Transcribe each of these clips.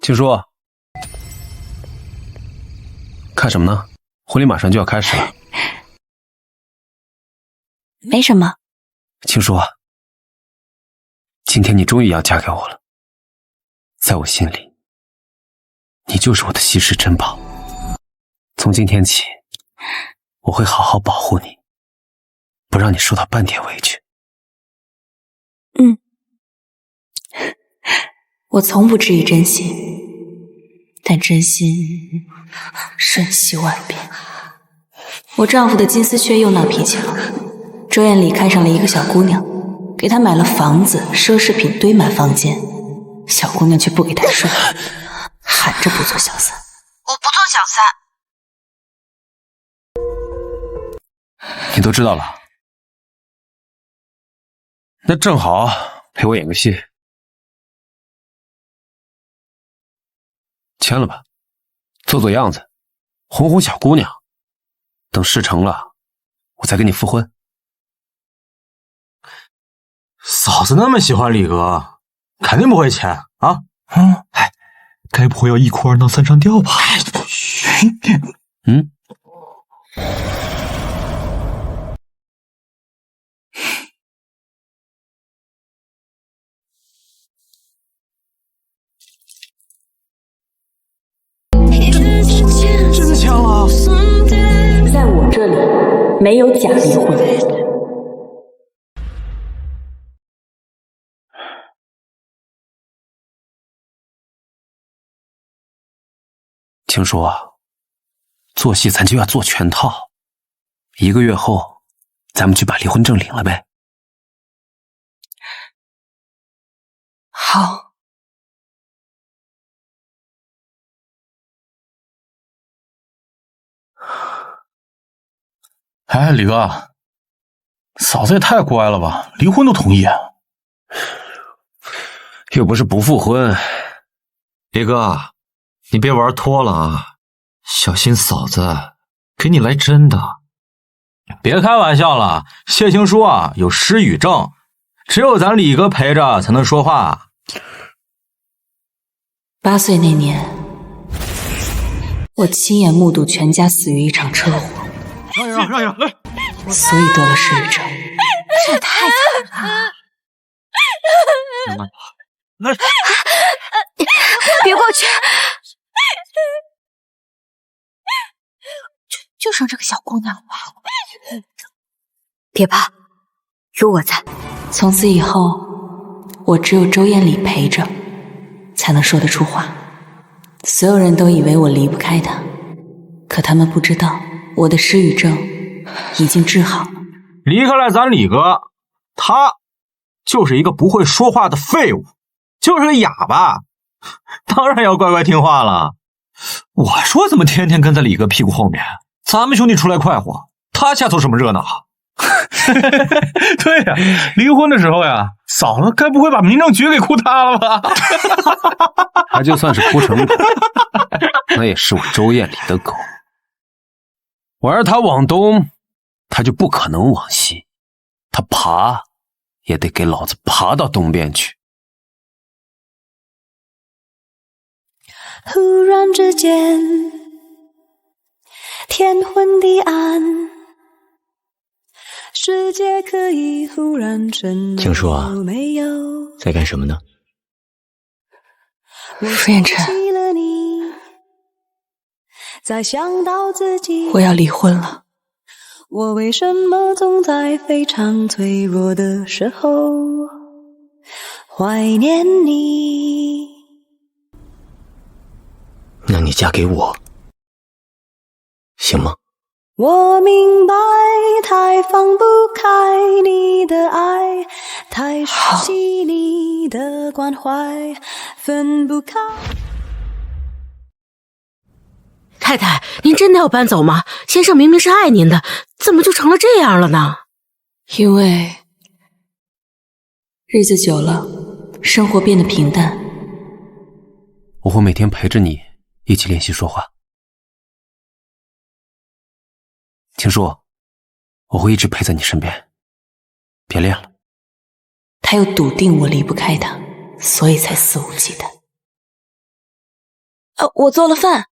青叔，看什么呢？婚礼马上就要开始了。没什么。青叔，今天你终于要嫁给我了，在我心里，你就是我的稀世珍宝。从今天起，我会好好保护你，不让你受到半点委屈。我从不质疑真心，但真心瞬息万变。我丈夫的金丝雀又闹脾气了，周艳丽看上了一个小姑娘，给她买了房子，奢侈品堆满房间，小姑娘却不给她睡，喊着不做小三。我不做小三。你都知道了，那正好陪我演个戏。签了吧，做做样子，哄哄小姑娘，等事成了，我再跟你复婚。嫂子那么喜欢李哥，肯定不会签啊！哎，该不会要一哭二闹三上吊吧？真签了？在我这里没有假离婚。青叔啊，做戏咱就要做全套，1个月后咱们去把离婚证领了呗。好。哎，李哥，嫂子也太乖了吧，离婚都同意。又不是不复婚。李哥，你别玩脱了啊，小心嫂子给你来真的。别开玩笑了，谢青书啊有失语症，只有咱李哥陪着才能说话。8岁那年，我亲眼目睹全家死于一场车祸。让让来，所以得了失语症。这也太惨了！来，别过去！就剩这个小姑娘了吧？别怕，有我在。从此以后，我只有周艳丽陪着，才能说得出话。所有人都以为我离不开她，可他们不知道，我的失语症已经治好了。离开了咱李哥，他就是一个不会说话的废物，就是个哑巴，当然要乖乖听话了。我说怎么天天跟在李哥屁股后面？咱们兄弟出来快活，他瞎凑什么热闹？对呀，离婚的时候呀，嫂子该不会把民政局给哭塌了吧？他就算是哭成狗，那也是我周艳丽的狗。我让他往东，他就不可能往西，他爬也得给老子爬到东边去。忽然之间，天昏地暗，世界可以忽然沉默。青叔啊，在干什么呢？傅彦辰，再想到自己，我要离婚了。我为什么总在非常脆弱的时候怀念你？那你嫁给我，行吗？我明白，太放不开你的爱，太熟悉你的关怀，分不开。太太，您真的要搬走吗？先生明明是爱您的，怎么就成了这样了呢？因为日子久了，生活变得平淡。我会每天陪着你一起练习说话。青叔，我会一直陪在你身边，别练了。他又笃定我离不开他，所以才肆无忌惮。我做了饭。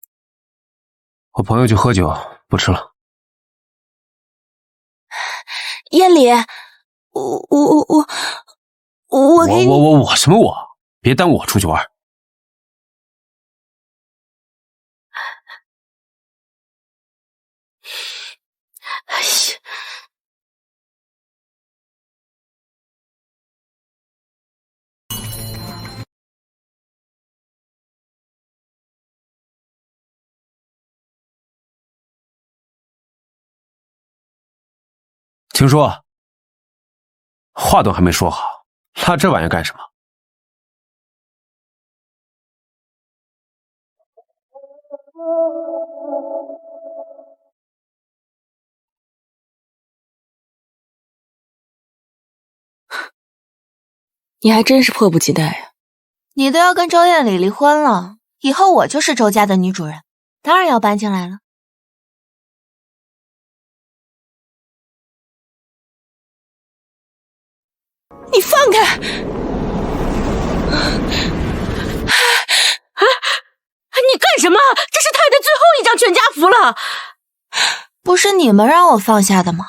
我朋友去喝酒，不吃了。燕里，我给你，我什么我？别耽误我出去玩。哎呀，听说，话都还没说好，拉这玩意干什么？你还真是迫不及待呀！你都要跟周艳里离婚了，以后我就是周家的女主人，当然要搬进来了。你放开！你干什么？这是太太最后一张全家福了。不是你们让我放下的吗？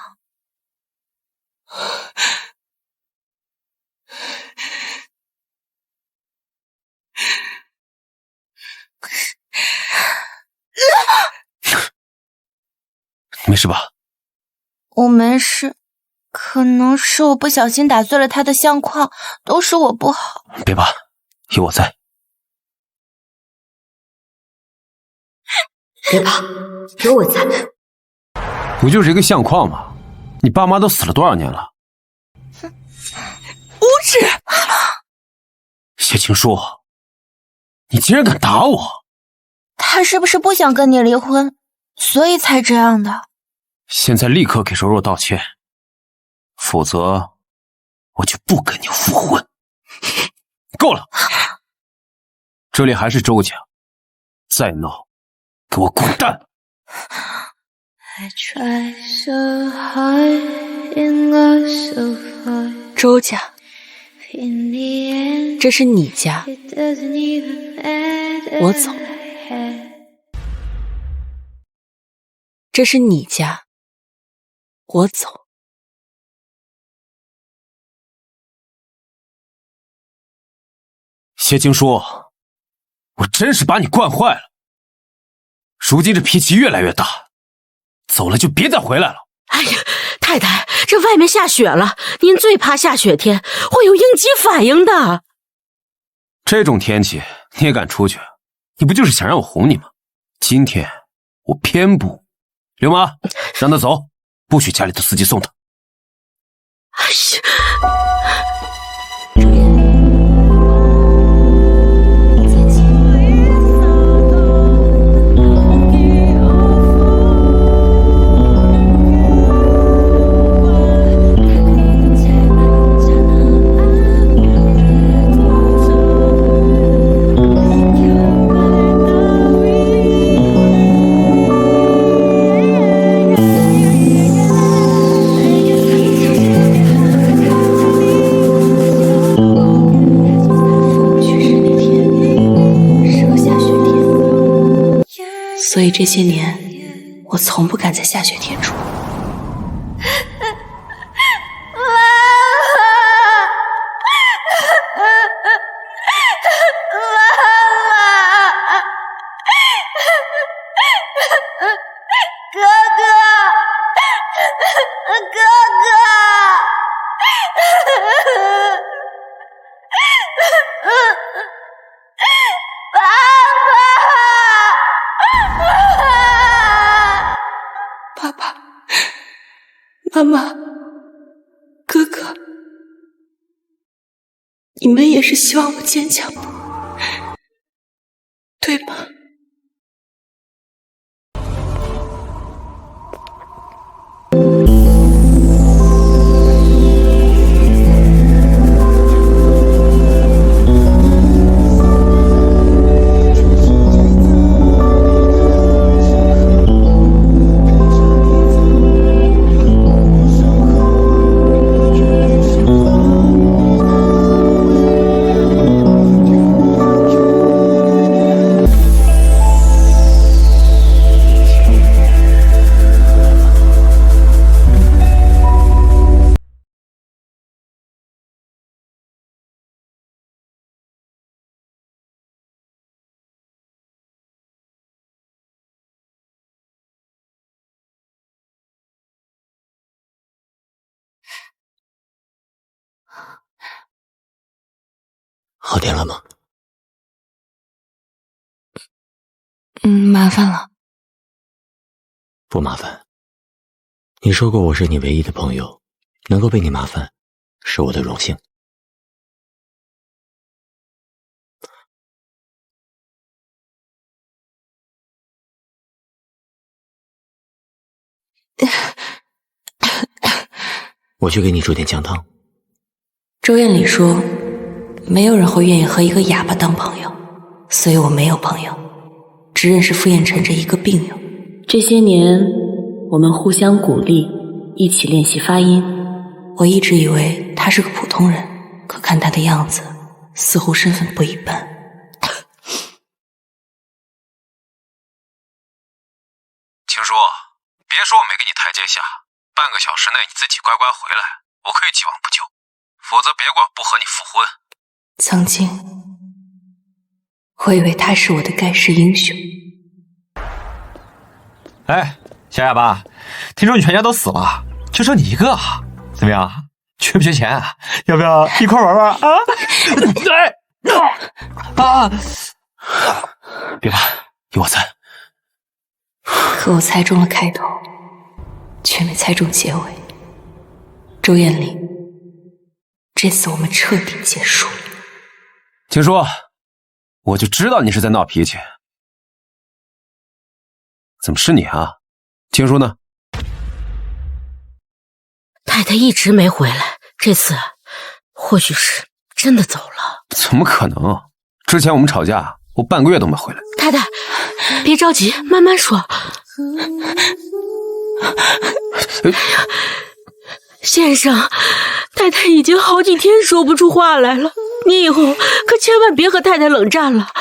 没事吧？我没事，可能是我不小心打碎了他的相框，都是我不好。别怕，有我在。别怕，有我在。不就是一个相框吗？你爸妈都死了多少年了？无耻！谢青书，你竟然敢打我！他是不是不想跟你离婚，所以才这样的？现在立刻给柔柔道歉，否则我就不跟你复婚。够了，这里还是周家，再闹，给我滚蛋！周家，这是你家，我走。这是你家，我走。谢青书，我真是把你惯坏了。如今这脾气越来越大，走了就别再回来了。哎呀，太太，这外面下雪了，您最怕下雪天，会有应激反应的。这种天气你也敢出去？你不就是想让我哄你吗？今天我偏不。刘妈，让他走，不许家里的司机送他。哎呀！所以这些年，我从不敢在下雪天出门。妈妈，哥哥，你们也是希望我坚强的，对吗？好点了吗？麻烦了。不麻烦。你说过我是你唯一的朋友，能够被你麻烦，是我的荣幸。我去给你煮点姜汤。周艳里说，没有人会愿意和一个哑巴当朋友，所以我没有朋友，只认识傅彦辰这一个病友。这些年，我们互相鼓励，一起练习发音。我一直以为他是个普通人，可看他的样子，似乎身份不一般。青叔，别说我没给你台阶下，半个小时内你自己乖乖回来，我可以既往不咎，否则别怪我不和你复婚。曾经，我以为他是我的盖世英雄。哎，小哑巴，听说你全家都死了，就剩你一个，怎么样？缺不缺钱？要不要一块玩玩啊？对啊！别怕，有我在。可我猜中了开头，却没猜中结尾。周艳丽，这次我们彻底结束了。青叔，我就知道你是在闹脾气。怎么是你啊？青叔呢？太太一直没回来，这次或许是真的走了。怎么可能？之前我们吵架，我半个月都没回来。太太，别着急，慢慢说。先生，太太已经好几天说不出话来了，你以后可千万别和太太冷战了。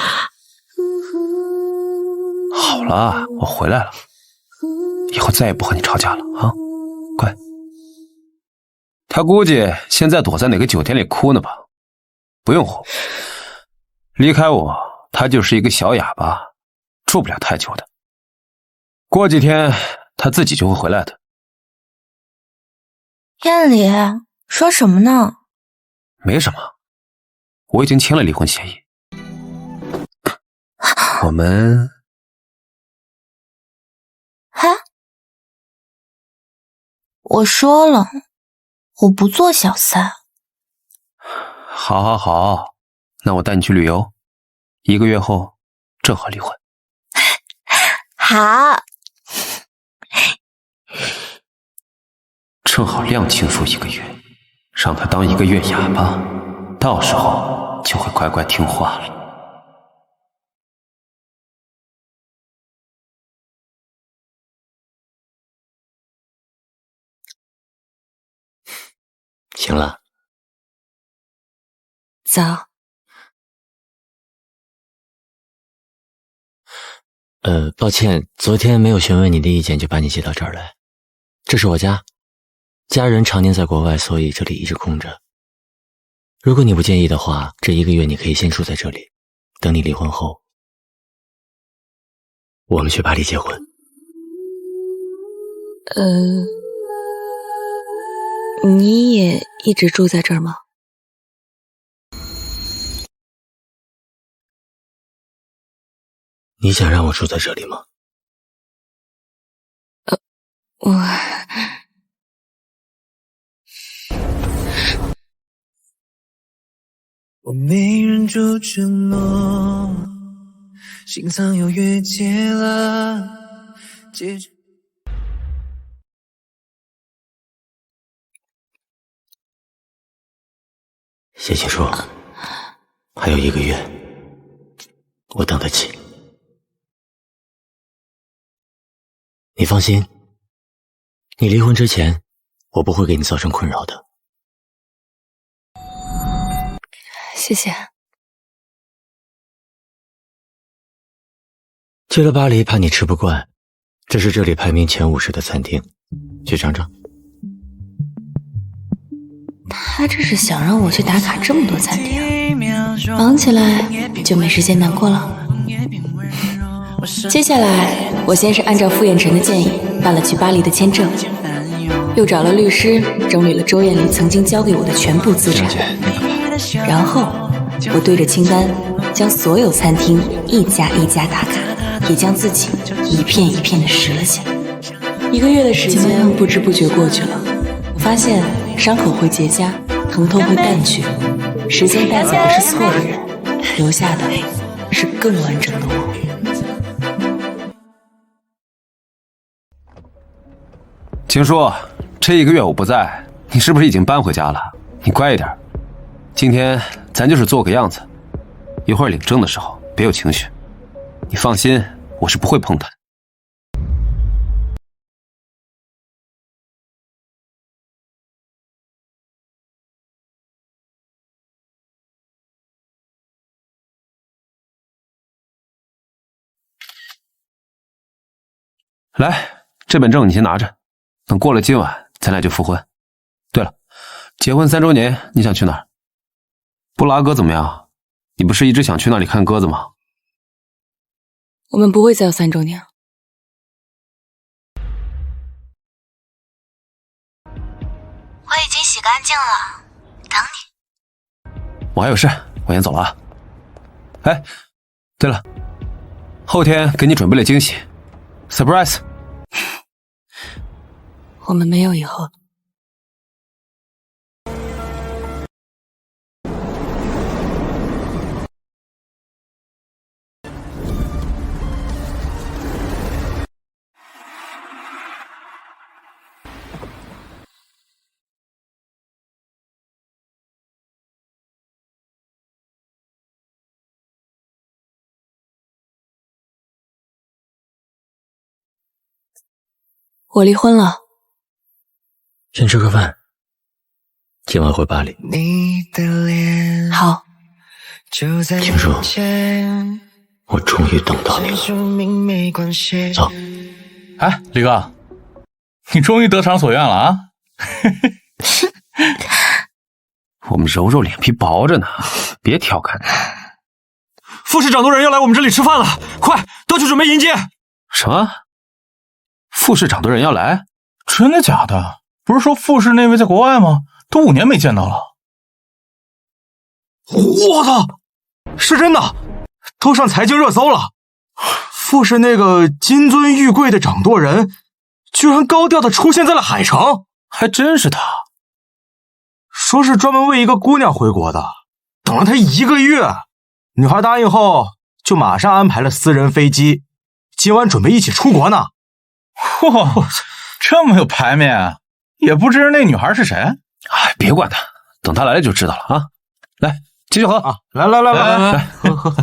好了，我回来了，以后再也不和你吵架了啊，乖。他估计现在躲在哪个酒店里哭呢吧？不用哄，离开我，他就是一个小哑巴，住不了太久的。过几天他自己就会回来的。艳里，说什么呢？没什么，我已经签了离婚协议。我们……我说了，我不做小三。好好好，那我带你去旅游，1个月后正好离婚。好，正好晾青叔1个月，让他当1个月哑巴，到时候就会乖乖听话了。行了。早。抱歉，昨天没有询问你的意见就把你接到这儿来。这是我家，家人常年在国外，所以这里一直空着。如果你不介意的话，这1个月你可以先住在这里，等你离婚后，我们去巴黎结婚。你也一直住在这儿吗？你想让我住在这里吗？我没忍住承诺，心脏又越界了，接着谢青叔，还有1个月，我等得起。你放心，你离婚之前，我不会给你造成困扰的。谢谢。去了巴黎，怕你吃不惯，这是这里排名前50的餐厅，去尝尝。他这是想让我去打卡这么多餐厅，忙起来就没时间难过了。接下来，我先是按照傅远辰的建议办了去巴黎的签证，又找了律师整理了周艳丽曾经交给我的全部资产，然后我对着清单将所有餐厅一家一家打卡，也将自己一片一片的拾了起来。1个月的时间不知不觉过去了，我发现伤口会结痂，疼痛会淡去，时间带走的是错的人，留下的是更完整的我。情书，这1个月我不在，你是不是已经搬回家了？你乖一点，今天咱就是做个样子，一会儿领证的时候别有情绪。你放心，我是不会碰他的。来，这本证你先拿着，等过了今晚，咱俩就复婚。对了，结婚3周年，你想去哪儿？布拉格怎么样？你不是一直想去那里看鸽子吗？我们不会再有3周年了。我已经洗干净了，等你。我还有事，我先走了啊。哎，对了，后天给你准备了惊喜 ，surprise。我们没有以后了。我离婚了。先吃个饭，今晚回巴黎。好。情书，我终于等到你了。走。哎，李哥，你终于得偿所愿了啊！我们柔柔脸皮薄着呢，别调侃。副市长多人要来我们这里吃饭了，快都去准备迎接。什么？副市长的人要来？真的假的？不是说副市那位在国外吗？都5年没见到了。我操，是真的，都上财经热搜了。副市那个金尊玉贵的掌舵人，居然高调的出现在了海城，还真是他。说是专门为一个姑娘回国的，等了他1个月，女孩答应后，就马上安排了私人飞机，今晚准备一起出国呢。嚯，这么有排面，也不知那女孩是谁。哎，别管他，等他来了就知道了啊！来，继续喝啊！来，喝。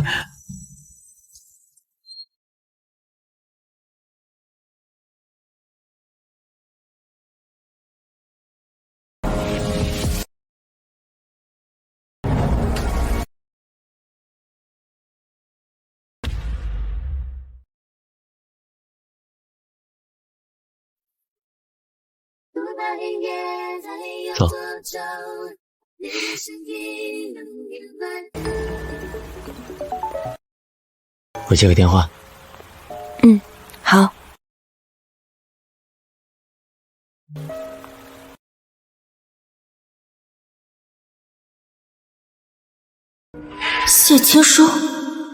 走。我接个电话。好。谢青书，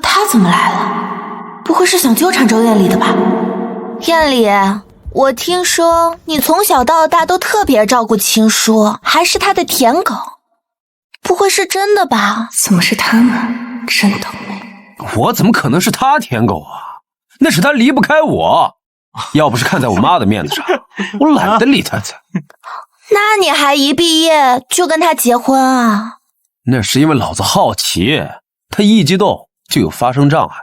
他怎么来了？不会是想纠缠周艳丽的吧？艳丽，我听说你从小到大都特别照顾青书，还是他的舔狗，不会是真的吧？怎么是他呢？真倒霉！我怎么可能是他舔狗啊？那是他离不开我，要不是看在我妈的面子上，我懒得理他。那你还一毕业就跟他结婚啊？那是因为老子好奇，他一激动就有发声障碍。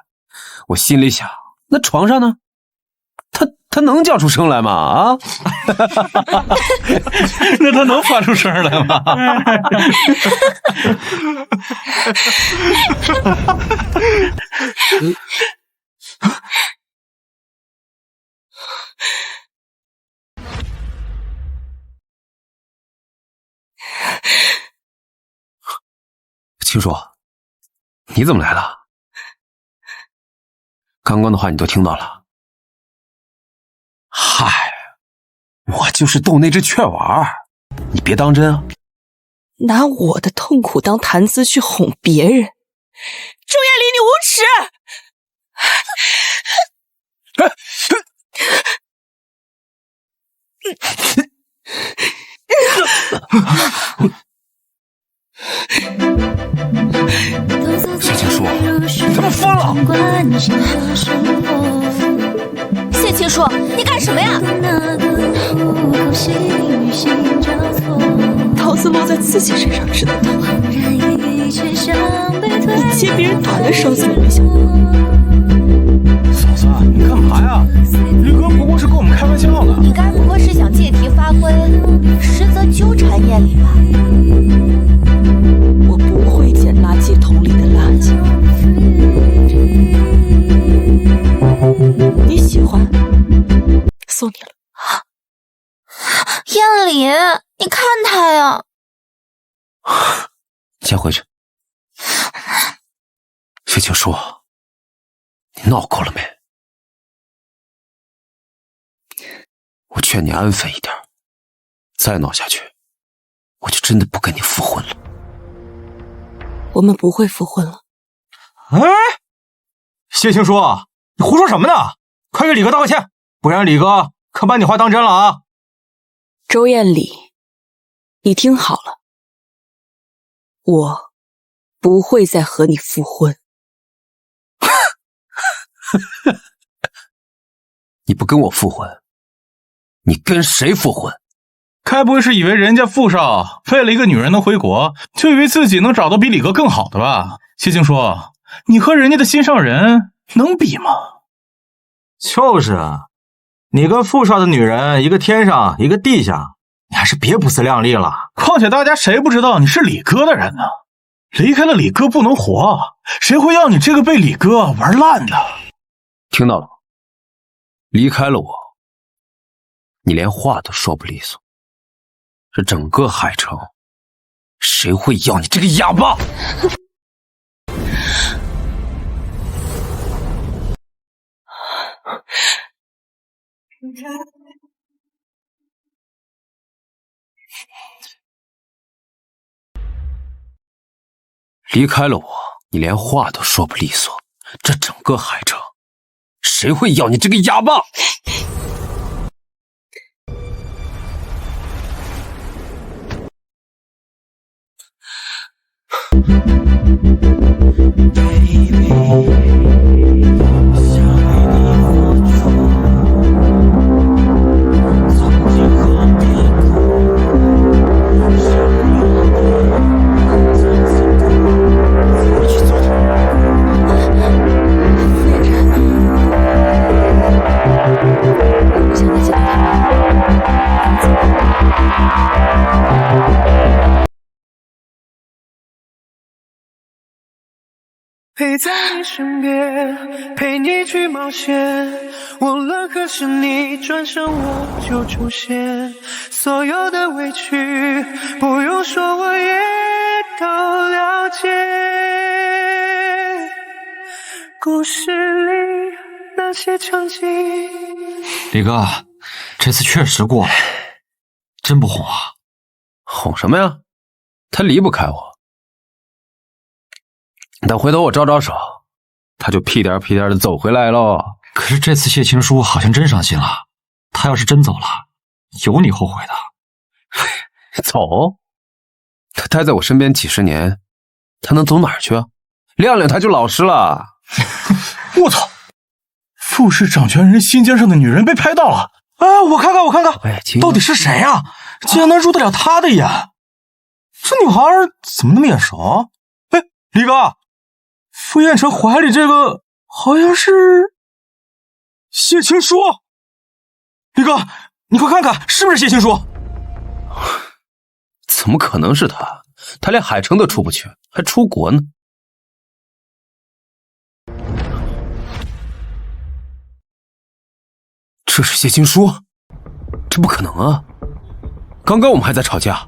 我心里想，那床上呢？他能叫出声来吗？啊？那他能发出声来吗？青书，你怎么来了？刚刚的话你都听到了。嗨，我就是逗那只雀玩，你别当真啊！拿我的痛苦当谈资去哄别人，周艳丽，你无耻！谢青书，你他妈疯了！谢青书，你干什么呀？刀子落在自己身上知道疼，你揭别人短的时候怎么没想到？嫂子，你干嘛呀？驴哥不过是跟我们开玩笑呢。你该不会是想借题发挥，实则纠缠艳丽吧？我不会捡垃圾桶里的垃圾。你喜欢，送你了。艳丽，你看他呀。先回去。谢青书，你闹够了没？我劝你安分一点，再闹下去，我就真的不跟你复婚了。我们不会复婚了。哎，谢青书，你胡说什么呢？快给李哥道个歉，不然李哥可把你话当真了啊！周艳丽，你听好了，我不会再和你复婚。你不跟我复婚，你跟谁复婚？该不会是以为人家傅少为了一个女人能回国，就以为自己能找到比李哥更好的吧？谢青书，你和人家的心上人能比吗？就是啊，你跟傅少的女人，一个天上，一个地下，你还是别不自量力了。况且大家谁不知道你是李哥的人呢？离开了李哥不能活，谁会要你这个被李哥玩烂的？听到了吗？离开了我，你连话都说不利索。这整个海城，谁会要你这个哑巴？离开了我，你连话都说不利索。这整个海城，谁会要你这个哑巴？陪在你身边，陪你去冒险，无论何时你转身我就出现，所有的委屈不用说我也都了解，故事里那些场景。李哥，这次确实过了，真不哄啊？哄什么呀？他离不开我。等回头我招招手，他就屁颠屁颠的走回来喽。可是这次谢青书好像真伤心了，他要是真走了，有你后悔的。走？他待在我身边几十年，他能走哪儿去啊？晾晾他就老实了。我操！傅氏掌权人心尖上的女人被拍到了！啊，我看看，到底是谁啊？竟然能入得了他的眼？这女孩怎么那么眼熟？哎，李哥，傅彦成怀里这个好像是谢青书。李哥，你快看看，是不是谢青书？怎么可能是他？他连海城都出不去，还出国呢。这是谢青书？这不可能啊！刚刚我们还在吵架，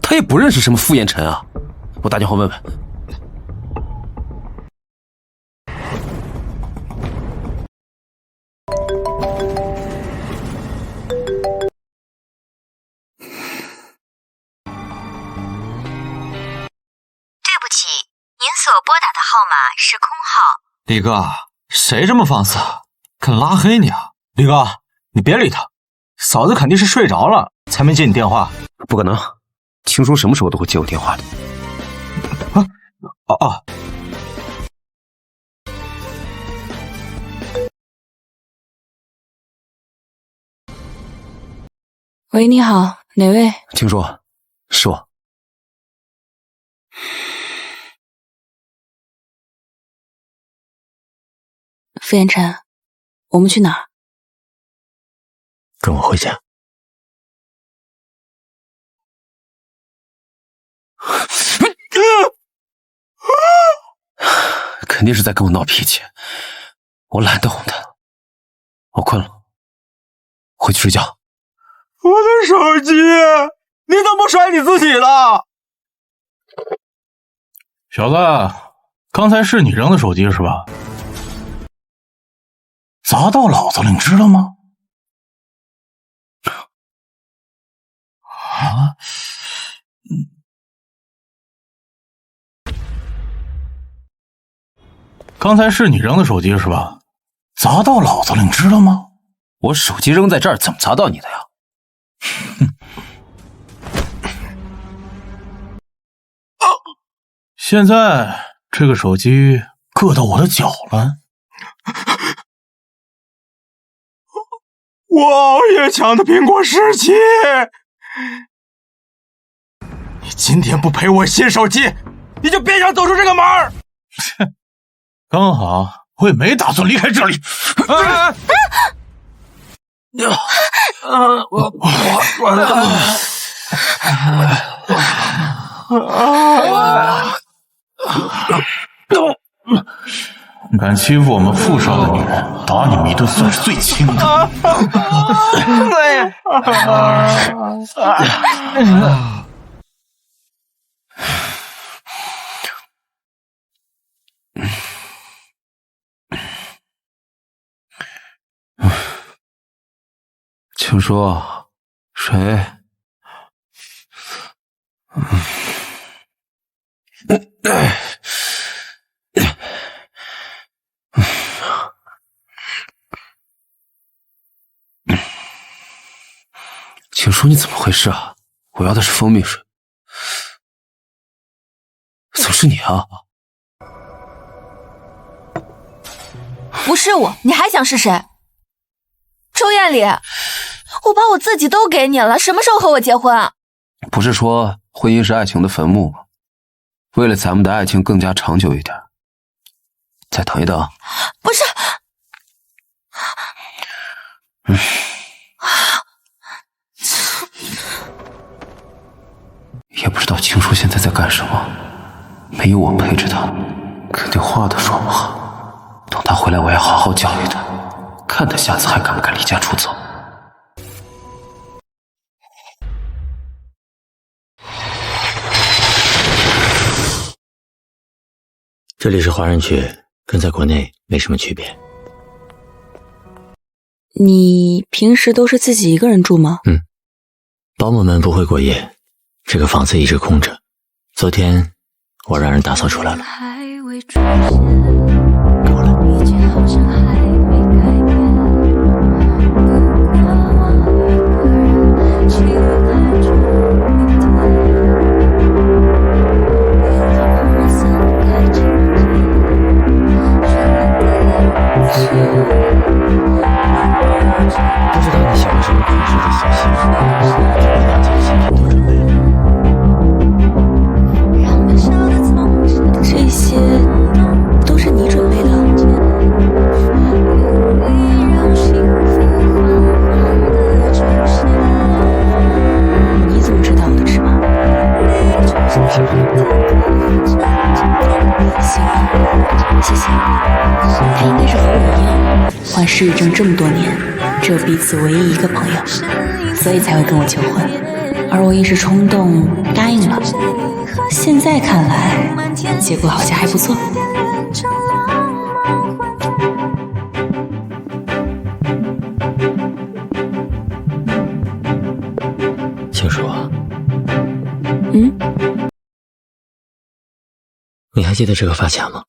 他也不认识什么傅彦辰啊。我打电话问问。号码是空号。李哥，谁这么放肆，敢拉黑你啊？李哥，你别理他，嫂子肯定是睡着了才没接你电话。不可能，青叔什么时候都会接我电话的。喂，你好，哪位？青叔，是我。傅烟尘，我们去哪儿？跟我回家。肯定是在跟我闹脾气，我懒得哄他，我困了，回去睡觉。我的手机，你怎么不摔你自己了？小子，刚才是你扔的手机是吧？砸到老子了，你知道吗？啊？刚才是你扔的手机是吧？砸到老子了，你知道吗？我手机扔在这儿，怎么砸到你的呀？现在这个手机硌到我的脚了。我熬夜抢的苹果17，你今天不赔我新手机，你就别想走出这个门儿。刚好我也没打算离开这里。敢欺负我们傅少的女人，打你们一顿算是最轻的。请说，谁？请说你怎么回事啊？我要的是蜂蜜水。怎么是你啊？不是我，你还想是谁？周艳丽，我把我自己都给你了，什么时候和我结婚？不是说婚姻是爱情的坟墓吗？为了咱们的爱情更加长久一点，再等一等。不是，也不知道青叔现在在干什么，没有我陪着他，肯定话都说不好。等他回来，我要好好教育他，看他下次还敢不敢离家出走。这里是华人区，跟在国内没什么区别。你平时都是自己一个人住吗？保姆们不会过夜，这个房子一直空着。昨天我让人打扫出来了。够了。不知道你喜欢什么款式的小西服，就把大件新品都准备了。这些都是你准备的？你怎么知道我的尺码？喜欢。喜欢，谢谢。他应该是和我一样，环视宇正这么多年，只有彼此唯一一个朋友，所以才会跟我求婚。而我一时冲动答应了，现在看来，结果好像还不错。青叔啊，嗯？你还记得这个发卡吗？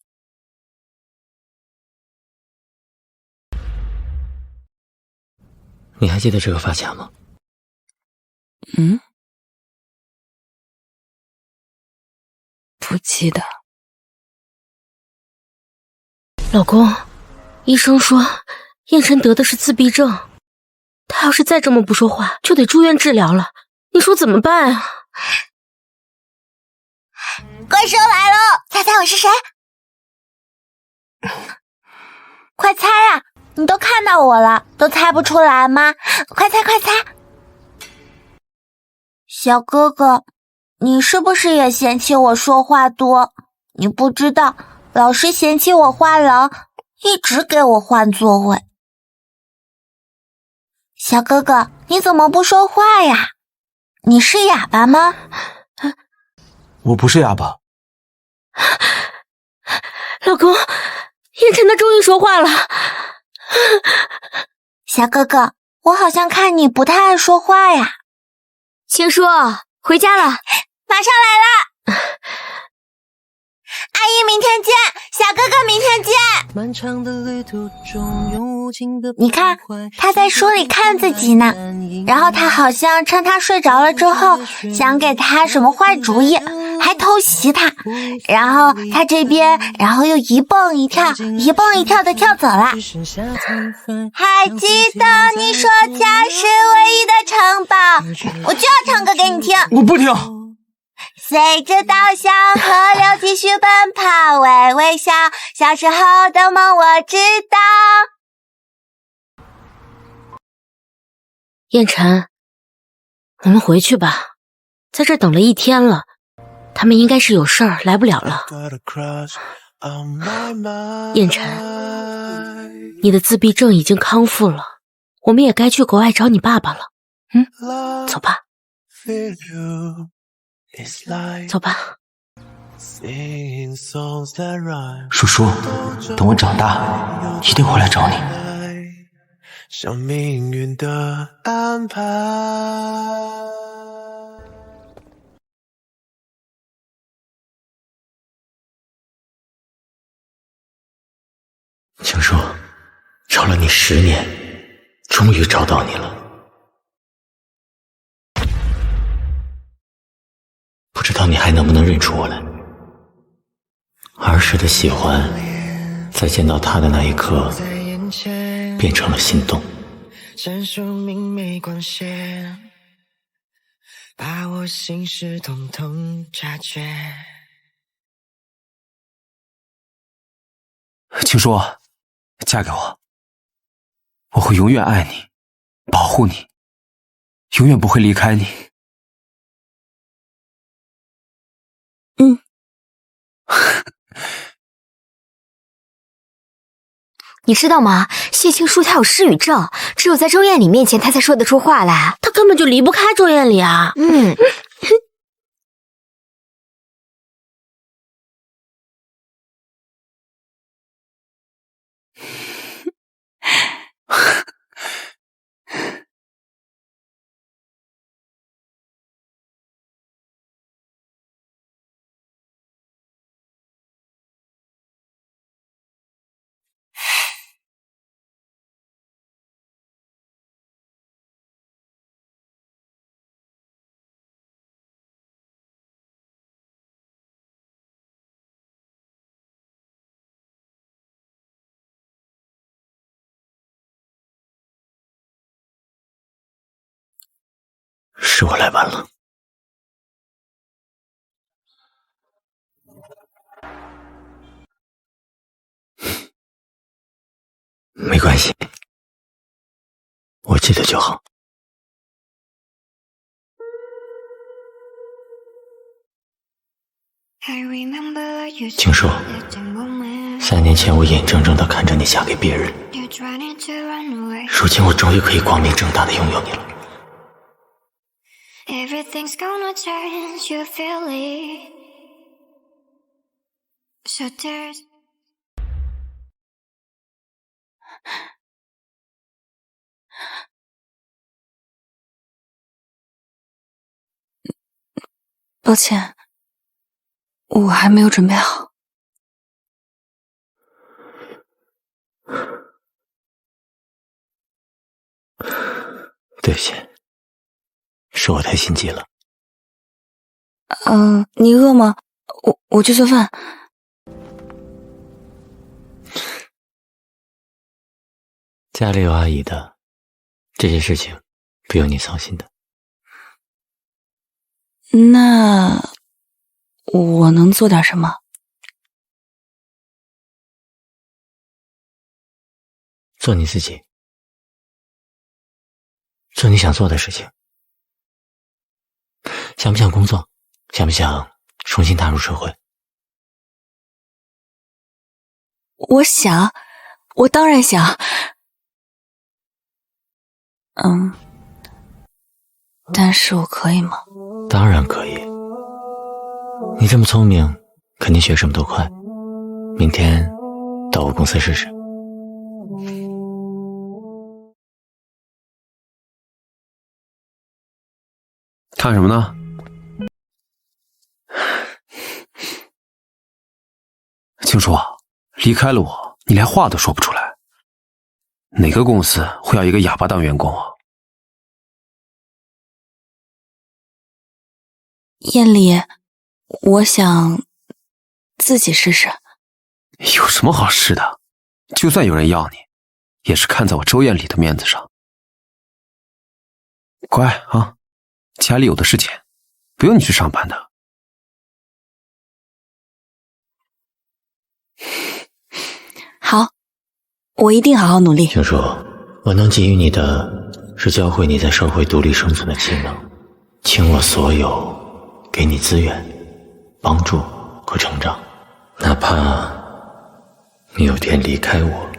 你还记得这个发卡吗？不记得。老公，医生说燕晨得的是自闭症，他要是再这么不说话，就得住院治疗了。你说怎么办啊？怪兽来喽！猜猜我是谁？快猜啊！你都看到我了，都猜不出来吗？快猜快猜！小哥哥，你是不是也嫌弃我说话多？你不知道，老师嫌弃我话痨，一直给我换座位。小哥哥，你怎么不说话呀？你是哑巴吗？我不是哑巴。老公，燕晨他终于说话了。小哥哥，我好像看你不太爱说话呀。青叔，回家了，马上来了。阿姨，明天见！小哥哥，明天见！漫长的旅途中，用无尽的你看，他在书里看自己呢，然后他好像趁他睡着了之后，想给他什么坏主意，还偷袭他，然后他这边，然后又一蹦一跳的跳走了。还记得你说家是唯一的城堡，我就要唱歌给你听。我不听。随着稻香河流继续奔跑，微微笑，小时候的梦我知道。燕晨，我们回去吧，在这等了一天了，他们应该是有事儿来不了了。燕晨，你的自闭症已经康复了，我们也该去国外找你爸爸了。走吧。走吧。叔叔，等我长大，一定会来找你。像命运的安排。青叔，找了你10年，终于找到你了。不知道你还能不能认出我来？儿时的喜欢，在见到他的那一刻，变成了心动。闪烁明媚光线，把我心事统统察觉。青叔，嫁给我，我会永远爱你，保护你，永远不会离开你。你知道吗？谢青书他有失语症，只有在周艳里面前他才说得出话来。他根本就离不开周艳里啊。是我来晚了。没关系，我记得就好。青叔，3年前我眼睁睁地看着你嫁给别人，如今我终于可以光明正大地拥有你了。Everything's gonna change, you feel it. So there's抱歉，我还没有准备好。对不起，是我太心急了。你饿吗？我去做饭。家里有阿姨的，这些事情不用你操心的。那我能做点什么？做你自己，做你想做的事情。想不想工作？想不想重新踏入社会？我想，我当然想。但是我可以吗？当然可以。你这么聪明，肯定学什么都快。明天到我公司试试。看什么呢？青叔，离开了我，你连话都说不出来。哪个公司会要一个哑巴当员工啊？艳丽，我想自己试试。有什么好试的？就算有人要你，也是看在我周艳丽的面子上。乖啊，家里有的是钱，不用你去上班的。好，我一定好好努力。青叔，我能给予你的是教会你在社会独立生存的技能，倾我所有给你资源、帮助和成长，哪怕你有天离开我，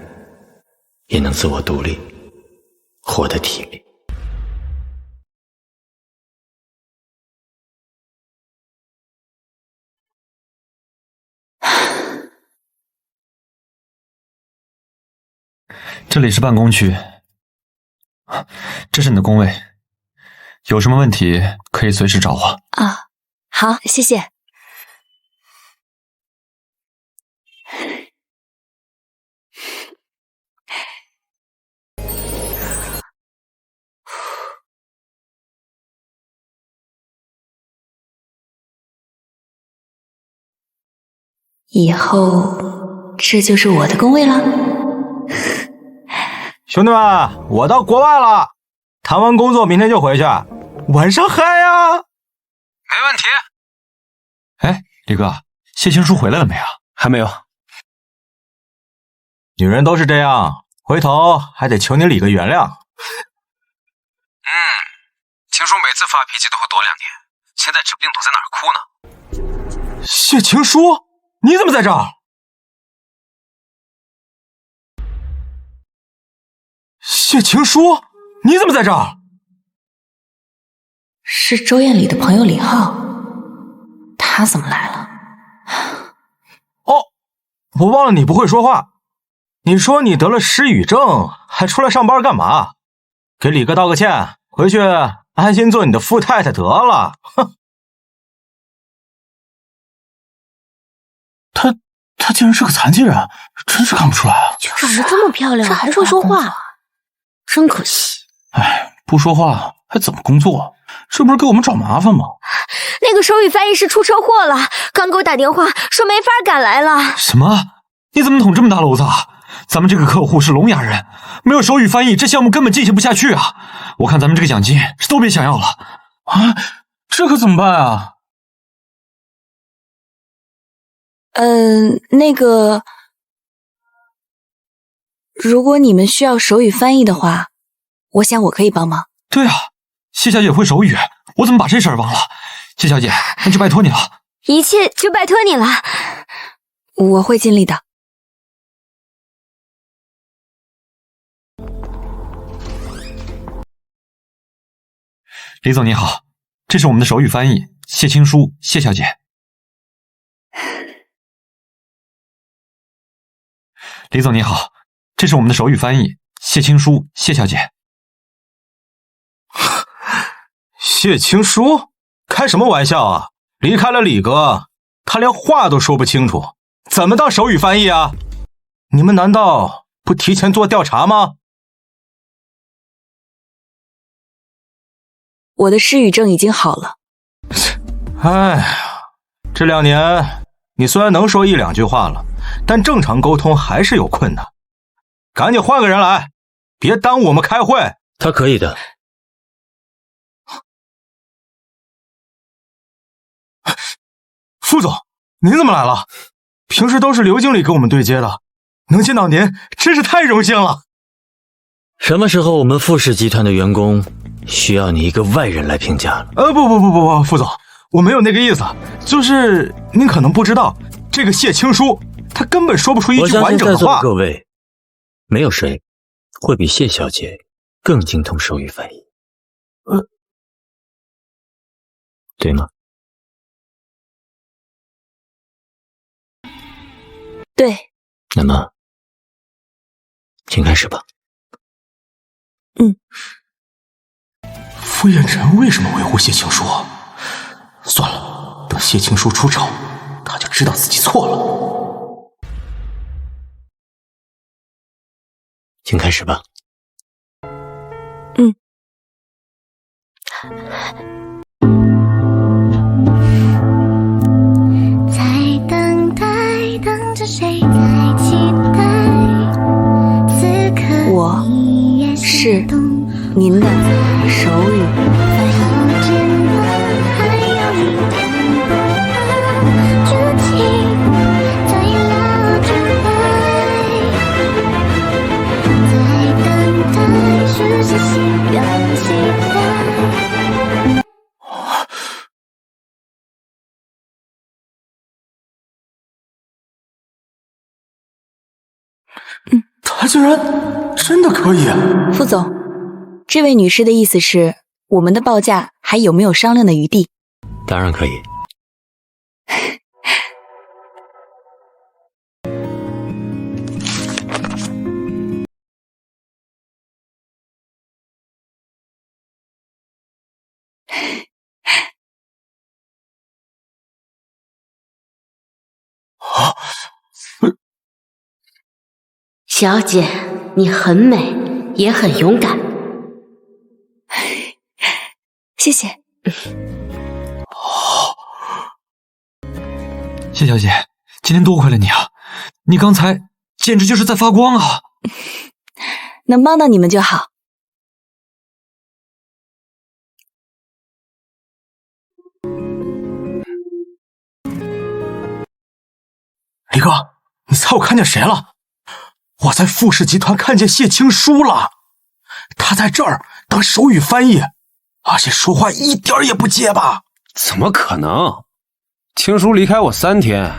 也能自我独立，活得体面。这里是办公区，这是你的工位，有什么问题可以随时找我。啊，好，谢谢。以后这就是我的工位了。兄弟们，我到国外了，谈完工作明天就回去，晚上嗨呀！没问题。哎，李哥，谢青书回来了没啊？还没有。女人都是这样，回头还得求你理个原谅。青书每次发脾气都会躲2天，现在指不定躲在哪儿哭呢。谢情书，你怎么在这儿？谢情书，你怎么在这儿？是周艳里的朋友李浩，他怎么来了？哦，我忘了你不会说话。你说你得了失语症，还出来上班干嘛？给李哥道个歉，回去安心做你的富太太得了。哼。他竟然是个残疾人，真是看不出来啊！长得这么漂亮，还会说话，真可惜。哎，不说话还怎么工作？这不是给我们找麻烦吗？那个手语翻译师出车祸了，刚给我打电话说没法赶来了。什么？你怎么捅这么大娄子啊？咱们这个客户是聋哑人，没有手语翻译，这项目根本进行不下去啊！我看咱们这个奖金是都别想要了。啊，这可怎么办啊？那个，如果你们需要手语翻译的话，我想我可以帮忙。对啊，谢小姐会手语，我怎么把这事儿忘了？谢小姐，那就拜托你了。一切就拜托你了，我会尽力的。李总你好，这是我们的手语翻译谢青书，谢小姐。李总你好，这是我们的手语翻译谢青书，谢小姐。谢青书？开什么玩笑啊！离开了李哥，他连话都说不清楚，怎么当手语翻译啊？你们难道不提前做调查吗？我的失语症已经好了。哎呀，这2年你虽然能说1、2句话了，但正常沟通还是有困难。赶紧换个人来，别耽误我们开会。他可以的。副总，您怎么来了？平时都是刘经理给我们对接的，能见到您真是太荣幸了。什么时候我们富氏集团的员工需要你一个外人来评价了？不，副总，我没有那个意思，就是您可能不知道，这个谢青书他根本说不出一句完整的话。我相信在座的各位，没有谁会比谢小姐更精通手语翻译，对吗？对。那么，请开始吧。傅彦辰为什么维护谢青书？算了，等谢青书出丑，他就知道自己错了。请开始吧。在等待，等着谁在期待？此刻我是您的手语翻译。他竟然真的可以。副总，这位女士的意思是，我们的报价还有没有商量的余地？当然可以。小姐，你很美，也很勇敢。谢谢。谢小姐，今天多亏了你啊！你刚才简直就是在发光啊！能帮到你们就好。李哥，你猜我看见谁了？我在富氏集团看见谢青书了，他在这儿当手语翻译，而且说话一点也不结巴。怎么可能？青书离开我3天，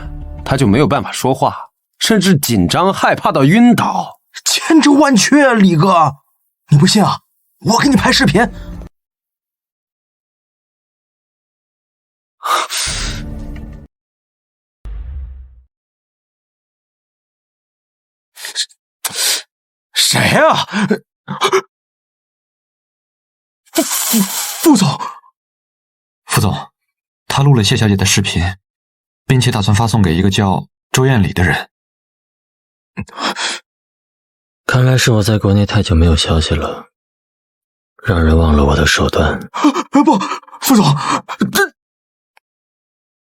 他就没有办法说话，甚至紧张害怕到晕倒。千真万确啊，李哥，你不信啊？我给你拍视频。谁呀？副总，副总，他录了谢小姐的视频，并且打算发送给一个叫周艳礼的人。看来是我在国内太久没有消息了，让人忘了我的手段。不，副总，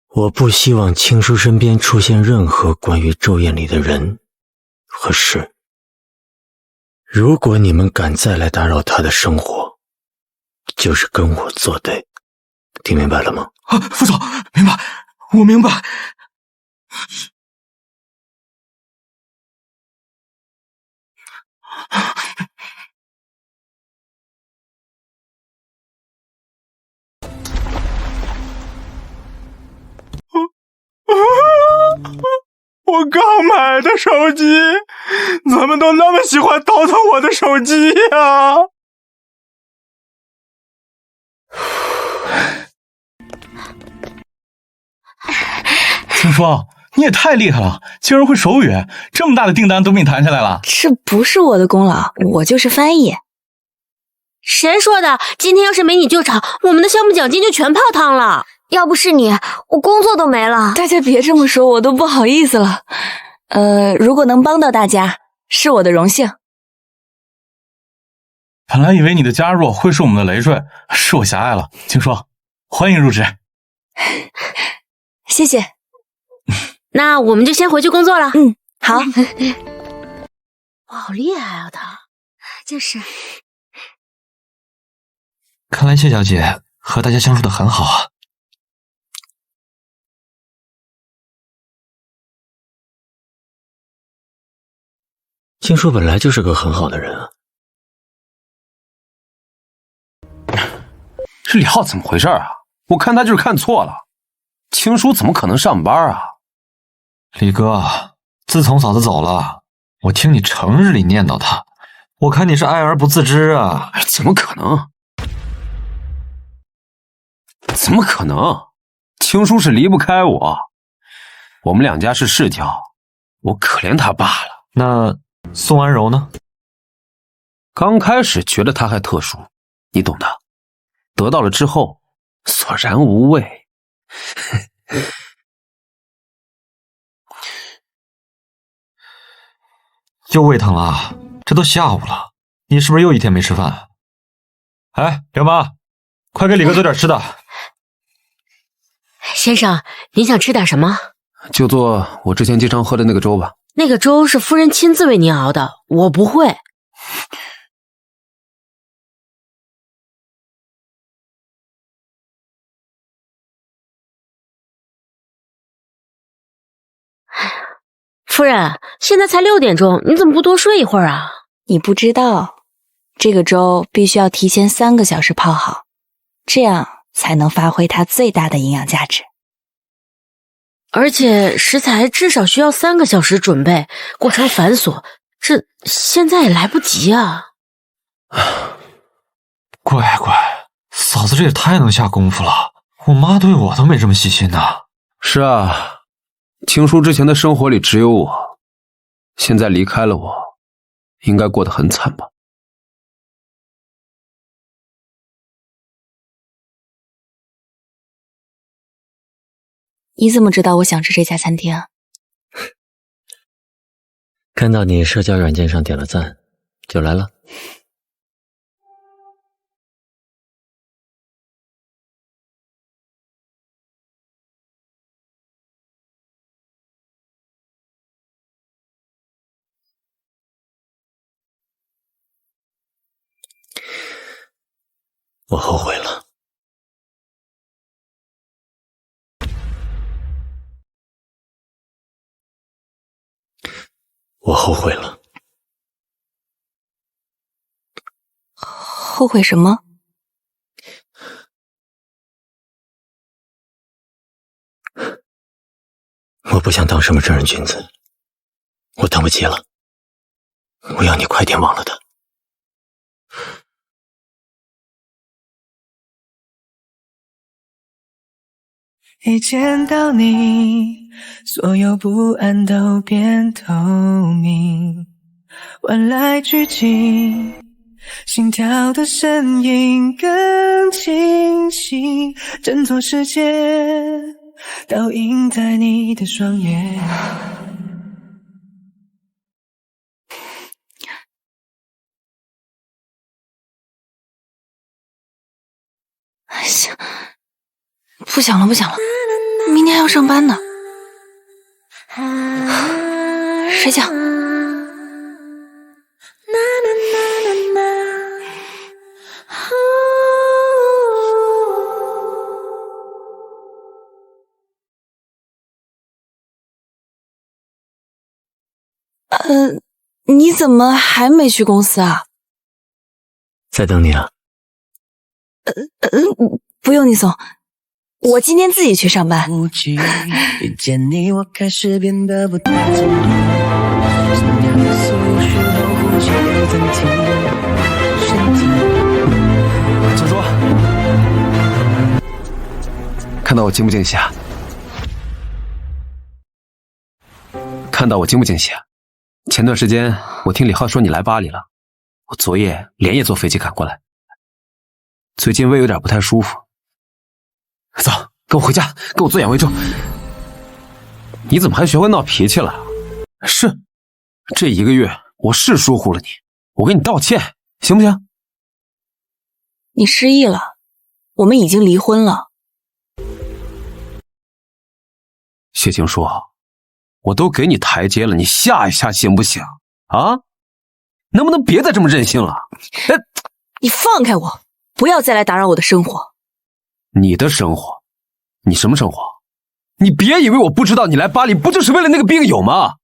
我不希望青书身边出现任何关于周艳礼的人和事。如果你们敢再来打扰他的生活，就是跟我作对，听明白了吗？副总，明白，我明白。我刚买的手机，怎么都那么喜欢倒腾我的手机呀？青书，你也太厉害了，竟然会手语，这么大的订单都被你谈下来了。这不是我的功劳，我就是翻译。谁说的？今天要是没你救场，我们的项目奖金就全泡汤了。要不是你，我工作都没了。大家别这么说，我都不好意思了。如果能帮到大家，是我的荣幸。本来以为你的加入会是我们的累赘，是我狭隘了。青叔，欢迎入职。谢谢。那我们就先回去工作了。好。哇，好厉害啊他！就是。看来谢小姐和大家相处的很好啊。青叔本来就是个很好的人啊。这李浩怎么回事啊？我看他就是看错了，青叔怎么可能上班啊？李哥，自从嫂子走了，我听你成日里念叨她，我看你是爱而不自知啊！怎么可能？怎么可能？青叔是离不开我，我们两家是世交，我可怜他罢了。那宋安柔呢？刚开始觉得他还特殊，你懂的。得到了之后，索然无味。又胃疼了？这都下午了，你是不是又一天没吃饭？哎，刘妈，快给李哥做点吃的。先生，您想吃点什么？就做我之前经常喝的那个粥吧。那个粥是夫人亲自为您熬的，我不会。夫人，现在才6点钟，你怎么不多睡一会儿啊？你不知道，这个粥必须要提前3个小时泡好，这样才能发挥它最大的营养价值。而且食材至少需要3个小时准备，过程繁琐，这现在也来不及啊。乖乖，嫂子这也太能下功夫了，我妈对我都没这么细心呢。是啊。青叔之前的生活里只有我，现在离开了我，应该过得很惨吧？你怎么知道我想吃这家餐厅啊？看到你社交软件上点了赞，就来了。我后悔了。我后悔了。后悔什么？我不想当什么正人君子，我等不及了。我要你快点忘了他。一见到你，所有不安都变透明，晚来拘谨，心跳的声音更清晰，整座世界倒映在你的双眼。不想了，不想了，明天还要上班呢。睡觉。你怎么还没去公司啊？在等你啊。不用你送。我今天自己去上班。遇见你，我开始变得不太坚定，心跳的速率和呼吸都增停，身体。请说，看到我惊不惊喜啊？看到我惊不惊喜啊？前段时间我听李浩说你来巴黎了，我昨夜连夜坐飞机赶过来。最近胃有点不太舒服。走，跟我回家，跟我做养胃粥。你怎么还学会闹脾气了？是，这1个月我是疏忽了你，我给你道歉，行不行？你失忆了，我们已经离婚了。谢青书，我都给你台阶了，你下一下行不行啊？能不能别再这么任性了？你放开我，不要再来打扰我的生活。你的生活？你什么生活？你别以为我不知道你来巴黎不就是为了那个病友吗？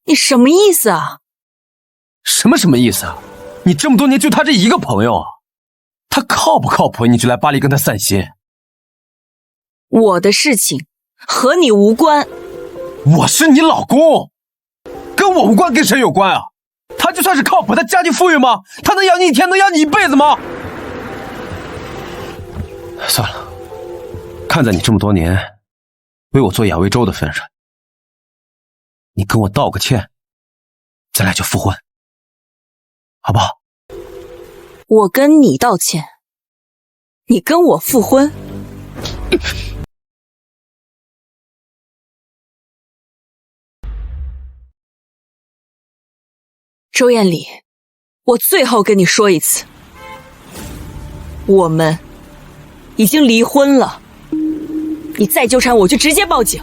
你什么意思啊？什么意思啊？你这么多年就他这一个朋友啊？他靠不靠谱你就来巴黎跟他散心？我的事情和你无关。我是你老公，跟我无关跟谁有关啊？他就算是靠谱，他家境富裕吗？他能养你一天能养你一辈子吗？算了，看在你这么多年为我做亚维州的份上，你跟我道个歉，咱俩就复婚，好不好？我跟你道歉，你跟我复婚？周艳丽，我最后跟你说一次，我们已经离婚了，你再纠缠我就直接报警。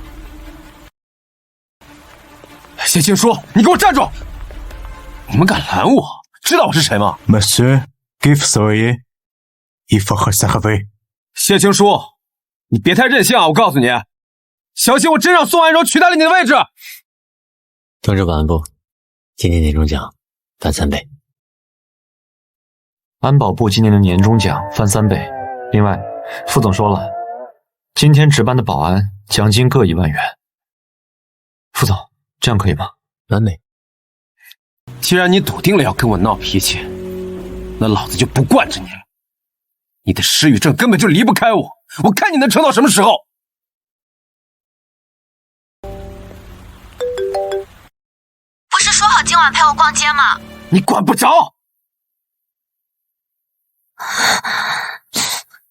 谢青书，你给我站住！你们敢拦我？知道我是谁吗 ？Monsieur, give sorry, il faut s'arrêter。谢青书，你别太任性啊！我告诉你，小心我真让宋安柔取代了你的位置。同志保安部，今年年终奖翻3倍。安保部今年的年终奖翻3倍。另外，副总说了，今天值班的保安奖金各1万元。副总，这样可以吗？完美。既然你笃定了要跟我闹脾气，那老子就不惯着你了。你的失语症根本就离不开我，我看你能撑到什么时候？不是说好今晚陪我逛街吗？你管不着！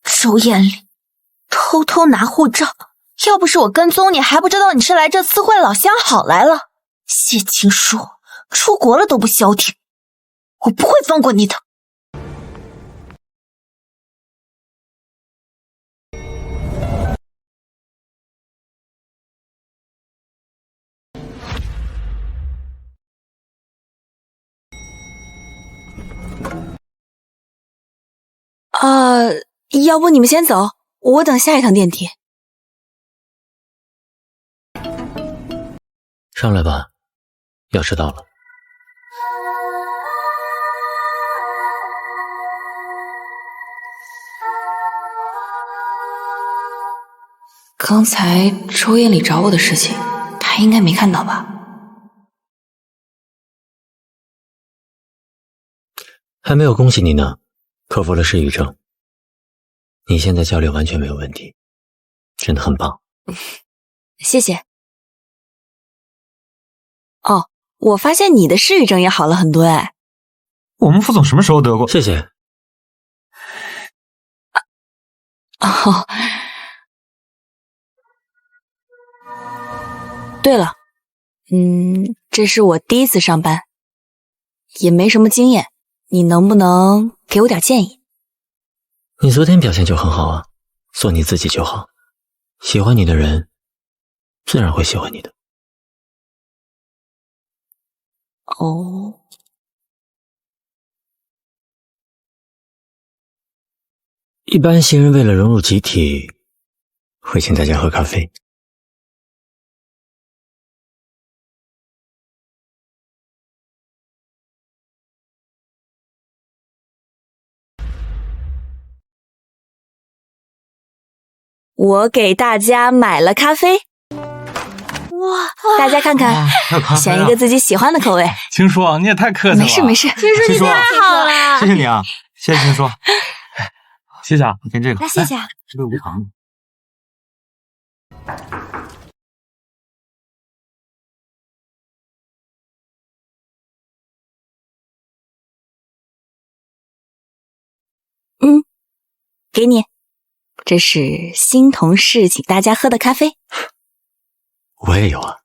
周艳丽，偷偷拿护照，要不是我跟踪你，还不知道你是来这私会老相好来了。谢青书，出国了都不消停，我不会放过你的。要不你们先走，我等下一趟电梯。上来吧，要迟到了。刚才周艳丽找我的事情，她应该没看到吧？还没有恭喜你呢，克服了失语症。你现在交流完全没有问题，真的很棒。谢谢。哦，我发现你的失语症也好了很多哎。我们副总什么时候得过？谢谢。哦，对了，这是我第一次上班，也没什么经验，你能不能给我点建议？你昨天表现就很好啊，做你自己就好。喜欢你的人，自然会喜欢你的。哦。一般新人为了融入集体，会请大家喝咖啡。我给大家买了咖啡，哇！大家看看，选一个自己喜欢的口味。青书，你也太客气了。没事没事，青书你太好了，谢谢你啊，谢谢青书。谢谢啊，你看这个，来谢谢。这个无糖。给你，这是新同事请大家喝的咖啡。我也有啊。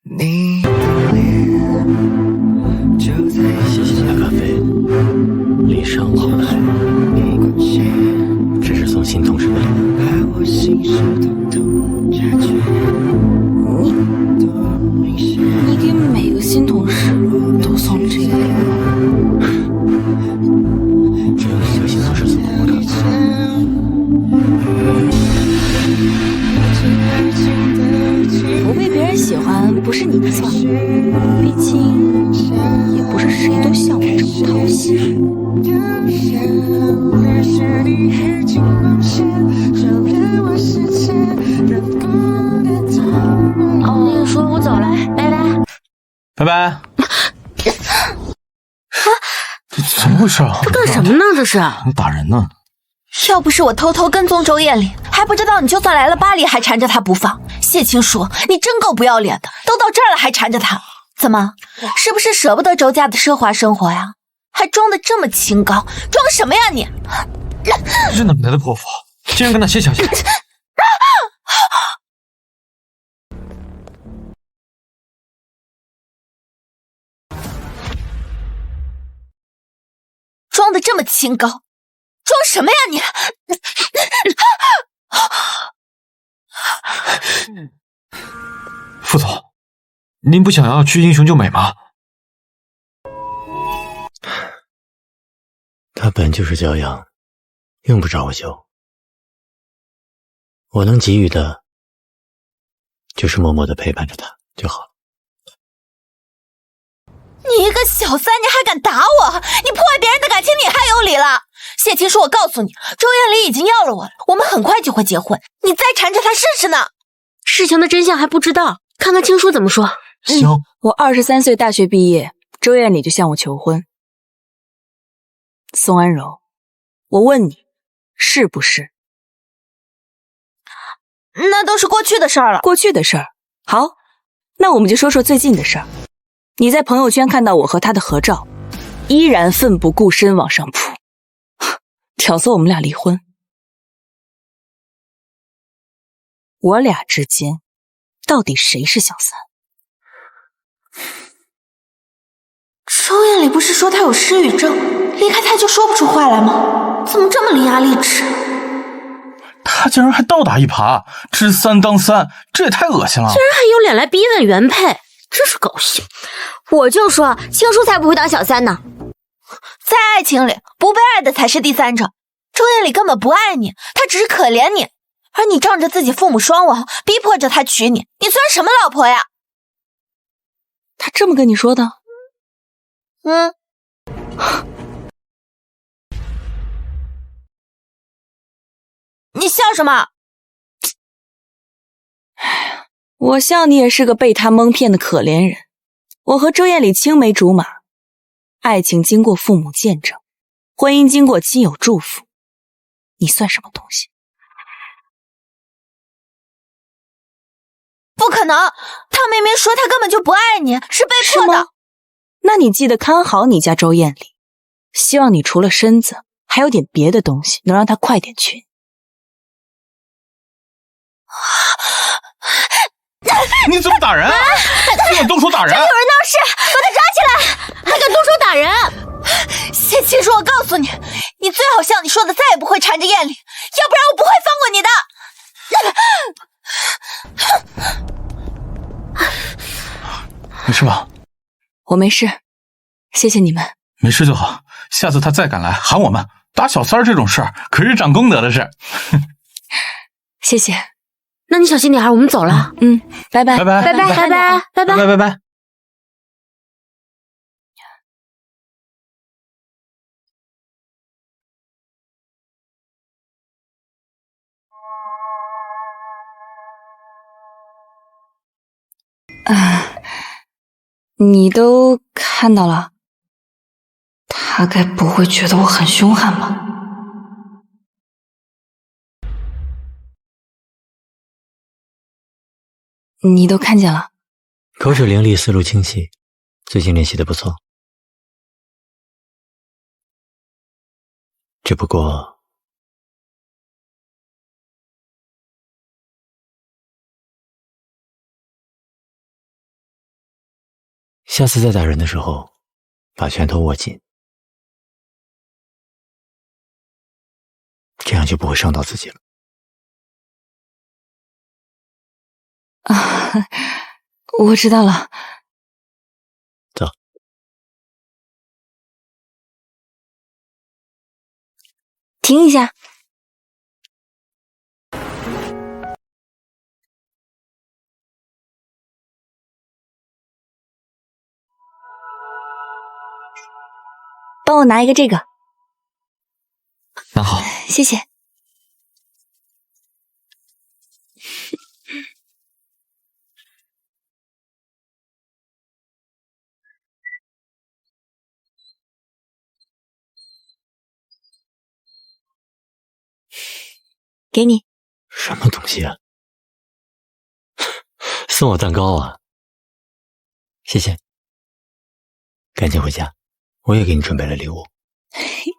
你的脸就在谢谢你的咖啡，礼尚往来，这是送新同事的礼物。你给每个新同事都送这个礼物，只有你这个新同事送过我的。不被别人喜欢不是你的错，毕竟也不是谁都像我这么讨喜。那个说我走了，拜拜。拜拜。怎么回事啊？这干什么呢？这是打人呢。要不是我偷偷跟踪周艳丽，还不知道你就算来了巴黎还缠着她不放。谢青书，你真够不要脸的，都到这儿了还缠着她，怎么？是不是舍不得周家的奢华生活呀？还装得这么清高，装什么呀你？这哪来的泼妇，竟然跟他谢小姐！装得这么清高，装什么呀你？副总，您不想要去英雄救美吗？他本就是骄阳，用不着我救。我能给予的，就是默默地陪伴着他就好了。你一个小三，你还敢打我？你破坏别人的感情，你还有理了？谢青书，我告诉你，周艳丽已经要了我了，我们很快就会结婚，你再缠着她试试呢。事情的真相还不知道，看看青书怎么说。行，我23岁大学毕业，周艳丽就向我求婚。宋安柔，我问你，是不是？那都是过去的事儿了。过去的事儿，好，那我们就说说最近的事儿。你在朋友圈看到我和他的合照，依然奋不顾身往上扑，挑唆我们俩离婚。我俩之间，到底谁是小三？周艳丽不是说她有失语症，离开她就说不出话来吗？怎么这么伶牙俐齿？他竟然还倒打一耙，知三当三，这也太恶心了！竟然还有脸来逼问原配，真是搞笑！我就说青书才不会当小三呢。在爱情里，不被爱的才是第三者。周艳丽根本不爱你，她只是可怜你，而你仗着自己父母双亡，逼迫着她娶你，你算什么老婆呀？他这么跟你说的？你笑什么？我笑你也是个被他蒙骗的可怜人。我和周艳丽青梅竹马，爱情经过父母见证，婚姻经过亲友祝福，你算什么东西？不可能，他明明说他根本就不爱你，是被迫的。那你记得看好你家周艳丽，希望你除了身子，还有点别的东西，能让她快点娶你。你怎么打人？竟敢动手打人！这里有人闹事，把他抓起来！还敢动手打人！谢青书，我告诉你，你最好像你说的再也不会缠着艳丽，要不然我不会放过你的。没事吧？我没事，谢谢你们。没事就好，下次他再敢来喊我们打小三这种事儿，可是长功德的事。谢谢。那你小心点，我们走了。拜拜，拜拜，拜拜，拜拜，拜拜，拜拜。你都看到了，他该不会觉得我很凶悍吧？你都看见了？口齿伶俐，思路清晰，最近练习的不错。只不过下次再打人的时候，把拳头握紧，这样就不会伤到自己了。啊，我知道了。走。停一下。帮我拿一个这个。拿好。谢谢。给你。什么东西啊？送我蛋糕啊？谢谢。赶紧回家，我也给你准备了礼物。哎呀！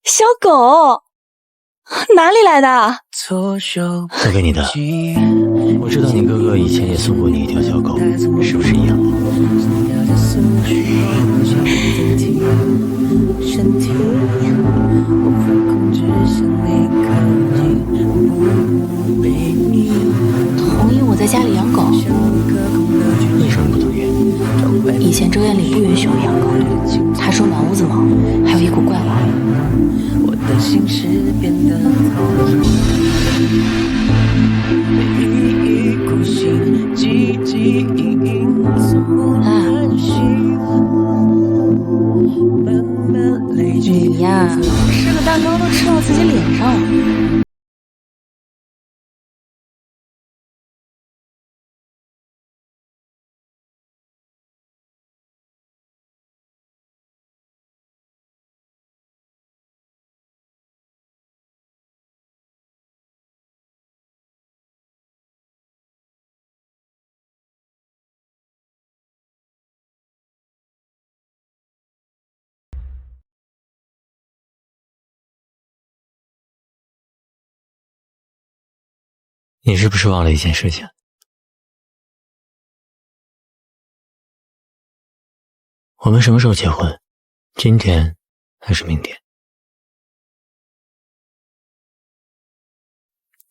小狗，哪里来的？送给你的。我知道你哥哥以前也送过你一条小狗，是不是一样的？同意我在家里养狗。为什么不同意？以前周艳丽不允许我养狗，她说满屋子毛，还有一股怪味。我的心事变得你呀，吃个蛋糕都吃到自己脸上了。你是不是忘了一件事情？我们什么时候结婚？今天还是明天？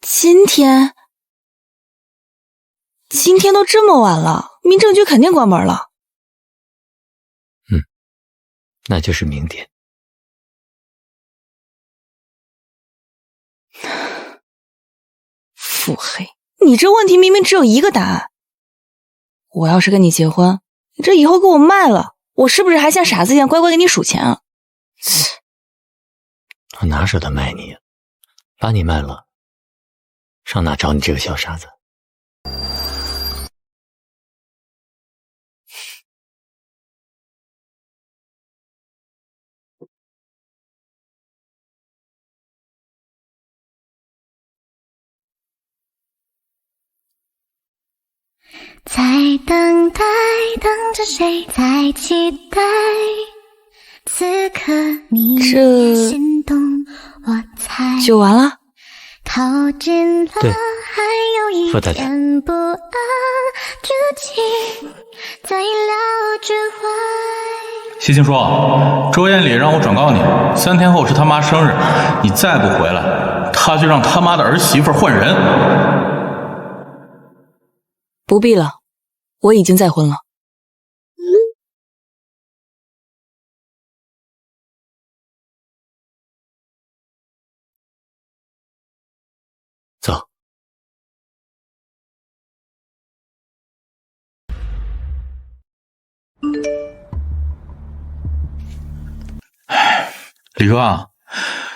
今天？今天都这么晚了，民政局肯定关门了。那就是明天。腹黑，你这问题明明只有一个答案。我要是跟你结婚，你这以后给我卖了，我是不是还像傻子一样乖乖给你数钱啊？我哪舍得卖你？把你卖了，上哪找你这个小傻子？在等待，等着谁，在期待。此刻你也心动，我猜就完了。靠近了，对，还有一点不安，剧情在意料之外。谢青说，周艳丽让我转告你，3天后是他妈生日，你再不回来，他就让他妈的儿媳妇换人。不必了，我已经再婚了。走。李哥，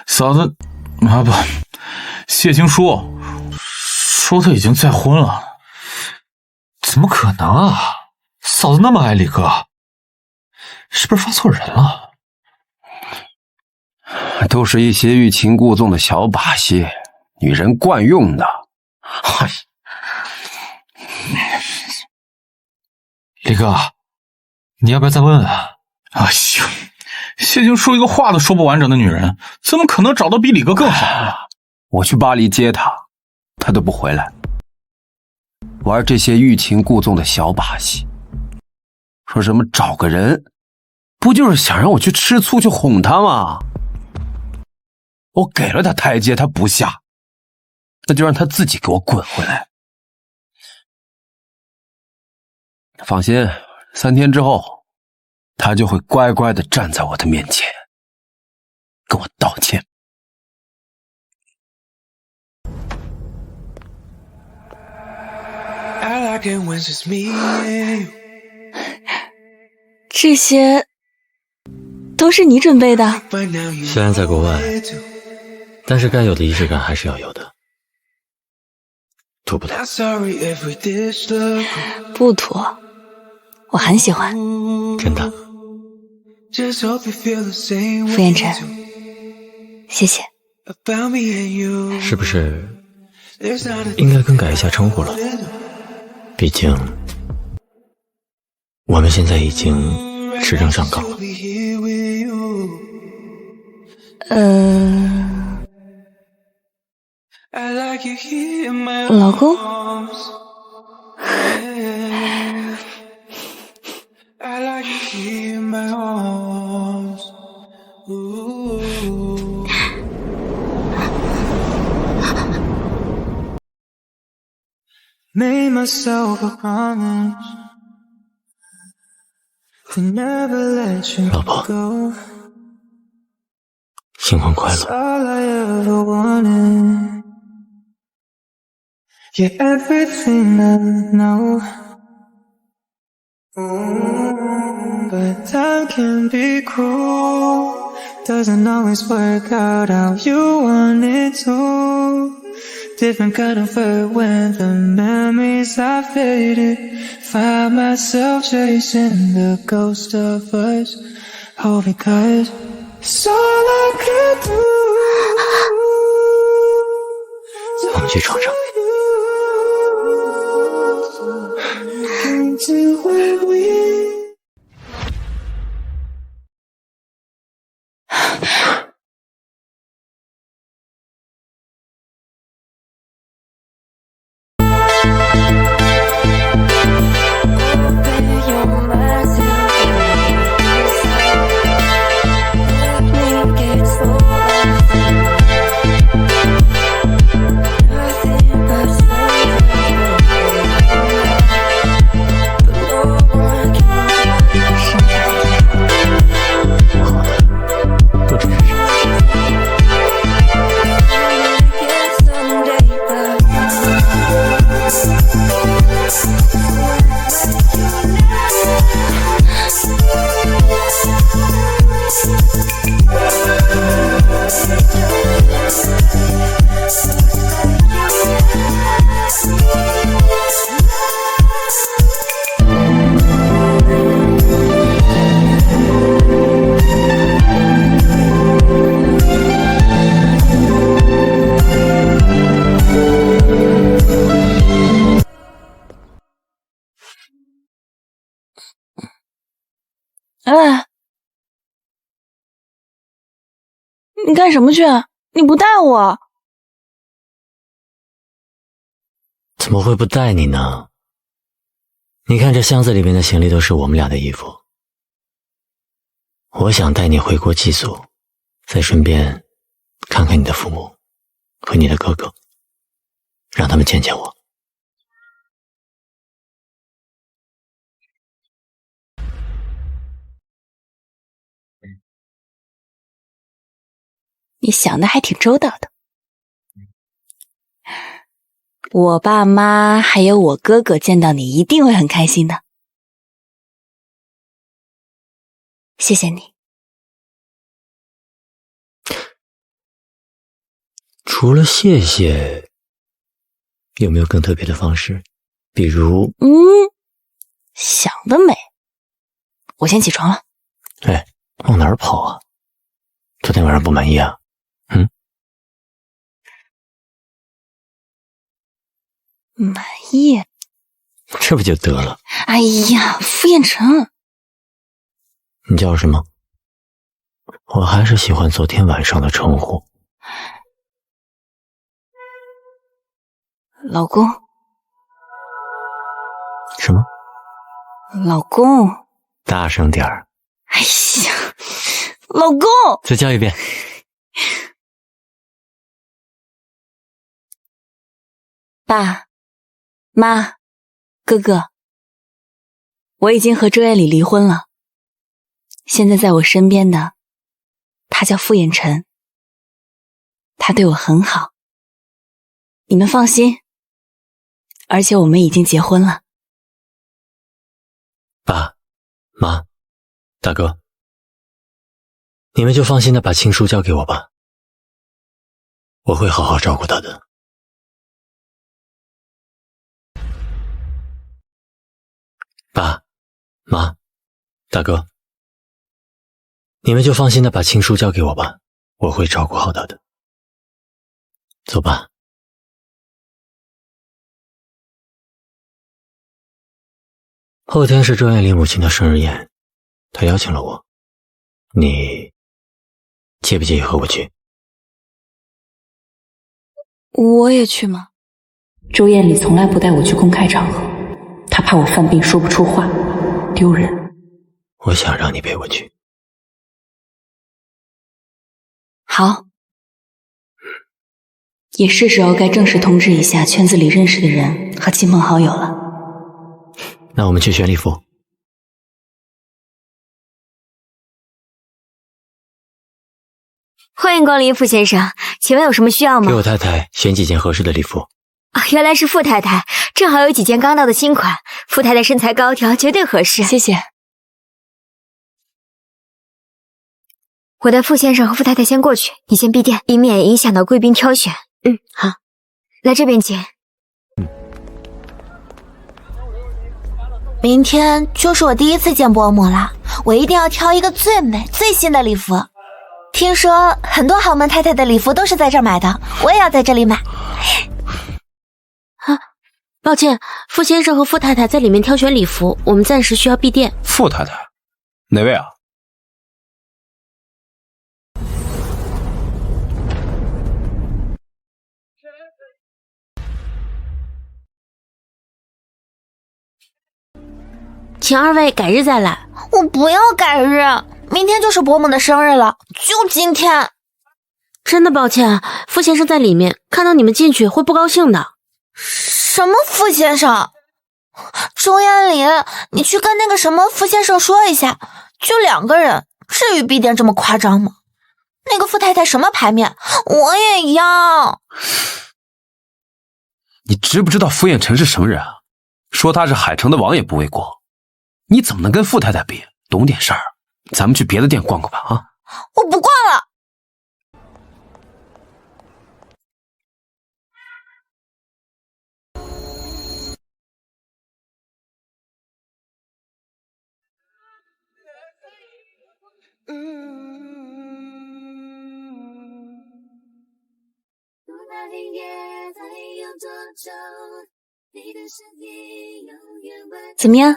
嫂子啊不，谢青说他已经再婚了。怎么可能啊！嫂子那么爱李哥，是不是发错人了？都是一些欲擒故纵的小把戏，女人惯用的。哎，李哥，你要不要再问问？哎呦，谢静说一个话都说不完整的女人，怎么可能找到比李哥更好的？我去巴黎接她，她都不回来，玩这些欲擒故纵的小把戏，说什么找个人，不就是想让我去吃醋去哄她吗？我给了她台阶，她不下，那就让她自己给我滚回来。放心，3天之后，她就会乖乖的站在我的面前，跟我道歉。这些都是你准备的？虽然在国外，但是该有的仪式感还是要有的。妥不妥？不妥，我很喜欢。真的？傅彦辰，谢谢。是不是应该更改一下称呼了？毕竟我们现在已经持证上岗了。老公。Made myself a promise to never let you 老婆， go. 新婚快 It's 乐！ all I ever wanted. You're everything I know. But time can be cruel. Doesn't always work out how you want it to. Different kind of hurt when the memories are faded. Find myself chasing the ghost of us. Oh, because it's all I could do. 我们去床上。Into where we哎，你干什么去？你不带我？怎么会不带你呢？你看这箱子里面的行李都是我们俩的衣服。我想带你回国祭祖，再顺便看看你的父母和你的哥哥，让他们见见我。你想的还挺周到的。我爸妈还有我哥哥见到你一定会很开心的。谢谢你。除了谢谢，有没有更特别的方式？比如……想得美。我先起床了。哎，往哪儿跑啊？昨天晚上不满意啊？满意？这不就得了？哎呀，傅彦辰，你叫什么？我还是喜欢昨天晚上的称呼。老公。什么？老公。大声点儿。哎呀，老公！再叫一遍。爸妈哥哥，我已经和周艳里离婚了。现在在我身边的他叫傅衍辰，他对我很好，你们放心，而且我们已经结婚了。爸妈大哥，你们就放心的把亲叔交给我吧，我会好好照顾他的。爸妈大哥，你们就放心的把亲叔交给我吧，我会照顾好他的。走吧。后天是周艳丽母亲的生日宴，她邀请了我，你介不介意和我去？我也去吗？周艳丽从来不带我去公开场合，她怕我犯病说不出话，丢人。我想让你陪我去。好，也是时候该正式通知一下圈子里认识的人和亲朋好友了。那我们去选礼服。欢迎光临傅先生，请问有什么需要吗？给我太太选几件合适的礼服。原来是傅太太，正好有几件刚到的新款，傅太太身材高挑，绝对合适。谢谢。我带傅先生和傅太太先过去，你先闭店，以免影响到贵宾挑选。好，来这边请。明天就是我第一次见伯母了，我一定要挑一个最美最新的礼服。听说很多豪门太太的礼服都是在这儿买的，我也要在这里买。抱歉，傅先生和傅太太在里面挑选礼服，我们暂时需要闭店。傅太太，哪位啊？请二位改日再来。我不要改日，明天就是伯母的生日了，就今天。真的抱歉，傅先生在里面，看到你们进去会不高兴的。什么傅先生？周艳里，你去跟那个什么傅先生说一下，就2个人，至于闭店这么夸张吗？那个傅太太什么牌面，我也要。你知不知道傅衍辰是什么人啊？说他是海城的王也不为过。你怎么能跟傅太太比？懂点事儿，咱们去别的店逛逛吧啊！我不逛了。怎么样？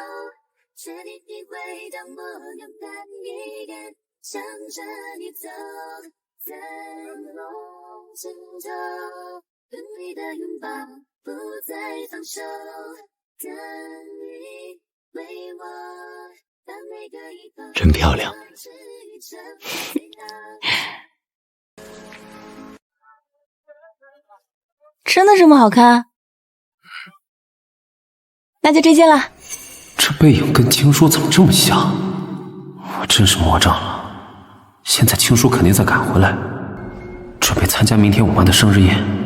真漂亮。真的这么好看？那就这件了。这背影跟青叔怎么这么像？我真是魔障了。现在青叔肯定在赶回来，准备参加明天我们的生日宴。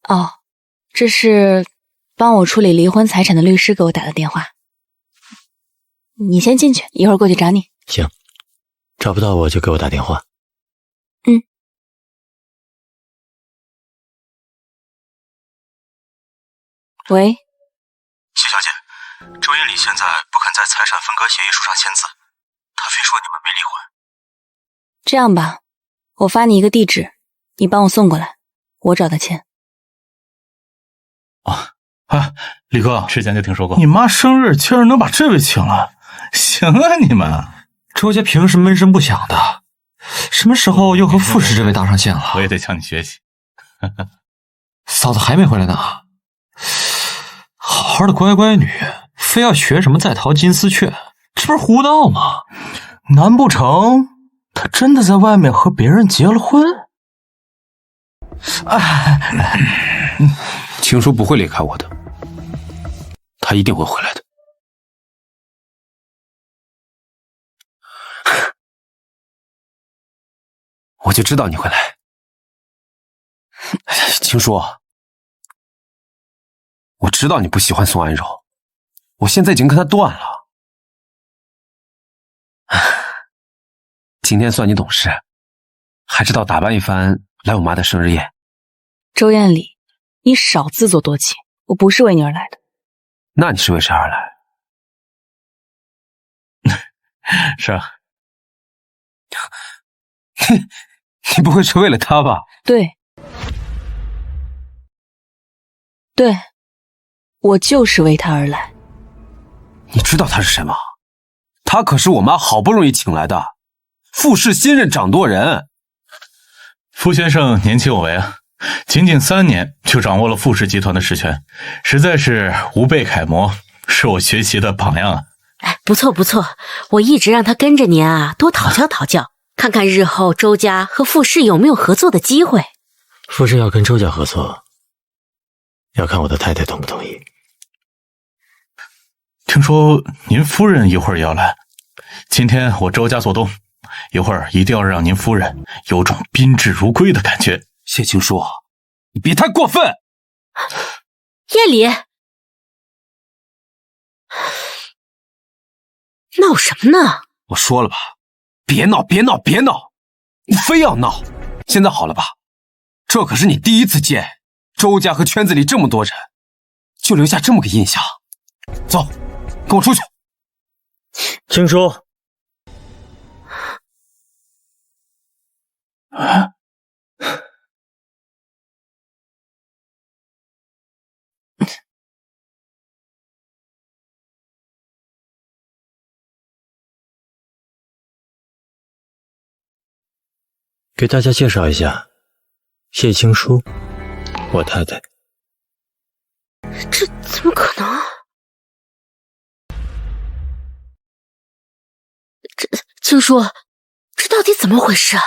哦，这是帮我处理离婚财产的律师给我打的电话。你先进去，一会儿过去找你。行，找不到我就给我打电话。喂，谢小姐，周艳里现在不肯在财产分割协议书上签字，她非说你们没离婚。这样吧，我发你一个地址，你帮我送过来，我找他签。李哥，之前就听说过，你妈生日竟然能把这位请了，行啊你们！周家平时闷声不响的，什么时候又和傅氏这位搭上线了？我也得向你学习。嫂子还没回来呢，好好的乖乖女，非要学什么在逃金丝雀，这不是胡闹吗？难不成他真的在外面和别人结了婚？青叔不会离开我的，他一定会回来的。我就知道你会来，青叔，我知道你不喜欢宋安柔，我现在已经跟他断了。今天算你懂事，还知道打扮一番来我妈的生日宴。周艳丽，你少自作多情，我不是为你而来的。那你是为啥而来？是啊。你不会是为了他吧？对，我就是为他而来。你知道他是谁吗？他可是我妈好不容易请来的傅氏新任掌舵人。傅先生年轻有为啊，仅仅3年就掌握了傅氏集团的实权，实在是吾辈楷模，是我学习的榜样啊。哎，不错不错，我一直让他跟着您啊，多讨教讨教，看看日后周家和傅氏有没有合作的机会。傅氏要跟周家合作，要看我的太太同不同意。听说您夫人一会儿也要来，今天我周家做东，一会儿一定要让您夫人有种宾至如归的感觉。谢青叔，你别太过分。夜里闹什么呢？我说了吧，别闹别闹别闹，你非要闹。现在好了吧？这可是你第一次见周家和圈子里这么多人，就留下这么个印象。走，跟我出去。青叔，给大家介绍一下，谢青书，我太太。这怎么可能？青叔，这到底怎么回事啊？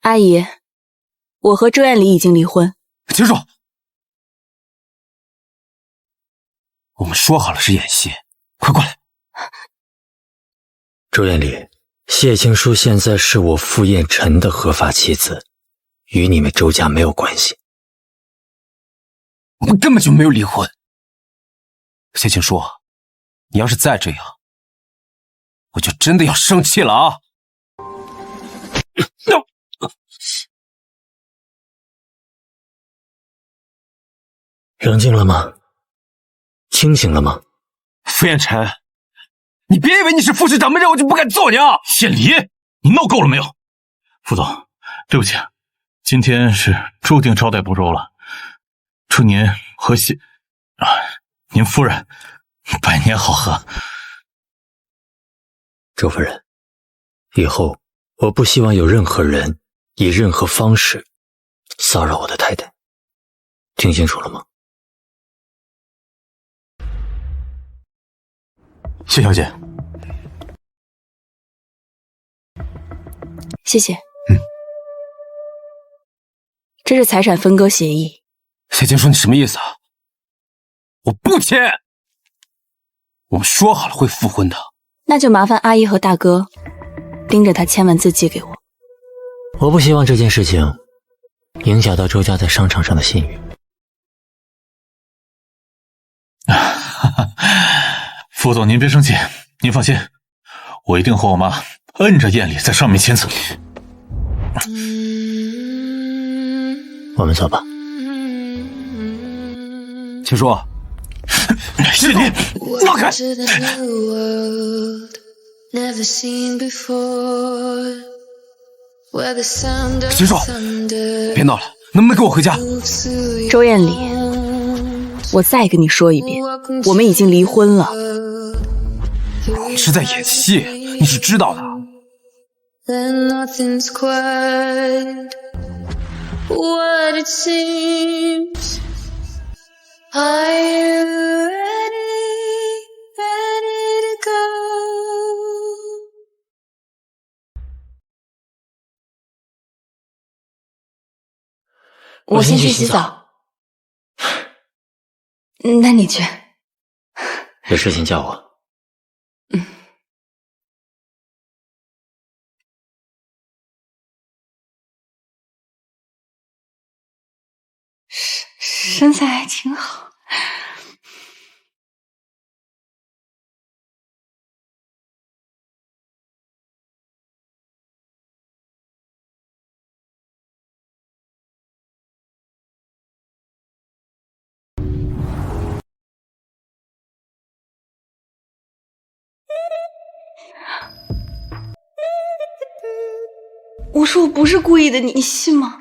阿姨，我和周艳丽已经离婚。青叔，我们说好了是演戏，快过来。周艳丽，谢青书现在是我傅燕晨的合法妻子，与你们周家没有关系。我们根本就没有离婚。谢青书，你要是再这样，我就真的要生气了啊！冷静了吗？清醒了吗？傅燕晨，你别以为你是副市长门人我就不敢揍你啊！献礼，你闹够了没有？傅总，对不起，今天是注定招待不周了。祝您和您夫人百年好合。周夫人，以后我不希望有任何人以任何方式骚扰我的太太，听清楚了吗？谢小姐。谢谢。这是财产分割协议。谢青书，你什么意思啊？我不签。我们说好了会复婚的。那就麻烦阿姨和大哥盯着他签完字寄给我。我不希望这件事情影响到周家在商场上的信誉。傅总，您别生气，您放心，我一定和我妈摁着艳丽在上面签字。我们走吧。青书，谢你，放开！秦朔，别闹了，能不能跟我回家？周艳里，我再跟你说一遍，我们已经离婚了。你是在演戏，你是知道的。What it seems. Are you ready to go? 我先去洗澡。那你去。有事情叫我。身材还挺好。我说我不是故意的，你信吗？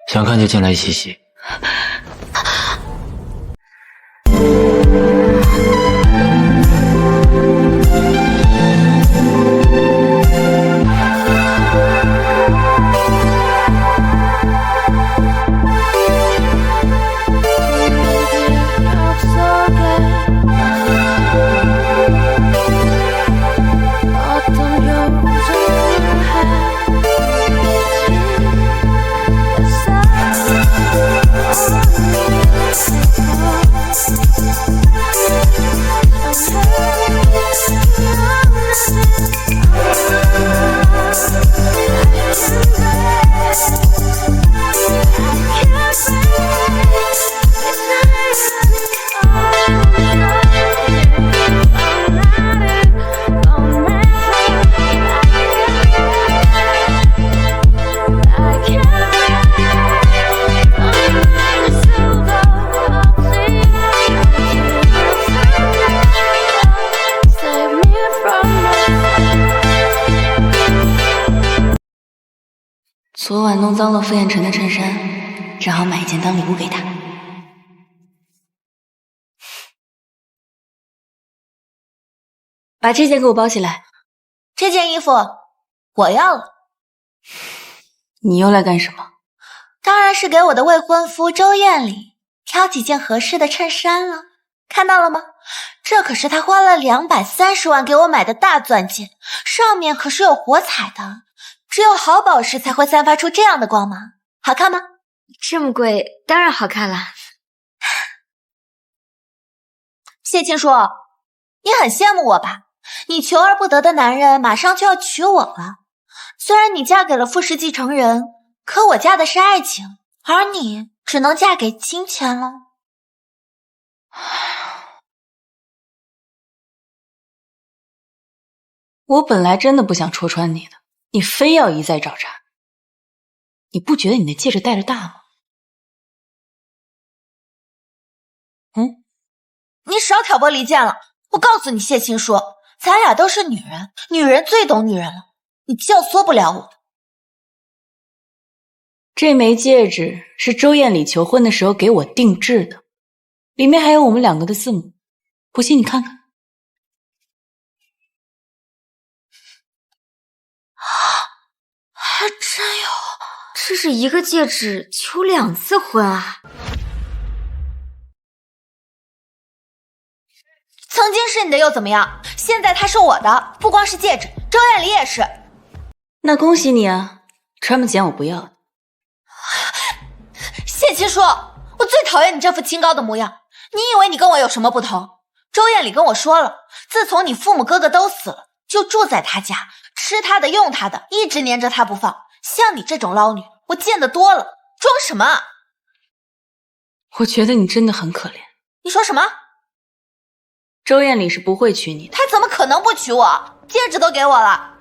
想看就进来一起洗。昨晚弄脏了傅彦辰的衬衫，正好买一件当礼物给他。把这件给我包起来。这件衣服我要了。你又来干什么？当然是给我的未婚夫周艳里挑几件合适的衬衫了。看到了吗？这可是他花了230万给我买的大钻戒，上面可是有火彩的。只有好宝石才会散发出这样的光芒，好看吗？这么贵，当然好看了。谢青书，你很羡慕我吧？你求而不得的男人马上就要娶我了。虽然你嫁给了傅氏继承人，可我嫁的是爱情，而你只能嫁给金钱了。我本来真的不想戳穿你的。你非要一再找茬，你不觉得你的戒指戴着大吗？你少挑拨离间了！我告诉你，谢青书，咱俩都是女人，女人最懂女人了，你教唆不了我。这枚戒指是周艳里求婚的时候给我定制的，里面还有我们2个的字母，不信你看看。还真有，这是一个戒指求2次婚啊！曾经是你的又怎么样？现在它是我的，不光是戒指，周艳里也是。那恭喜你啊，这么捡我不要的。谢青书，我最讨厌你这副清高的模样。你以为你跟我有什么不同？周艳里跟我说了，自从你父母哥哥都死了，就住在他家。吃他的用他的，一直黏着他不放。像你这种捞女，我见得多了，装什么？我觉得你真的很可怜。你说什么？周艳里是不会娶你的。他怎么可能不娶我？戒指都给我了。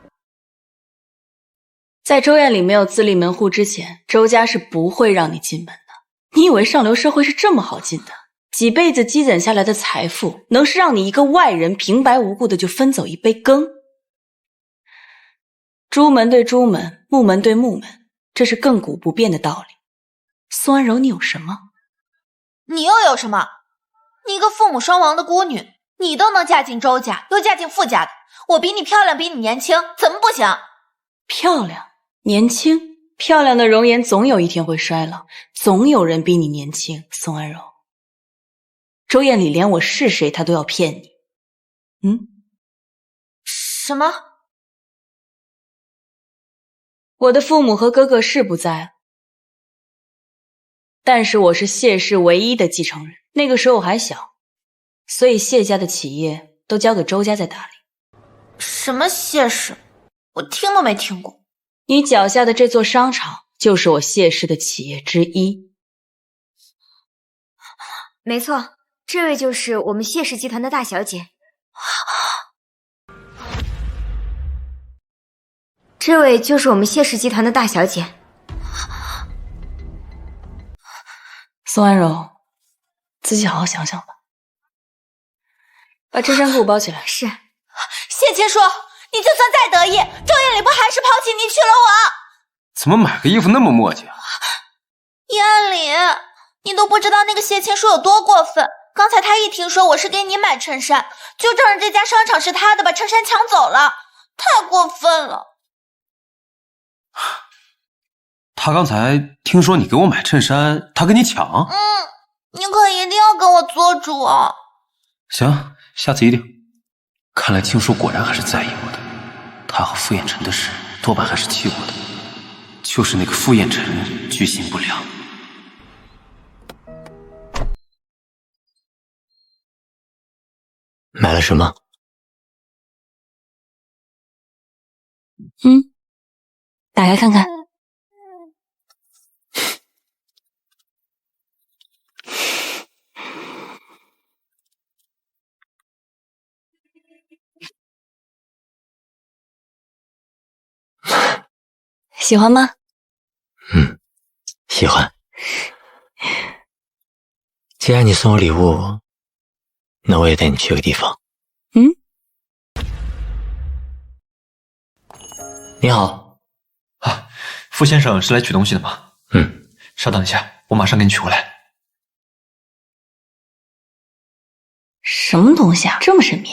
在周艳里没有自立门户之前，周家是不会让你进门的。你以为上流社会是这么好进的？几辈子积攒下来的财富，能是让你一个外人平白无故的就分走一杯羹？朱门对朱门，木门对木门，这是亘古不变的道理。宋安柔，你有什么？你又有什么？你一个父母双亡的孤女，你都能嫁进周家，又嫁进傅家的，我比你漂亮，比你年轻，怎么不行？漂亮，年轻，漂亮的容颜总有一天会衰老，总有人比你年轻。宋安柔，周艳里连我是谁他都要骗你。什么？我的父母和哥哥是不在了，但是我是谢氏唯一的继承人。那个时候我还小，所以谢家的企业都交给周家在打理。什么谢氏？我听都没听过。你脚下的这座商场就是我谢氏的企业之一。没错，这位就是我们谢氏集团的大小姐。这位就是我们谢氏集团的大小姐。宋安柔，自己好好想想吧。把衬衫给我包起来。是。谢千叔，你就算再得意，周艳里不还是抛弃你娶了我？怎么买个衣服那么磨叽啊？艳里，你都不知道那个谢千叔有多过分。刚才他一听说我是给你买衬衫，就仗着这家商场是他的，把衬衫抢走了，太过分了。他刚才听说你给我买衬衫，他跟你抢？你可一定要给我做主啊！行，下次一定。看来青叔果然还是在意我的，他和傅彦辰的事多半还是气我的，就是那个傅彦辰居心不良。买了什么？打开看看。喜欢吗？喜欢。既然你送我礼物，那我也带你去个地方。你好。傅先生是来取东西的吗？稍等一下，我马上给你取过来。什么东西啊，这么神秘？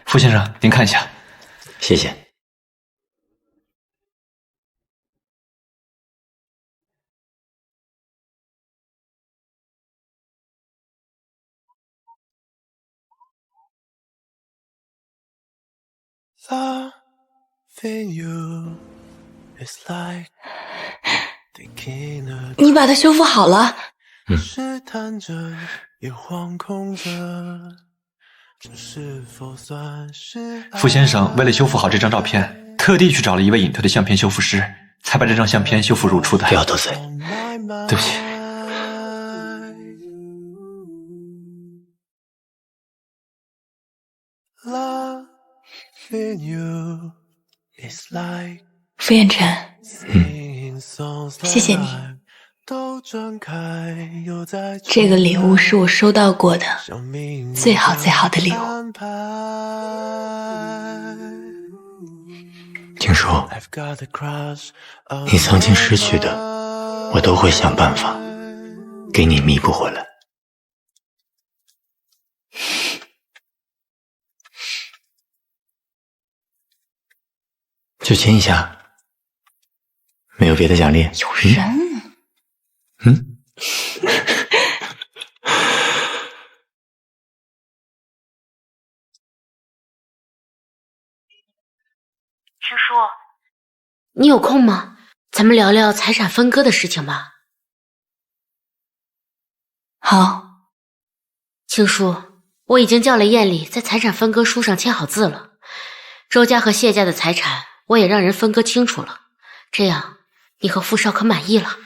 傅先生，您看一下。谢谢。你把它修复好了？傅先生为了修复好这张照片，特地去找了一位隐退的相片修复师，才把这张相片修复如初的。不要多嘴。对不起。傅彦辰，谢谢你。这个礼物是我收到过的最好最好的礼物。听说你曾经失去的，我都会想办法给你弥补回来。就亲一下，没有别的奖励。有人。青叔，你有空吗？咱们聊聊财产分割的事情吧。好。青叔，我已经叫了艳丽在财产分割书上签好字了。周家和谢家的财产我也让人分割清楚了，这样你和傅少可满意了？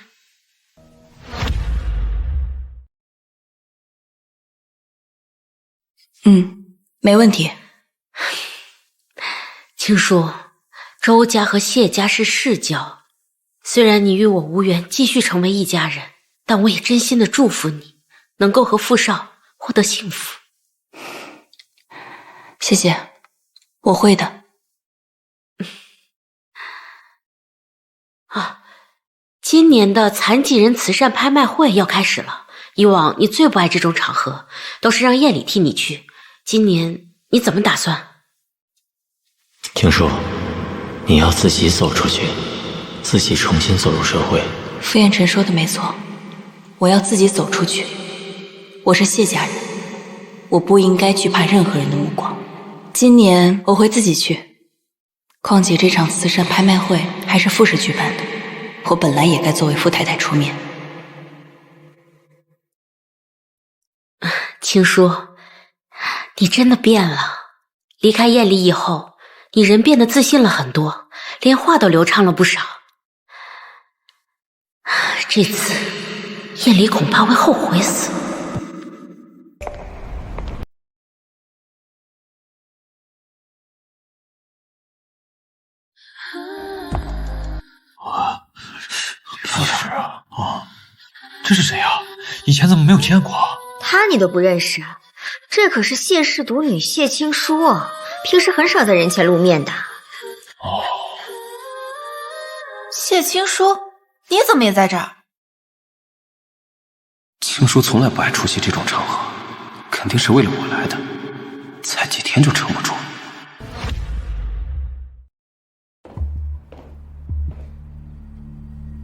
没问题。青叔，周家和谢家是世交，虽然你与我无缘继续成为一家人，但我也真心的祝福你能够和傅少获得幸福。谢谢，我会的。今年的残疾人慈善拍卖会要开始了。以往你最不爱这种场合，都是让夜里替你去。今年你怎么打算？听说你要自己走出去，自己重新走入社会。傅彦辰说的没错，我要自己走出去。我是谢家人，我不应该惧怕任何人的目光。今年我会自己去，况且这场慈善拍卖会还是傅氏举办的，我本来也该作为傅太太出面。青叔，你真的变了。离开燕离以后，你人变得自信了很多，连话都流畅了不少。这次燕离恐怕会后悔死。是啊，这是谁啊？以前怎么没有见过？他你都不认识？这可是谢氏独女谢青书啊，平时很少在人前露面的。谢青书，你怎么也在这儿？青叔从来不爱出席这种场合，肯定是为了我来的，才几天就撑不住了。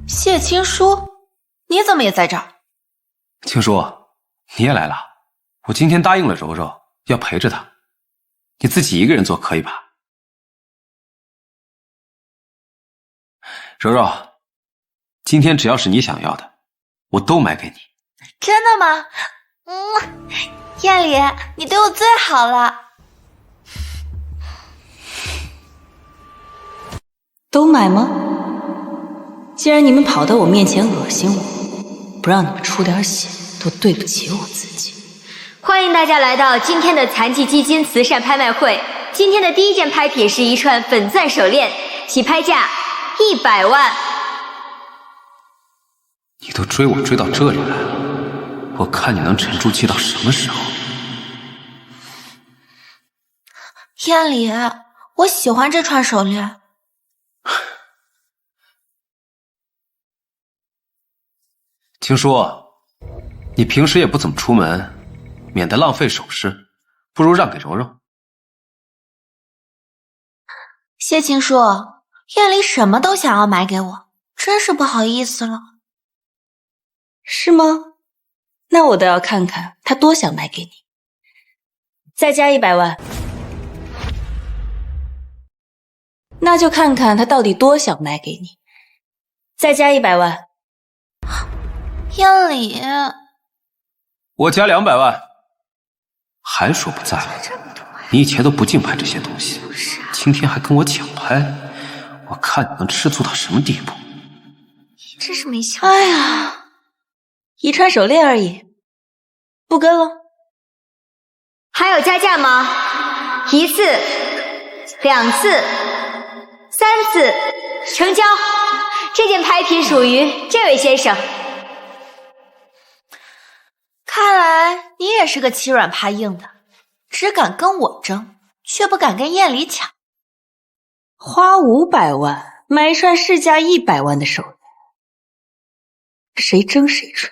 谢青书，你怎么也在这儿？青叔，你也来了。我今天答应了柔柔，要陪着她，你自己一个人做可以吧？柔柔，今天只要是你想要的，我都买给你。真的吗？燕离，你对我最好了。都买吗？既然你们跑到我面前恶心我，不让你们出点血，都对不起我自己。欢迎大家来到今天的残疾基金慈善拍卖会。今天的第一件拍品是一串粉钻手链，起拍价100万。你都追我追到这里来了，我看你能沉住气到什么时候？燕离，我喜欢这串手链。青叔，你平时也不怎么出门，免得浪费首饰，不如让给柔柔。谢青书，燕离什么都想要买给我，真是不好意思了。是吗？那我倒要看看他多想买给你。再加100万。那就看看他到底多想买给你。再加100万。燕离，我加200万。还说不在乎？你以前都不竞拍这些东西，今天还跟我抢拍，我看你能吃醋到什么地步？真是没想到。哎呀，一串手链而已，不跟了。还有加价吗？1次、2次、3次，成交。这件拍品属于这位先生。看来你也是个欺软怕硬的，只敢跟我争，却不敢跟燕离抢。花500万买一串市价100万的手链，谁争谁准。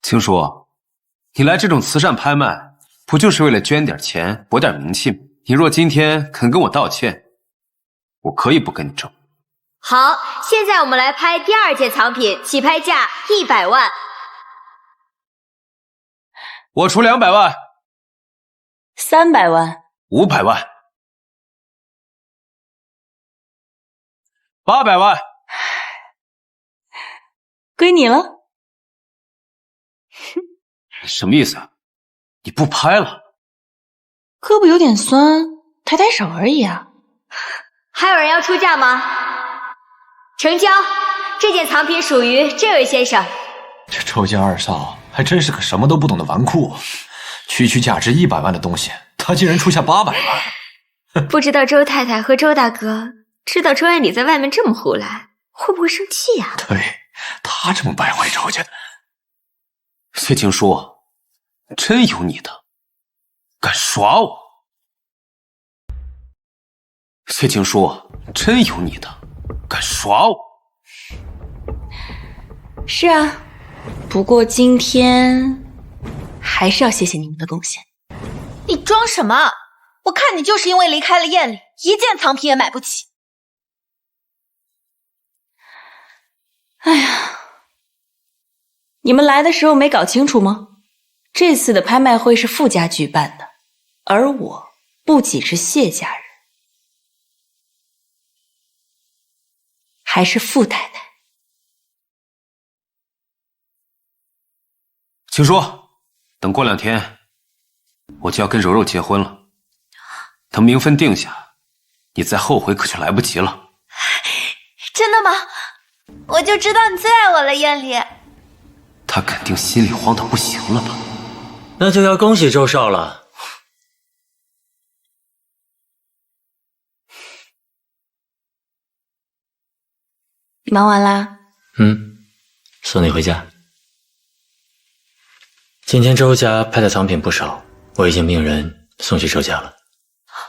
青叔，你来这种慈善拍卖，不就是为了捐点钱博点名气吗？你若今天肯跟我道歉，我可以不跟你争。好，现在我们来拍第二件藏品，起拍价100万。我出200万。300万。500万。800万。归你了。什么意思啊？你不拍了？胳膊有点酸，抬抬手而已啊。还有人要出价吗？成交，这件藏品属于这位先生。这周家二少还真是个什么都不懂的纨绔，区区价值100万的东西，他竟然出下800万。不知道周太太和周大哥知道周艳礼在外面这么胡来，会不会生气呀？对，他这么败坏周家，薛青书，真有你的，敢耍我！薛青书，真有你的，敢耍我！是啊，不过今天还是要谢谢你们的贡献。你装什么？我看你就是因为离开了燕里，一件藏品也买不起。哎呀，你们来的时候没搞清楚吗？这次的拍卖会是傅家举办的，而我不仅是谢家人，还是傅太太。青书，等过2天，我就要跟柔柔结婚了。等名分定下，你再后悔可就来不及了。真的吗？我就知道你最爱我了，燕里。他肯定心里慌得不行了吧？那就要恭喜周少了。忙完啦？送你回家。今天周家拍的藏品不少，我已经命人送去周家了。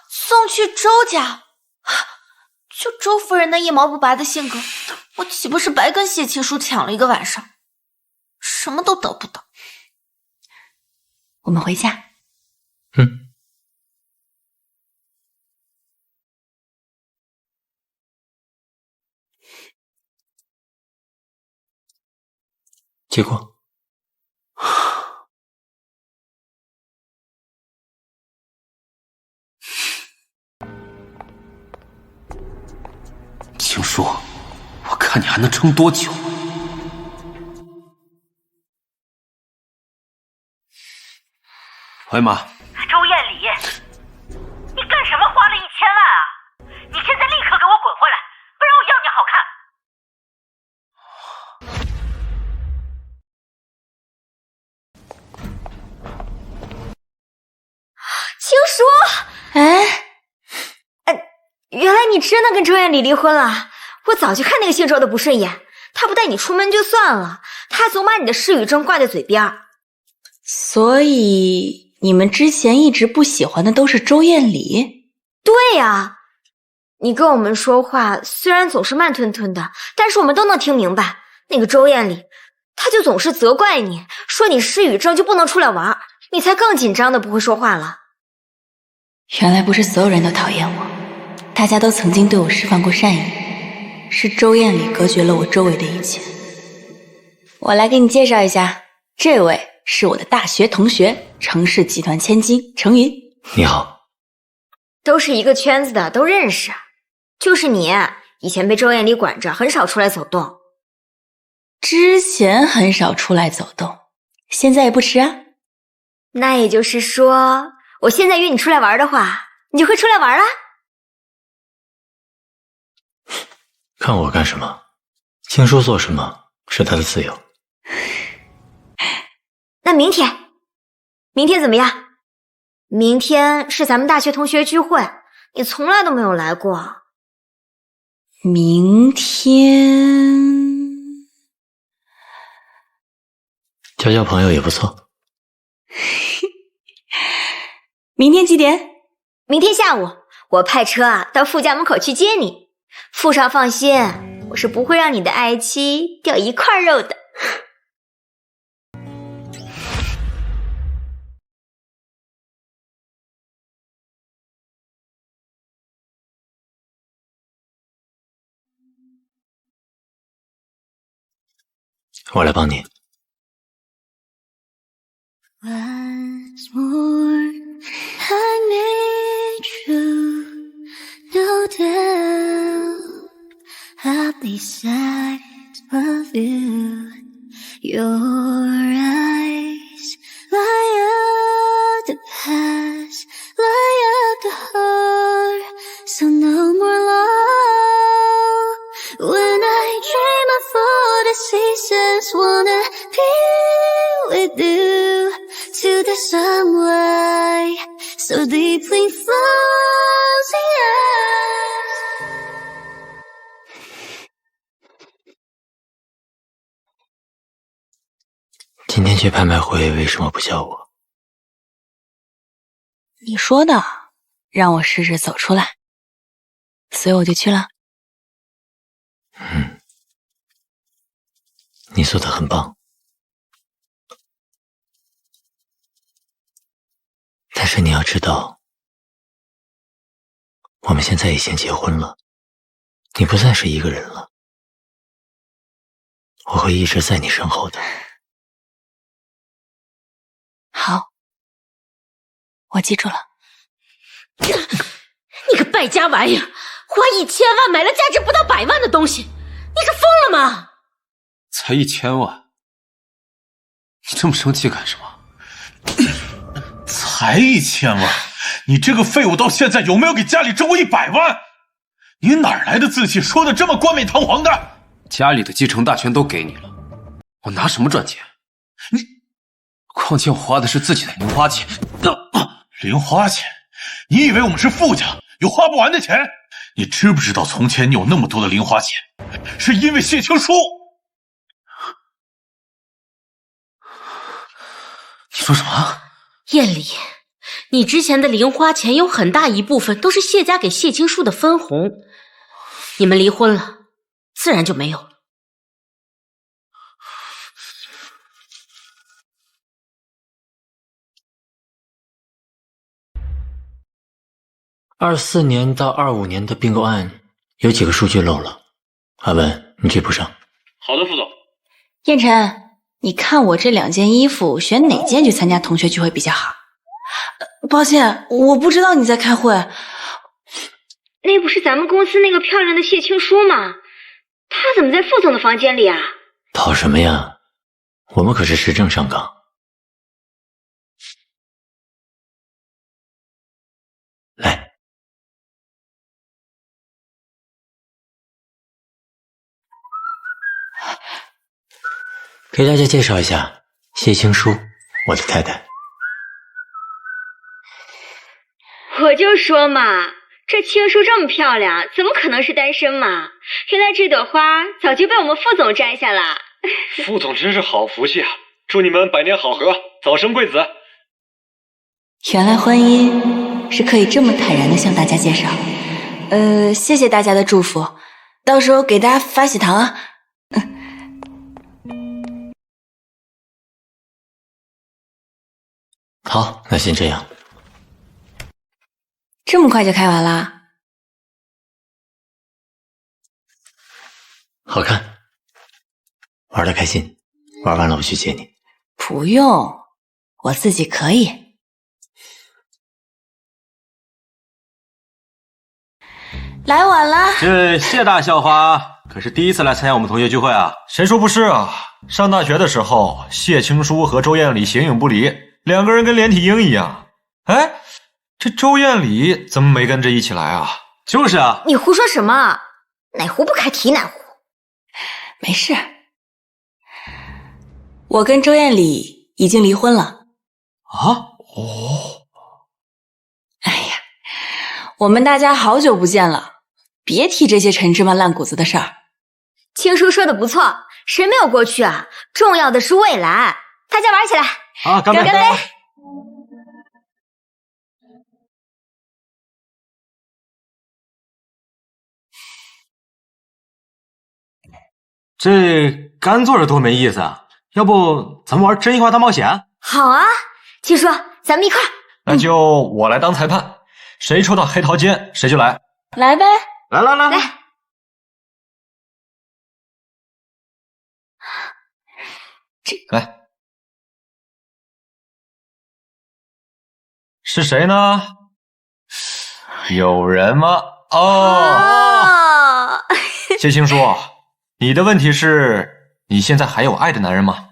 送去周家？就周夫人那一毛不拔的性格，我岂不是白跟谢青书抢了一个晚上，什么都得不到。我们回家。结果，青书，我看你还能撑多久？喂，妈。周艳里，你干什么花了1000万啊？你现在立刻给我滚回来，不然我要你好看！青书，原来你真的跟周艳里离婚了。我早就看那个姓周的不顺眼，他不带你出门就算了，他还总把你的施雨正挂在嘴边。所以你们之前一直不喜欢的都是周艳里？对呀，你跟我们说话虽然总是慢吞吞的，但是我们都能听明白。那个周艳里，他就总是责怪你，说你失语症就不能出来玩，你才更紧张的不会说话了。原来不是所有人都讨厌我，大家都曾经对我释放过善意，是周艳里隔绝了我周围的一切。我来给你介绍一下，这位是我的大学同学，程氏集团千金程云。你好。都是一个圈子的，都认识。就是你以前被周艳里管着，很少出来走动。之前很少出来走动，现在也不迟啊。那也就是说，我现在约你出来玩的话，你就会出来玩啦？看我干什么？青书做什么是他的自由。那明天怎么样？明天是咱们大学同学聚会，你从来都没有来过。明天交交朋友也不错。明天几点？明天下午，我派车到傅家门口去接你。傅少放心，我是不会让你的爱妻掉一块肉的。我来帮你。Once more, I need you, no doubt. I'll be beside of you. Your eyes light up the past, light up the heart. So no more love. When I dream of all the seasons, wanna be with you. To the sunlight, so deeply frozen. 今天去拍卖会为什么不叫我？你说的，让我试着走出来，所以我就去了。你做的很棒，但是你要知道，我们现在已经结婚了，你不再是一个人了，我会一直在你身后的。好，我记住了。你个败家玩意儿，花1000万买了价值不到100万的东西，你是疯了吗？才1000万，你这么生气干什么？才1000万，你这个废物到现在有没有给家里挣过100万？你哪来的自信说的这么冠冕堂皇的？家里的继承大权都给你了，我拿什么赚钱？况且我花的是自己的零花钱。零花钱？你以为我们是富家，有花不完的钱？你知不知道从前你有那么多的零花钱，是因为谢青书？你说什么？燕离，你之前的零花钱有很大一部分都是谢家给谢青书的分红，你们离婚了，自然就没有了。24年到25年的并购案有几个数据漏了，阿文，你追补上。好的，副总。燕晨，你看我这2件衣服，选哪件去参加同学聚会比较好？抱歉，我不知道你在开会。那不是咱们公司那个漂亮的谢青书吗？她怎么在副总的房间里啊？跑什么呀？我们可是实政上岗。来，给大家介绍一下谢青书，我的太太。我就说嘛，这青书这么漂亮，怎么可能是单身嘛？原来这朵花早就被我们副总摘下了。副总真是好福气啊！祝你们百年好合，早生贵子。原来婚姻是可以这么坦然的向大家介绍。谢谢大家的祝福，到时候给大家发喜糖啊。好，那先这样。这么快就开完啦？好看，玩得开心，玩完了我去接你。不用，我自己可以。来晚了。这谢大校花可是第一次来参加我们同学聚会啊？谁说不是啊？上大学的时候，谢青书和周艳里形影不离，2个人跟连体婴一样。哎，这周艳里怎么没跟着一起来啊？就是啊。你胡说什么？哪壶不开提哪壶。没事，我跟周艳里已经离婚了。啊？哎呀，我们大家好久不见了，别提这些陈芝麻烂谷子的事儿。青书说的不错，谁没有过去啊？重要的是未来，大家玩起来！好，干杯！干杯！这干坐着多没意思啊！要不咱们玩真心话大冒险？好啊，青书，咱们一块儿。那就我来当裁判，谁抽到黑桃尖谁就来。来呗！来！来，是谁呢？有人吗？哦，谢青书，你的问题是你现在还有爱的男人吗？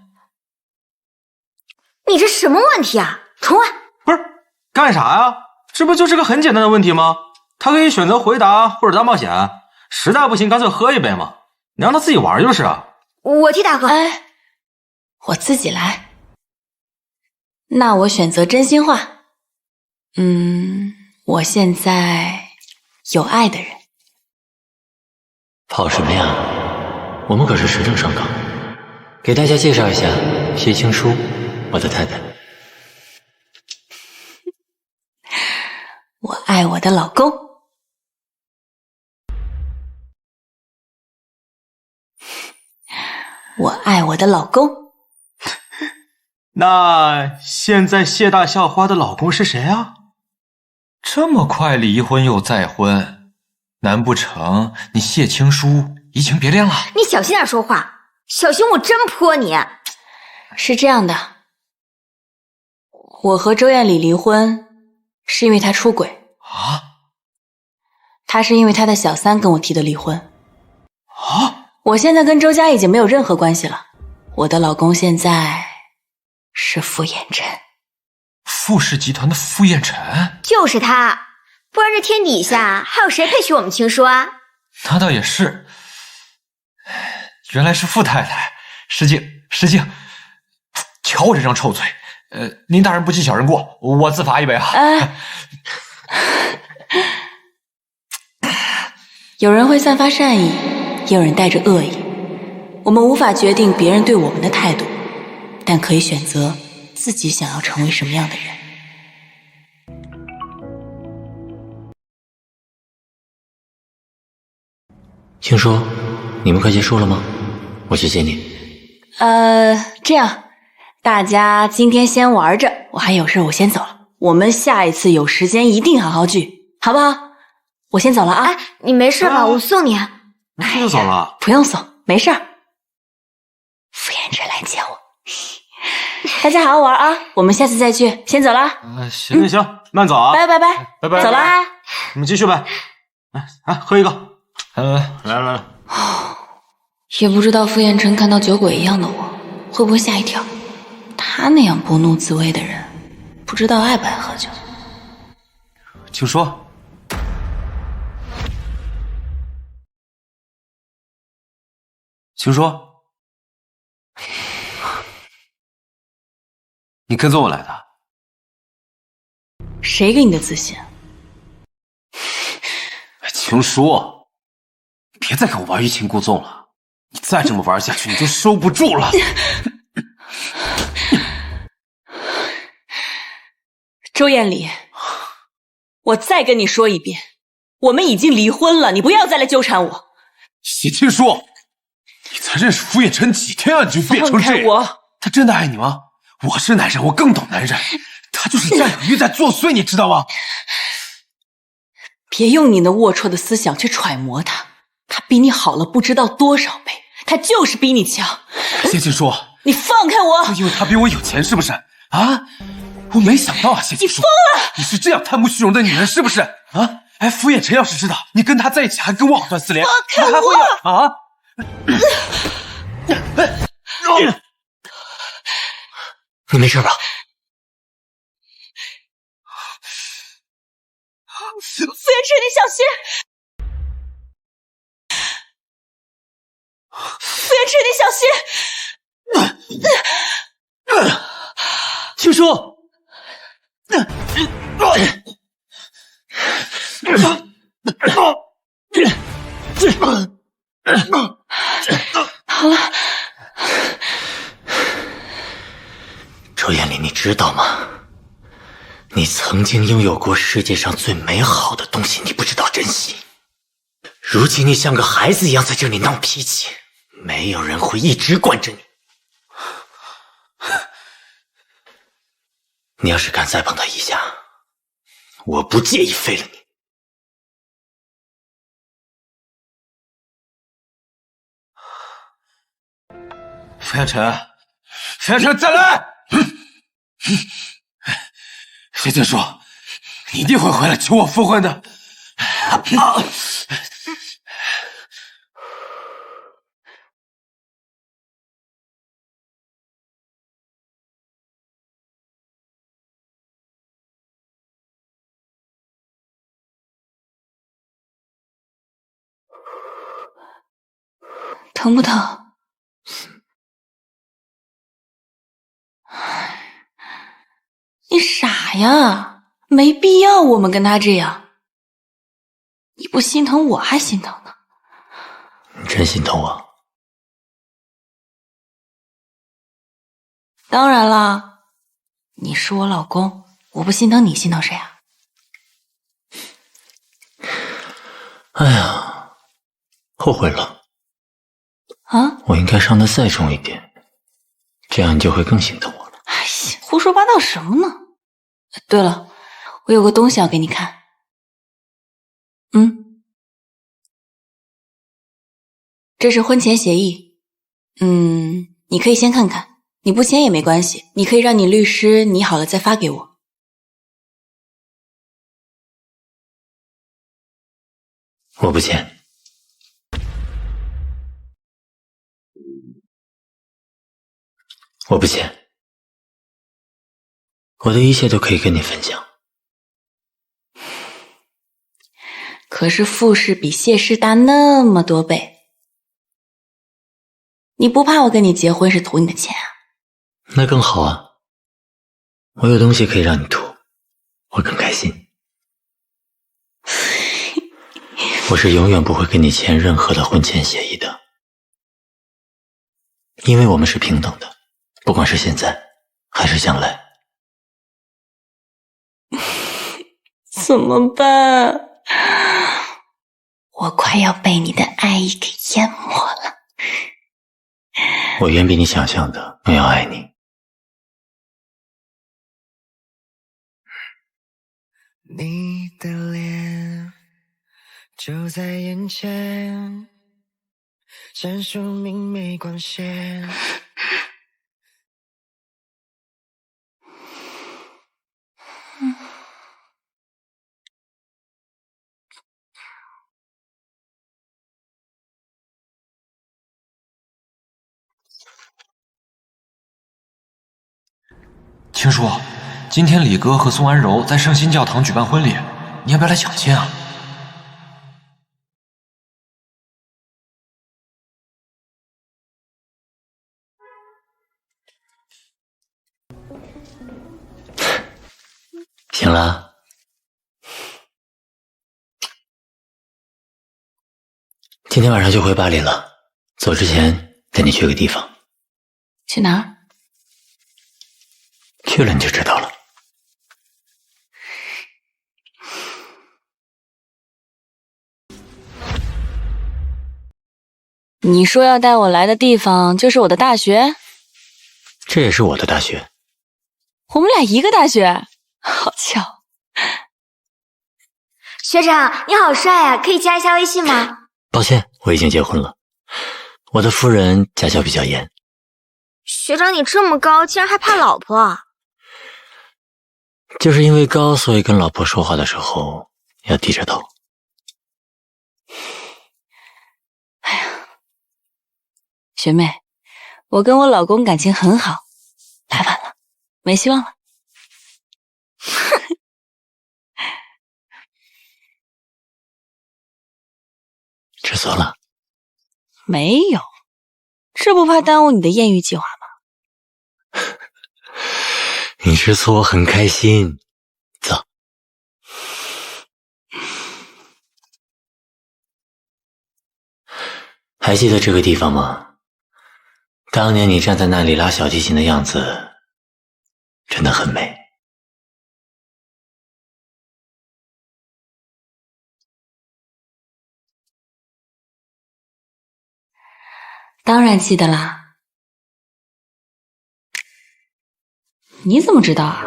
你这什么问题啊？重问。不是干啥呀？这不就是个很简单的问题吗？他可以选择回答或者大冒险，实在不行干脆喝一杯嘛，你让他自己玩就是啊。我替他喝。哎，我自己来。那我选择真心话。我现在有爱的人。跑什么呀？我们可是实政上岗。给大家介绍一下谢青书，我的太太。我爱我的老公。我爱我的老公。那现在谢大校花的老公是谁啊？这么快离婚又再婚，难不成你谢青书移情别恋了？你小心点说话，小心我真泼你！是这样的，我和周艳里离婚是因为他出轨啊，他是因为他的小三跟我提的离婚啊。我现在跟周家已经没有任何关系了，我的老公现在是傅衍辰。傅氏集团的傅衍辰？就是他，不然这天底下还有谁配娶我们青书啊？那倒也是，原来是傅太太。失敬，瞧我这张臭嘴，您大人不计小人过，我自罚一杯啊。有人会散发善意，也有人带着恶意，我们无法决定别人对我们的态度，但可以选择自己想要成为什么样的人。青书，你们快结束了吗？我去接你。这样，大家今天先玩着，我还有事我先走了。我们下一次有时间一定好好聚，好不好？我先走了啊。你没事吧？我送你。那就走了？不用送，没事儿。傅衍辰来接我。大家好好玩啊，我们下次再聚，先走了。行，慢走啊。拜拜，拜，走了。你们继续呗。来，喝一个。来。也不知道傅衍辰看到酒鬼一样的我，会不会吓一跳？他那样不怒自威的人，不知道爱不爱喝酒。请说。请说。你跟踪我来的？谁给你的自信？情书，别再跟我玩欲擒故纵了。你再这么玩下去，你就收不住了。周艳里，我再跟你说一遍，我们已经离婚了，你不要再来纠缠我。谢青书，你才认识傅衍辰几天啊，你就变成这样？我，他真的爱你吗？我是男人，我更懂男人。他就是占有欲在作祟，你知道吗？别用你那龌龊的思想去揣摩他，他比你好了不知道多少倍，他就是比你强。谢青书，你放开我！就因为他比我有钱是不是？啊，我没想到啊，谢青书，你疯了！你是这样贪慕虚荣的女人是不是？啊，哎，傅衍辰要是知道你跟他在一起，还跟我藕断丝连，放开我！还会有啊？你没事吧？傅衍辰，你小心！傅衍辰，你小心！青书，好了。周艳里，你知道吗？你曾经拥有过世界上最美好的东西，你不知道珍惜。如今你像个孩子一样在这里闹脾气，没有人会一直惯着你。你要是敢再碰他一下，我不介意废了你。傅衍辰，傅衍辰，再来！谢青书，你一定会回来求我复婚的。疼不疼？你傻呀，没必要我们跟他这样。你不心疼我还心疼呢。你真心疼我？当然啦，你是我老公，我不心疼你心疼谁啊？哎呀，后悔了啊！我应该伤得再重一点，这样你就会更心疼我了。哎呀，胡说八道什么呢？对了，我有个东西要给你看。这是婚前协议。你可以先看看，你不签也没关系，你可以让你律师拟好了再发给我。我不签。我不签。我的一切都可以跟你分享。可是傅氏比谢氏大那么多倍，你不怕我跟你结婚是图你的钱啊？那更好啊，我有东西可以让你图，我更开心。我是永远不会跟你签任何的婚前协议的，因为我们是平等的，不管是现在还是将来。怎么办？我快要被你的爱意给淹没了。我远比你想象的更要爱你。你的脸就在眼前，闪烁明媚光线。听说今天李哥和宋安柔在圣心教堂举办婚礼，你要不要来抢亲啊？行了，今天晚上就回巴黎了，走之前带你去个地方。去哪儿？去了你就知道了。你说要带我来的地方就是我的大学？这也是我的大学。我们俩一个大学，好巧。学长你好帅啊，可以加一下微信吗？抱歉，我已经结婚了，我的夫人家教比较严。学长你这么高，竟然还怕老婆？就是因为高，所以跟老婆说话的时候要低着头。哎呀，学妹，我跟我老公感情很好，太晚了，没希望了。吃错了？没有，这不怕耽误你的艳遇计划吗？你吃醋我很开心，走。还记得这个地方吗？当年你站在那里拉小提琴的样子，真的很美。当然记得啦。你怎么知道啊？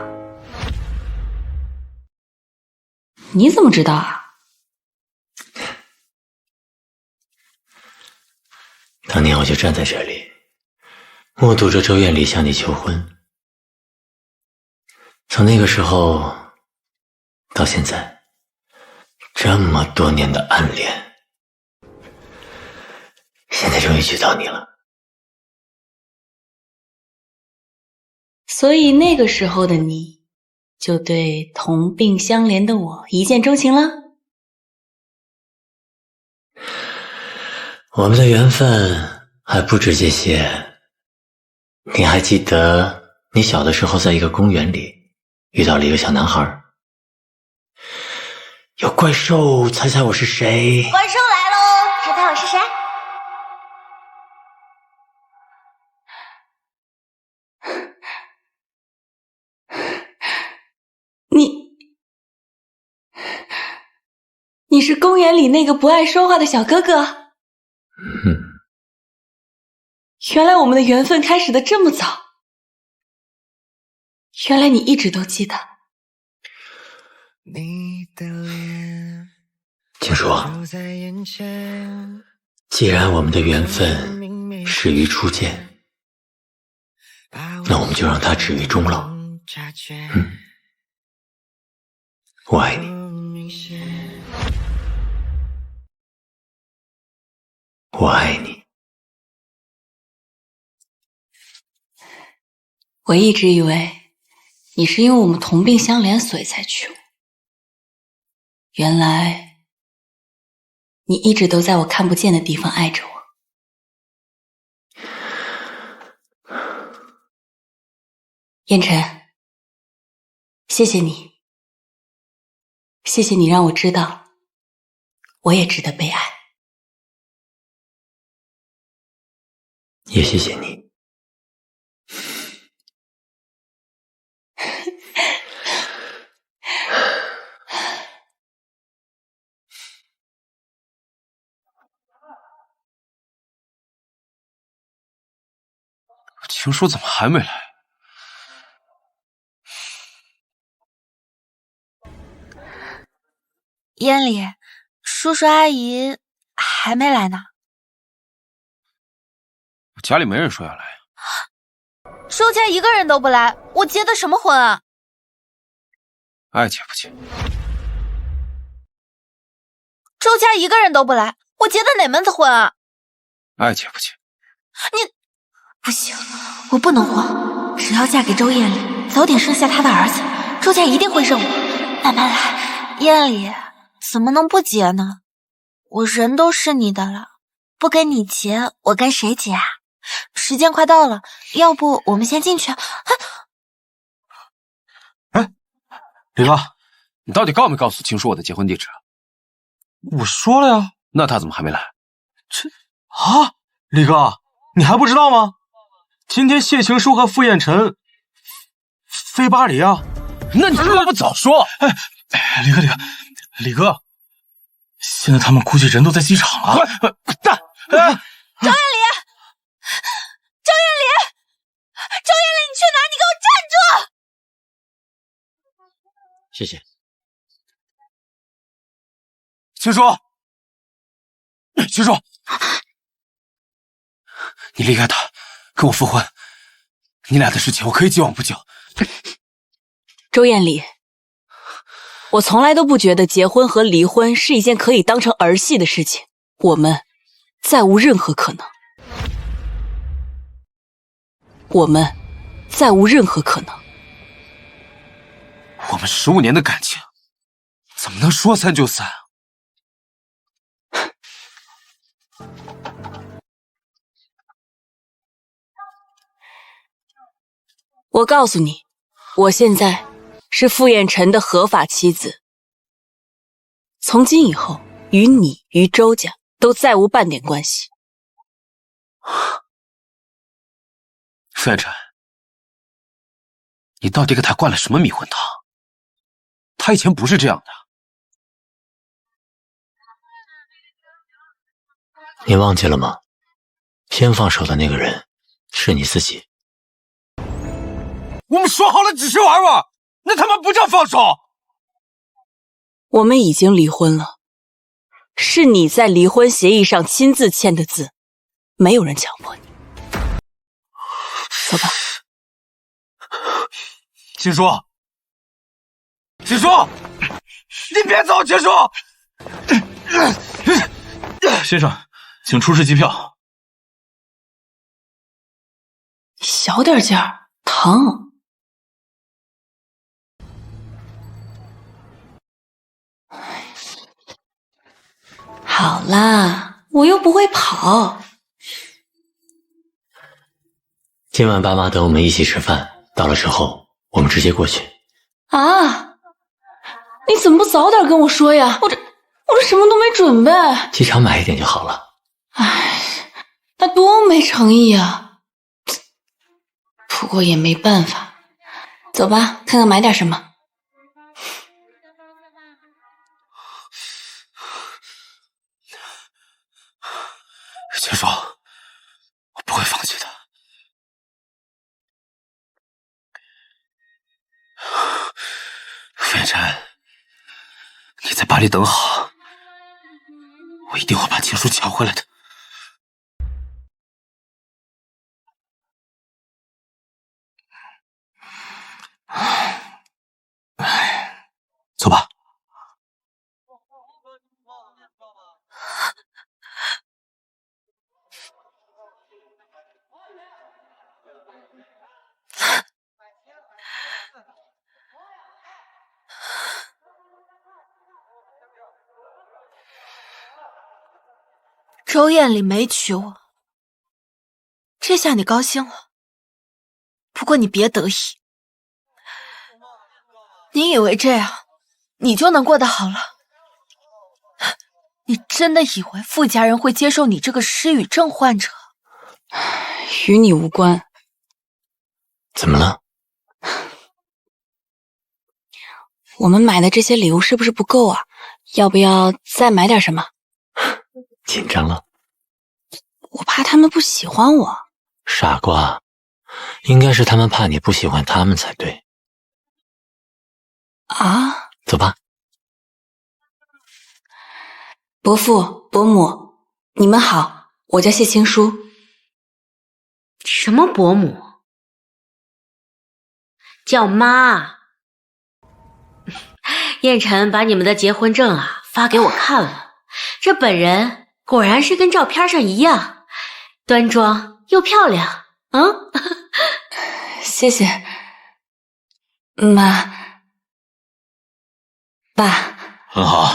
你怎么知道啊？当年我就站在这里，目睹着周艳丽向你求婚。从那个时候到现在，这么多年的暗恋，现在终于遇到你了。所以那个时候的你，就对同病相怜的我一见钟情了？我们的缘分还不止这些。你还记得你小的时候在一个公园里遇到了一个小男孩？有怪兽，猜猜我是谁？怪兽来喽，猜猜我是谁？你是公园里那个不爱说话的小哥哥？原来我们的缘分开始的这么早，原来你一直都记得。听说，既然我们的缘分始于初见，那我们就让它止于终老。我爱你，我爱你。我一直以为你是因为我们同病相怜，所以才娶我。原来你一直都在我看不见的地方爱着我。燕晨，谢谢你，谢谢你让我知道，我也值得被爱。也谢谢你。情书怎么还没来？燕里，叔叔阿姨还没来呢。家里没人说要来。周家一个人都不来，我结的什么婚啊？爱结不结？周家一个人都不来，我结的哪门子婚啊？爱结不结？你不行，我不能慌，只要嫁给周燕里，早点生下他的儿子，周家一定会认我。慢慢来，燕里怎么能不结呢？我人都是你的了，不跟你结，我跟谁结啊？时间快到了，要不我们先进去？哎，李哥，你到底告没告诉秦叔我的结婚地址？我说了呀。那他怎么还没来？李哥，你还不知道吗？今天谢情书和傅彦辰飞巴黎啊。那你为什么不早说？李哥，现在他们估计人都在机场了。滚蛋！周燕里，周燕里，周燕里，你去哪？你给我站住！谢谢。秦叔，秦叔，你离开他，跟我复婚，你俩的事情我可以既往不咎。周燕里，我从来都不觉得结婚和离婚是一件可以当成儿戏的事情，我们再无任何可能。我们再无任何可能。我们15年的感情，怎么能说散就散啊？我告诉你，我现在是傅彦辰的合法妻子，从今以后，与你与周家都再无半点关系。傅彦辰，你到底给他灌了什么迷魂汤？他以前不是这样的。你忘记了吗？先放手的那个人是你自己。我们说好了只是玩玩，那他妈不叫放手。我们已经离婚了，是你在离婚协议上亲自签的字，没有人强迫你。走吧。秦叔，秦叔，你别走，秦叔。先生，请出示机票。小点劲儿，疼。好啦，我又不会跑。今晚爸妈等我们一起吃饭，到了之后我们直接过去。啊！你怎么不早点跟我说呀？我这什么都没准备。机场买一点就好了。唉，那多没诚意啊！不过也没办法，走吧，看看买点什么。燕晨，你在巴黎等好，我一定会把情书抢回来的。走吧。周艳丽没娶我，这下你高兴了。不过你别得意，你以为这样你就能过得好了？你真的以为傅家人会接受你这个失语症患者？与你无关。怎么了？我们买的这些礼物是不是不够啊？要不要再买点什么？紧张了？我怕他们不喜欢我。傻瓜，应该是他们怕你不喜欢他们才对。啊？走吧。伯父、伯母，你们好，我叫谢青书。什么伯母？叫妈。燕晨把你们的结婚证啊发给我看了，这本人果然是跟照片上一样，端庄又漂亮啊！谢谢，妈、爸。很好，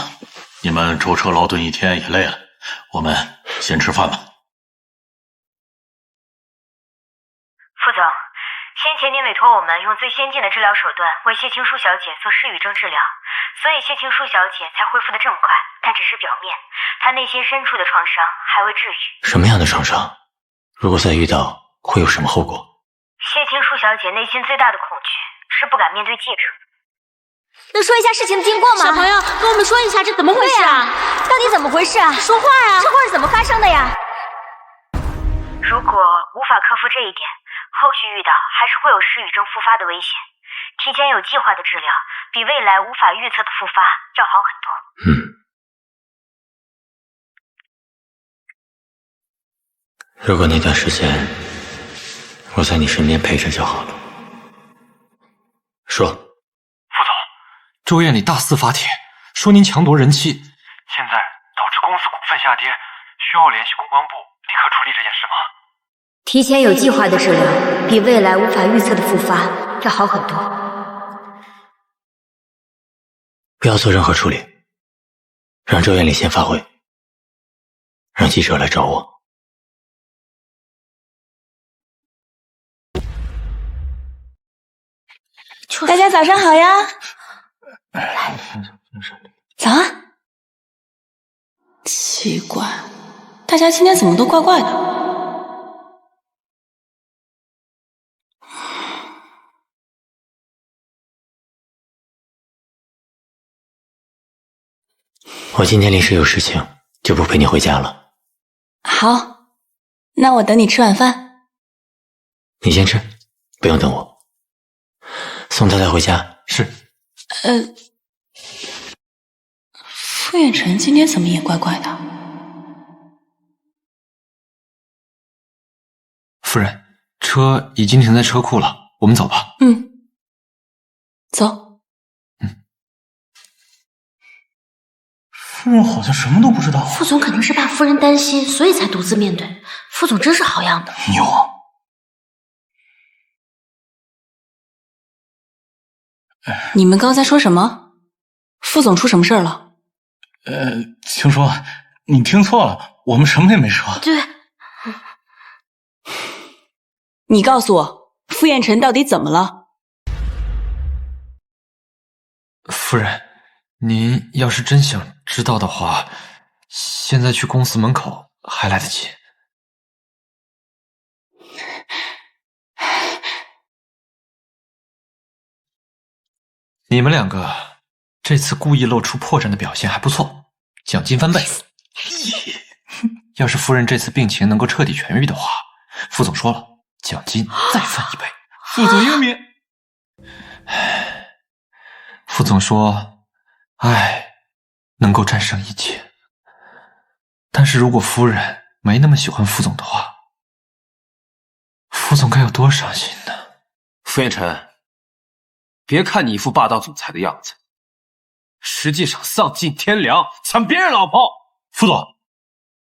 你们舟车劳顿一天也累了，我们先吃饭吧。副总，先前您委托我们用最先进的治疗手段为谢青书小姐做失语症治疗，所以谢青书小姐才恢复的这么快，但只是表面，她内心深处的创伤还未治愈。什么样的创伤？如果再遇到，会有什么后果？谢青书小姐内心最大的恐惧是不敢面对记者。能说一下事情的经过吗？小朋友，跟我们说一下这怎么回事啊？到底怎么回事啊？说话啊！这话是怎么发生的呀？如果无法克服这一点，后续遇到还是会有失语症复发的危险。提前有计划的治疗，比未来无法预测的复发要好很多。如果那段时间我在你身边陪着就好了。说。副总，周艳丽大肆发帖，说您强夺人妻，现在导致公司股份下跌，需要联系公关部立刻处理这件事吗？提前有计划的治疗，比未来无法预测的复发要好很多。不要做任何处理，让周艳丽先发挥，让记者来找我。大家早上好呀！早啊！奇怪，大家今天怎么都怪怪的？我今天临时有事情，就不陪你回家了。好，那我等你吃晚饭。你先吃，不用等我。送太太回家。是。傅远晨今天怎么也怪怪的？夫人，车已经停在车库了，我们走吧。走。夫人好像什么都不知道。副总肯定是怕夫人担心，所以才独自面对。副总真是好样的。牛啊！你们刚才说什么？副总出什么事儿了？青书，你听错了，我们什么也没说。对，你告诉我，傅彦辰到底怎么了？夫人，您要是真想知道的话，现在去公司门口还来得及。你们两个这次故意露出破绽的表现还不错，奖金翻倍。要是夫人这次病情能够彻底痊愈的话，副总说了，奖金再翻1倍。副总英明。副总。总说，爱能够战胜一切。但是如果夫人没那么喜欢副总的话，副总该有多伤心呢？傅彦辰，别看你一副霸道总裁的样子，实际上丧尽天良，抢别人老婆。副总，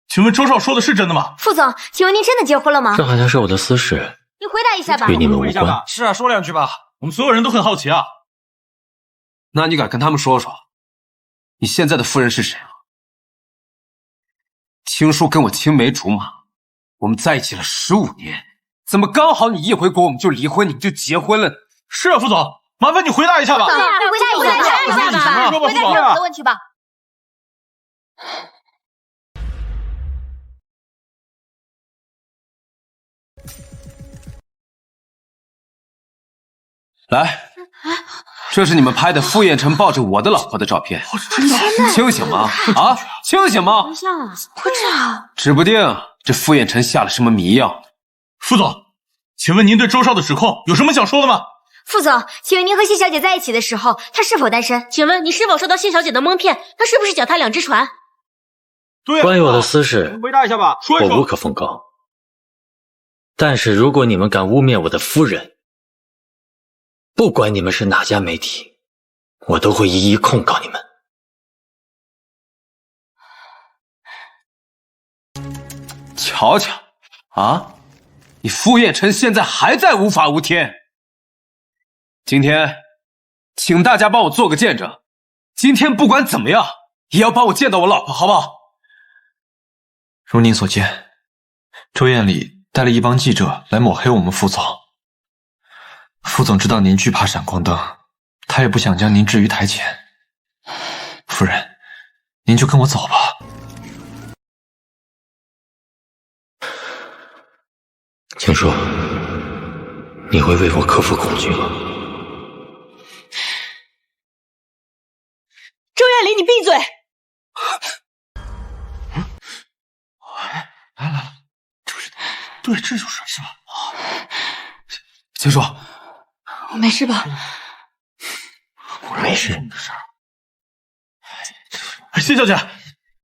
请问周少说的是真的吗？副总，请问您真的结婚了吗？这好像是我的私事，你回答一下吧。与你们无关。是啊，说两句吧，我们所有人都很好奇啊。那你敢跟他们说说，你现在的夫人是谁啊？青叔跟我青梅竹马，我们在一起了15年，怎么刚好你一回国我们就离婚，你就结婚了呢？是啊，副总，麻烦你回答一下吧。回答一下吧，说吧，回答我的问题吧。来，这是你们拍的傅彦辰抱着我的老婆的照片，清醒吗？啊，清醒吗？会这样？指不定这傅彦辰下了什么迷药。副总，请问您对周少的指控有什么想说的吗？副总，请问您和谢小姐在一起的时候，她是否单身？请问你是否受到谢小姐的蒙骗？她是不是脚踏两只船？对啊，关于我的私事，回答一下吧，说一说。我无可奉告。但是如果你们敢污蔑我的夫人，不管你们是哪家媒体，我都会一一控告你们。瞧瞧，啊，你傅彦辰现在还在无法无天。今天，请大家帮我做个见证，今天不管怎么样，也要帮我见到我老婆，好不好？如您所见，周艳丽带了一帮记者来抹黑我们副总。副总知道您惧怕闪光灯，他也不想将您置于台前。夫人，您就跟我走吧。青叔，你会为我克服恐惧吗？周艳丽，你闭嘴！来，对，这就是是吧？青叔，我没事吧？我没事。谢小姐，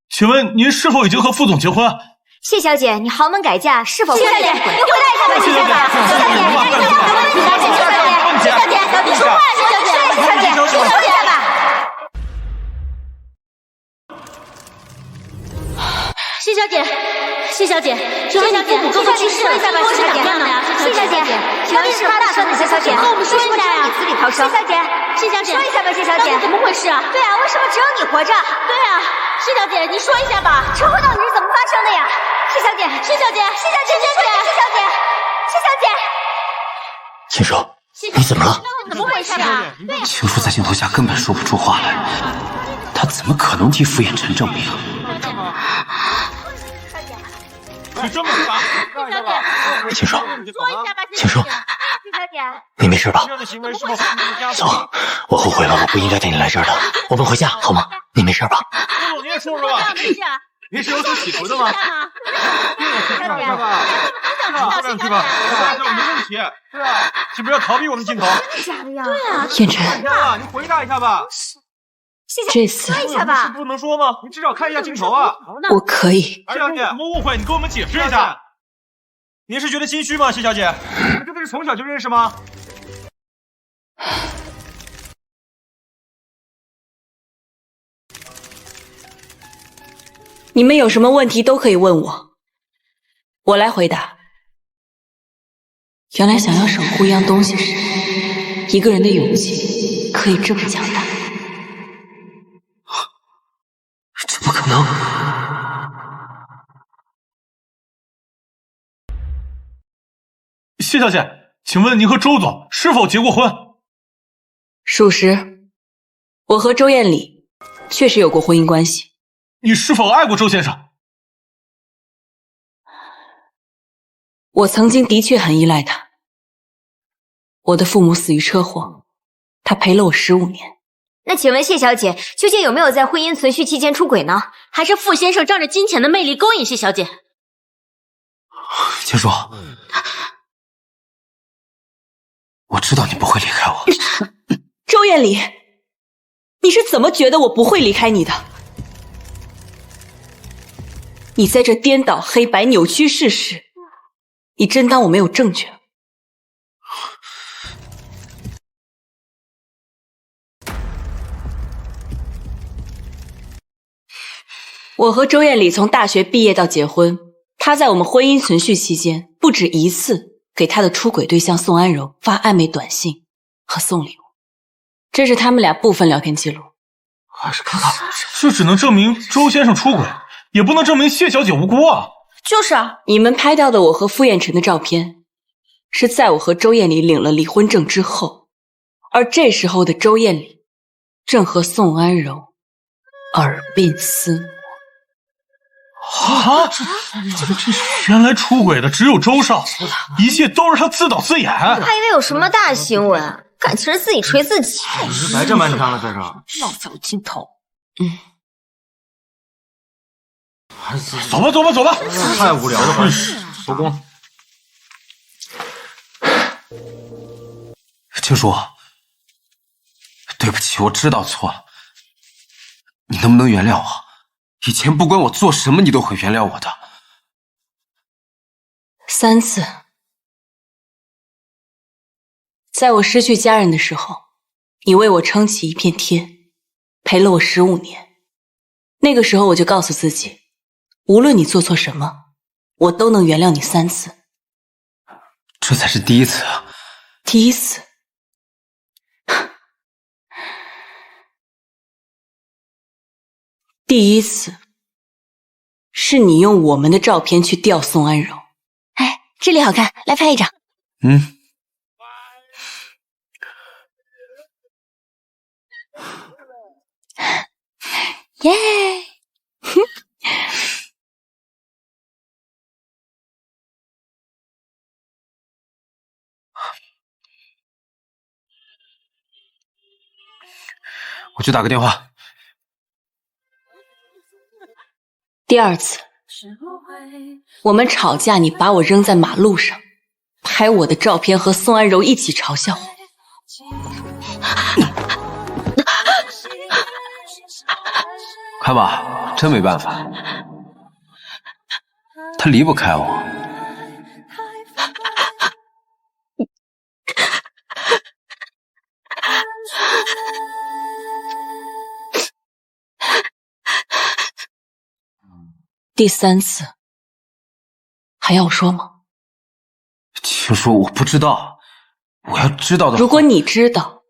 请问您是否已经和副总结婚？谢小姐，你豪门改嫁是否？谢小姐，你回答一下吧，谢小姐。谢小姐，你说话，谢小姐。谢小姐吧。谢小姐，谢小姐，请问你父母哥哥去世了，跟我是两样的呀？谢小姐，请问是大生的谢小姐，跟我们说一下呀。死里逃生，谢小姐，谢小姐，说一下吧，谢小姐，怎么回事啊？对啊，为什么只有你活着？对啊，谢小姐，你说一下吧，车祸到底是怎么发生的呀？谢小姐，谢小姐，谢小姐，谢小姐，谢小姐，青叔，你怎么了？怎么回事啊？青叔在镜头下根本说不出话来，他怎么可能替傅彦辰证明？你这么傻，青叔，青叔，谢小姐，你没事吧？走，我后悔了，我不应该带你来这儿的。我们回家好吗？你没事吧？你也说说吧。您是有所企图的吗？谢小姐，说两句吧，这没问题。是啊，请不要逃避我们镜头。假的呀？对啊，彦辰，你回答一下吧。这次说一下吧，不能说吗？你至少看一下镜头啊。我可以。谢小姐，什么误会？你跟我们解释一下。您是觉得心虚吗，谢小姐？你们真的是从小就认识吗？你们有什么问题都可以问我，我来回答。原来想要守护一样东西时，一个人的勇气可以这么强大。这不可能！谢小姐，请问您和周总是否结过婚？属实，我和周艳丽确实有过婚姻关系。你是否爱过周先生？我曾经的确很依赖他。我的父母死于车祸，他陪了我15年。那请问谢小姐究竟有没有在婚姻存续期间出轨呢？还是傅先生仗着金钱的魅力勾引谢小姐？青叔，我知道你不会离开我。周艳丽，你是怎么觉得我不会离开你的？你在这颠倒黑白、扭曲事实，你真当我没有证据？我和周艳丽从大学毕业到结婚，她在我们婚姻存续期间，不止一次给她的出轨对象宋安柔发暧昧短信和送礼物，这是他们俩部分聊天记录。还是看看，这只能证明周先生出轨，也不能证明谢小姐无辜啊。就是啊，你们拍到的我和傅彦辰的照片，是在我和周艳丽领了离婚证之后，而这时候的周艳丽正和宋安柔耳鬓厮磨。啊！这原来出轨的只有周少，一切都是他自导自演。还以为有什么大新闻，感情是自己锤自己。你是白这漫长了，在这浪费我劲头。走吧，走吧，走吧！太无聊了，收工。青叔，对不起，我知道错了，你能不能原谅我？以前不管我做什么，你都会原谅我的。3次，在我失去家人的时候，你为我撑起一片天，陪了我15年。那个时候我就告诉自己，无论你做错什么，我都能原谅你3次。这才是第一次啊！第一次。第一次是你用我们的照片去钓宋安柔。哎，这里好看，来拍一张。耶！我去打个电话。第2次，我们吵架，你把我扔在马路上，拍我的照片和宋安柔一起嘲笑我。看吧，真没办法，他离不开我。第3次，还要我说吗？青叔，我不知道，我要知道的话。如果你知道，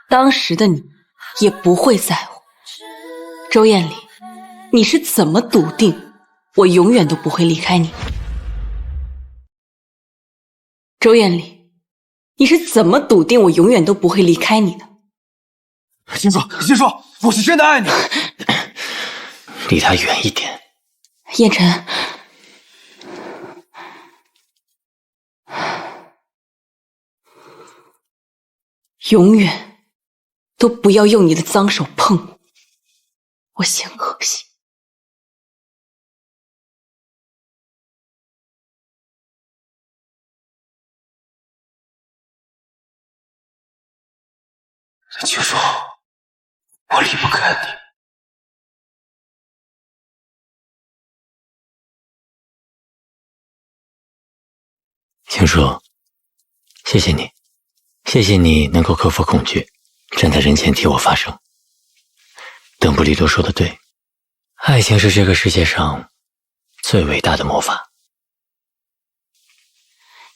当时的你也不会在乎。周艳丽，你是怎么笃定我永远都不会离开你？周艳丽，你是怎么笃定我永远都不会离开你的？青叔，青叔，我是真的爱你。离他远一点。燕晨，永远都不要用你的脏手碰我，我嫌恶心。青叔，我离不开你。青叔，谢谢你，谢谢你能够克服恐惧，站在人前替我发声。邓布利多说的对，爱情是这个世界上最伟大的魔法。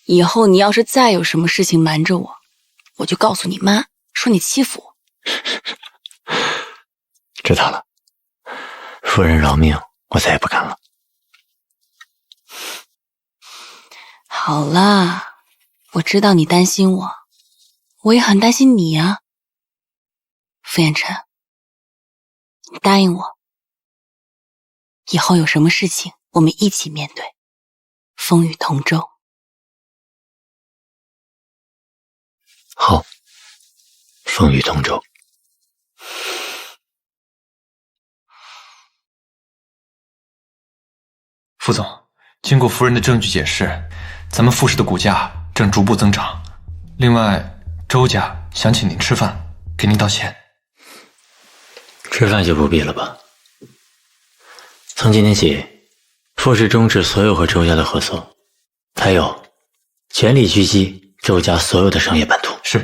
以后你要是再有什么事情瞒着我，我就告诉你妈，说你欺负我。知道了，夫人饶命，我再也不敢了。好啦，我知道你担心我，我也很担心你啊。傅彦辰，你答应我，以后有什么事情我们一起面对，风雨同舟。好，风雨同舟。副总，经过夫人的证据解释，咱们傅氏的股价正逐步增长。另外，周家想请您吃饭，给您道歉。吃饭就不必了吧。从今天起，傅氏终止所有和周家的合作，还有全力狙击周家所有的商业版图。是。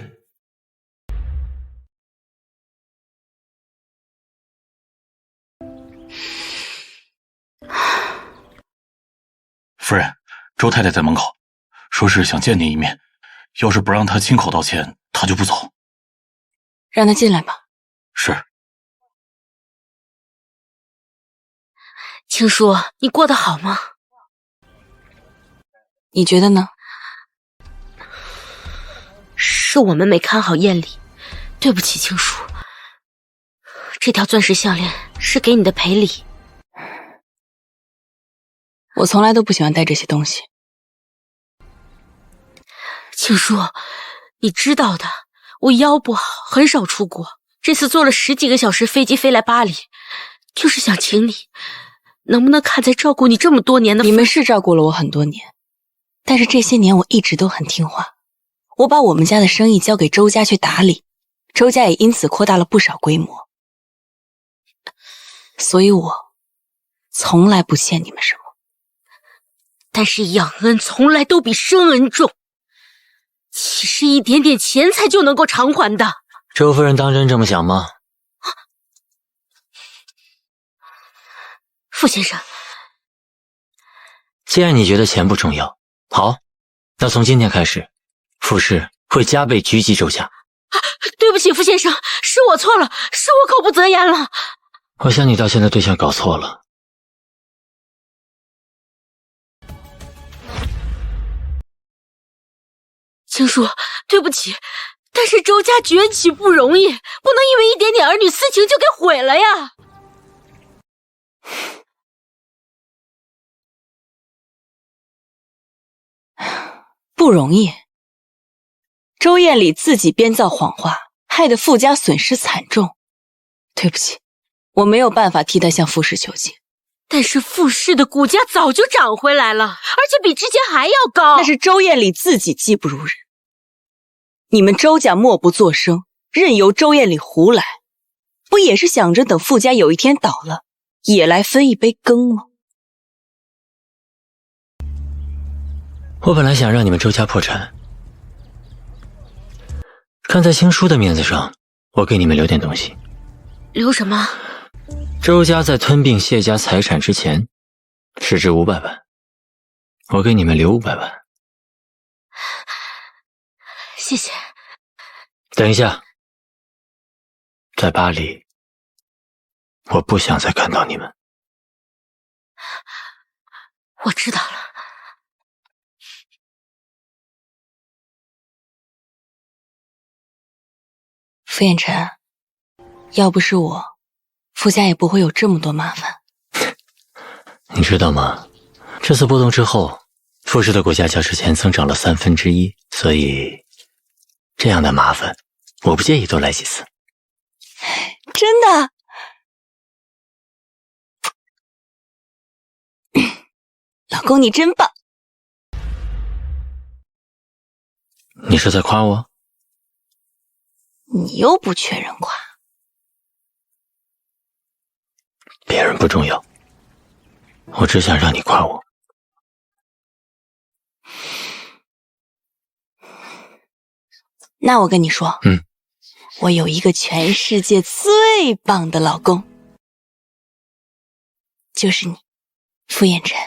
夫人，周太太在门口，说是想见您一面，要是不让她亲口道歉，她就不走。让她进来吧。是。青叔，你过得好吗？你觉得呢？是我们没看好艳丽，对不起，青叔。这条钻石项链是给你的赔礼。我从来都不喜欢戴这些东西。青叔，你知道的，我腰不好，很少出国。这次坐了10几个小时飞机飞来巴黎，就是想请你，能不能看在照顾你这么多年的……你们是照顾了我很多年，但是这些年我一直都很听话。我把我们家的生意交给周家去打理，周家也因此扩大了不少规模。所以我从来不欠你们什么。但是养恩从来都比生恩重，岂是一点点钱财就能够偿还的？周夫人当真这么想吗？傅先生，既然你觉得钱不重要，好，那从今天开始，傅氏会加倍狙击周家。对不起，傅先生，是我错了，是我口不择言了。我向你道歉的对象搞错了。青叔，对不起，但是周家崛起不容易，不能因为一点点儿女私情就给毁了呀。不容易。周艳丽自己编造谎话，害得傅家损失惨重。对不起，我没有办法替她向傅氏求情。但是傅氏的股价早就涨回来了，而且比之前还要高。那是周艳丽自己技不如人。你们周家默不作声，任由周艳丽胡来，不也是想着等傅家有一天倒了，也来分一杯羹吗？我本来想让你们周家破产，看在青叔的面子上，我给你们留点东西。留什么？周家在吞并谢家财产之前，市值500万，我给你们留500万。谢谢。等一下，在巴黎，我不想再看到你们。我知道了。傅彦辰，要不是我，傅家也不会有这么多麻烦。你知道吗？这次波动之后，傅氏的股价较之前增长了1/3，所以这样的麻烦，我不介意多来几次。真的？老公，你真棒！你是在夸我？你又不缺人夸。别人不重要，我只想让你夸我。那我跟你说，我有一个全世界最棒的老公，就是你，傅彦辰。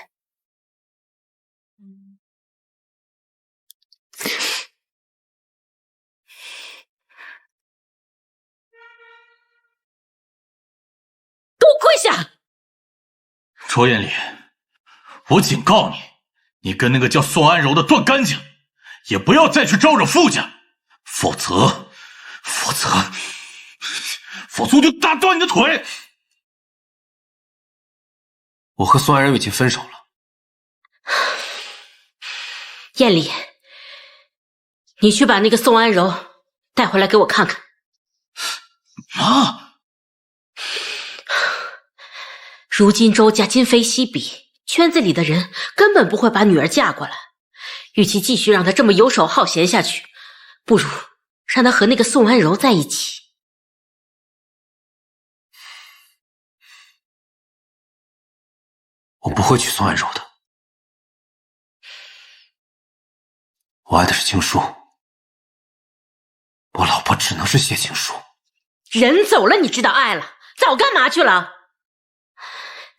都跪下！周艳丽，我警告你，你跟那个叫宋安柔的断干净，也不要再去招惹傅家，否则我就打断你的腿！我和宋安柔已经分手了。艳丽，你去把那个宋安柔带回来给我看看。妈，如今周家今非昔比，圈子里的人根本不会把女儿嫁过来。与其继续让她这么游手好闲下去，不如让她和那个宋安柔在一起。我不会娶宋安柔的。我爱的是青书，我老婆只能是谢青书。人走了，你知道爱了，早干嘛去了？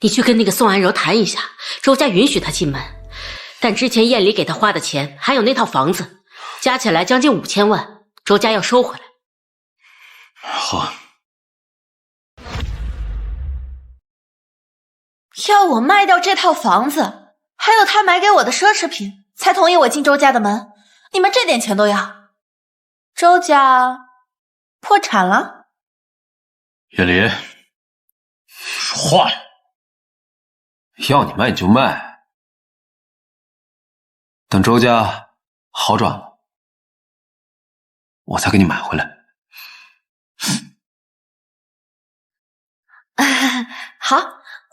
你去跟那个宋安柔谈一下，周家允许她进门，但之前燕离给她花的钱，还有那套房子，加起来将近5000万，周家要收回来。好。要我卖掉这套房子，还有他买给我的奢侈品，才同意我进周家的门？你们这点钱都要？周家破产了？叶离，说话呀！要你卖你就卖，等周家好转了，我才给你买回来。好，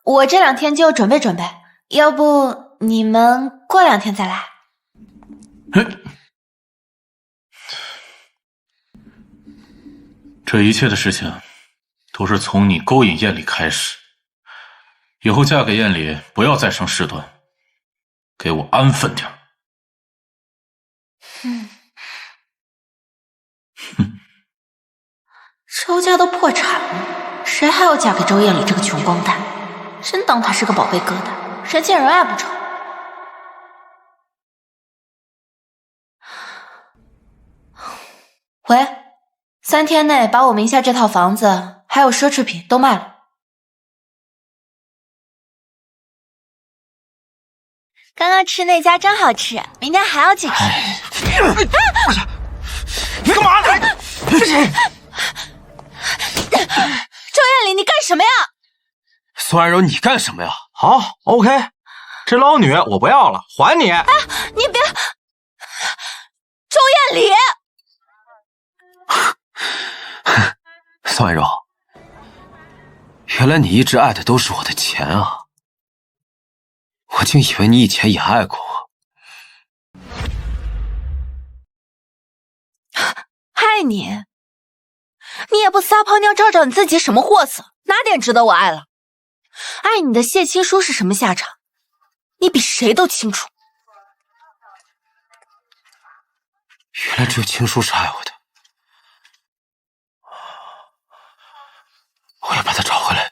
我这2天就准备准备，要不你们过2天再来？这一切的事情都是从你勾引燕离开始，以后嫁给燕离不要再生事端，给我安分点。周家都破产了，谁还要嫁给周燕离这个穷光蛋？真当他是个宝贝疙瘩，人见人爱不成？喂，3天内把我名下这套房子还有奢侈品都卖了。刚刚吃那家真好吃，明天还要去吃。你干嘛呢？周燕离，你干什么呀？宋安柔，你干什么呀？好 ，OK， 这捞女我不要了，还你。你别，周燕离。宋安柔，原来你一直爱的都是我的钱啊！我竟以为你以前也爱过我。爱你？你也不撒泡尿照照你自己什么货色，哪点值得我爱了？爱你的谢青书是什么下场？你比谁都清楚。原来只有青书是爱我的，我要把他找回来。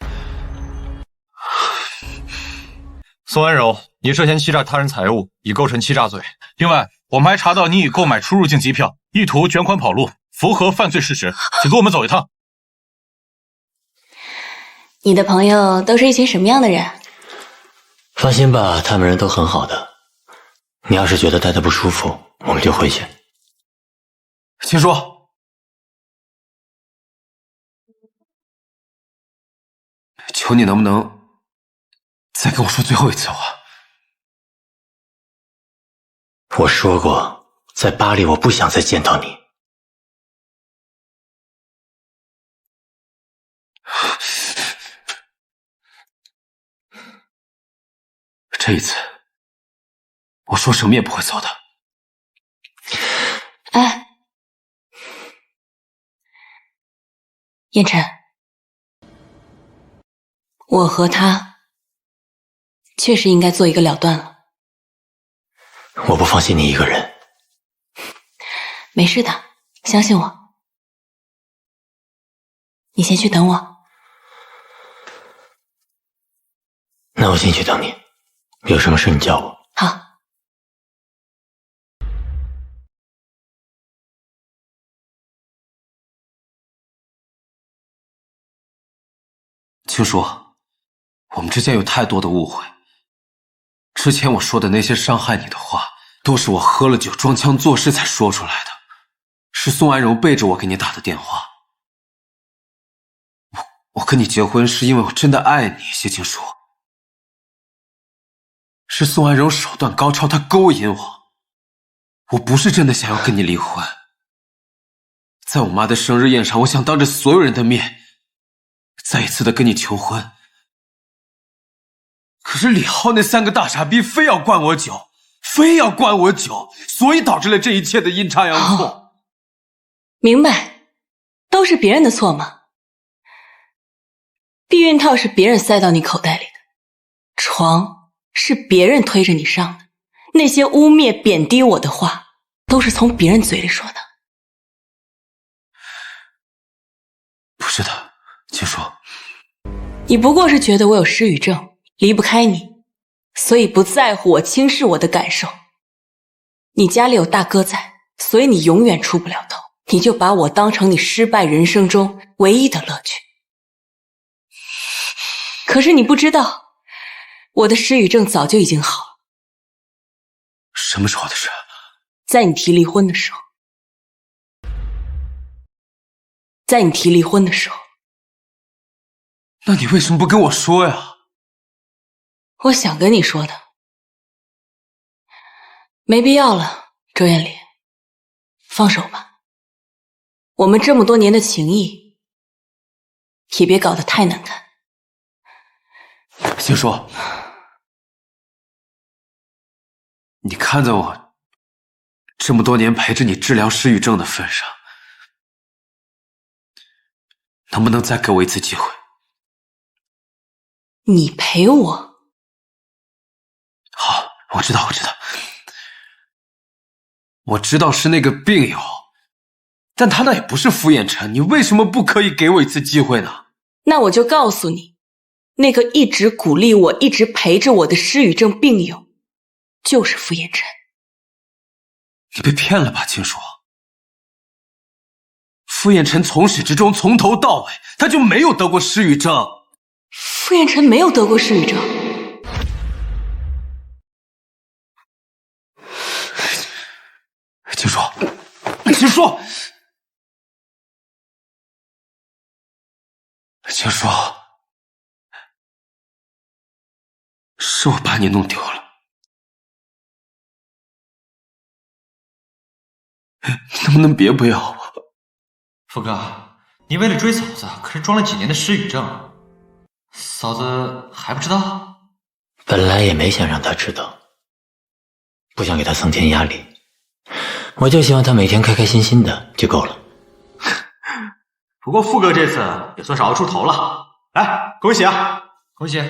宋安柔，你涉嫌欺诈他人财物，已构成欺诈罪。另外，我们还查到你已购买出入境机票，意图卷款跑路，符合犯罪事实，请跟我们走一趟。你的朋友都是一群什么样的人？放心吧，他们人都很好的。你要是觉得待得不舒服，我们就回去。青书，求你能不能再跟我说最后一次话？我说过，在巴黎我不想再见到你。这一次，我说什么也不会走的。哎，燕晨，我和他确实应该做一个了断了。我不放心你一个人。没事的，相信我。你先去等我。那我进去等你，有什么事你叫我。好。青书，我们之间有太多的误会。之前我说的那些伤害你的话，都是我喝了酒装腔作势才说出来的。是宋安柔背着我给你打的电话。我跟你结婚是因为我真的爱你，谢青书。是宋安柔手段高超，她勾引我。我不是真的想要跟你离婚。在我妈的生日宴上，我想当着所有人的面再一次的跟你求婚。可是李浩那3个大傻逼非要灌我酒，所以导致了这一切的阴差阳错。明白，都是别人的错吗？避孕套是别人塞到你口袋里的，床是别人推着你上的，那些污蔑贬低我的话，都是从别人嘴里说的。不是的，请说。你不过是觉得我有失语症，离不开你，所以不在乎我轻视我的感受。你家里有大哥在，所以你永远出不了头，你就把我当成你失败人生中唯一的乐趣。可是你不知道，我的失语症早就已经好了。什么时候的事？在你提离婚的时候。在你提离婚的时候。那你为什么不跟我说呀？我想跟你说的。没必要了，周艳丽，放手吧。我们这么多年的情谊，也别搞得太难看。星叔，你看在我这么多年陪着你治疗失语症的份上，能不能再给我一次机会？你陪我？好，我知道，我知道是那个病友，但他那也不是傅衍辰，你为什么不可以给我一次机会呢？那我就告诉你，那个一直鼓励我、一直陪着我的失语症病友，就是傅衍辰。你被骗了吧，青叔？傅衍辰从始至终，从头到尾，他就没有得过失语症。傅衍辰没有得过失语症。青叔，青叔，青叔，是我把你弄丢了，你能不能别不要我？富哥，你为了追嫂子，可是装了几年的失语症，嫂子还不知道？本来也没想让他知道，不想给他增添压力，我就希望他每天开开心心的就够了。不过富哥这次也算是熬出头了，来，恭喜啊！恭喜！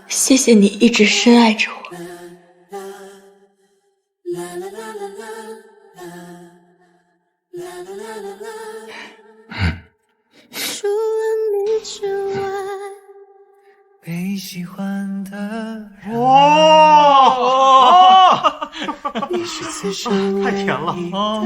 谢谢你一直深爱着我。除了你之外，被喜欢的人。哇！你是此生太甜了啊！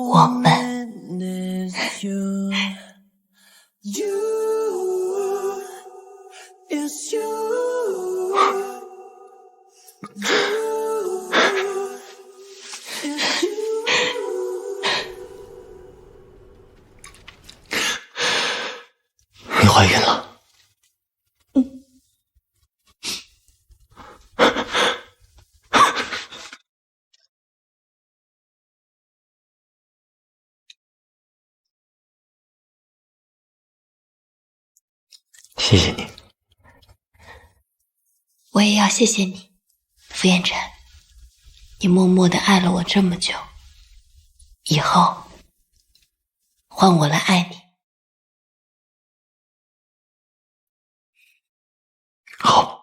我们。你怀孕了。谢谢你。我也要谢谢你，傅彦辰，你默默地爱了我这么久，以后换我来爱你。好。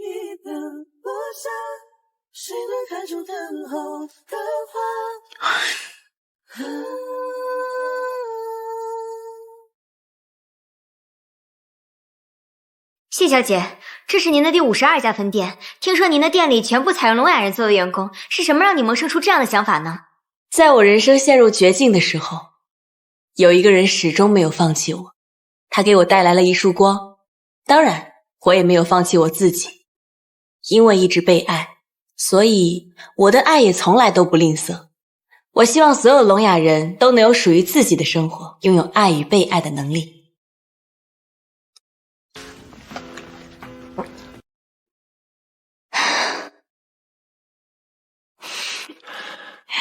一个落下，谁能看出等候的花？谢小姐，这是您的第52家分店。听说您的店里全部采用聋哑人作为员工，是什么让你萌生出这样的想法呢？在我人生陷入绝境的时候，有一个人始终没有放弃我，他给我带来了一束光。当然，我也没有放弃我自己，因为一直被爱，所以我的爱也从来都不吝啬。我希望所有聋哑人都能有属于自己的生活，拥有爱与被爱的能力。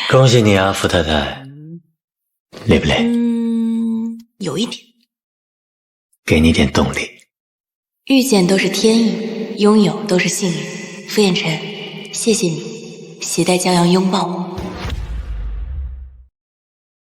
恭喜你啊，傅太太，累不累？有一点。给你点动力。遇见都是天意，拥有都是幸运。傅彦辰，谢谢你携带骄阳拥抱我。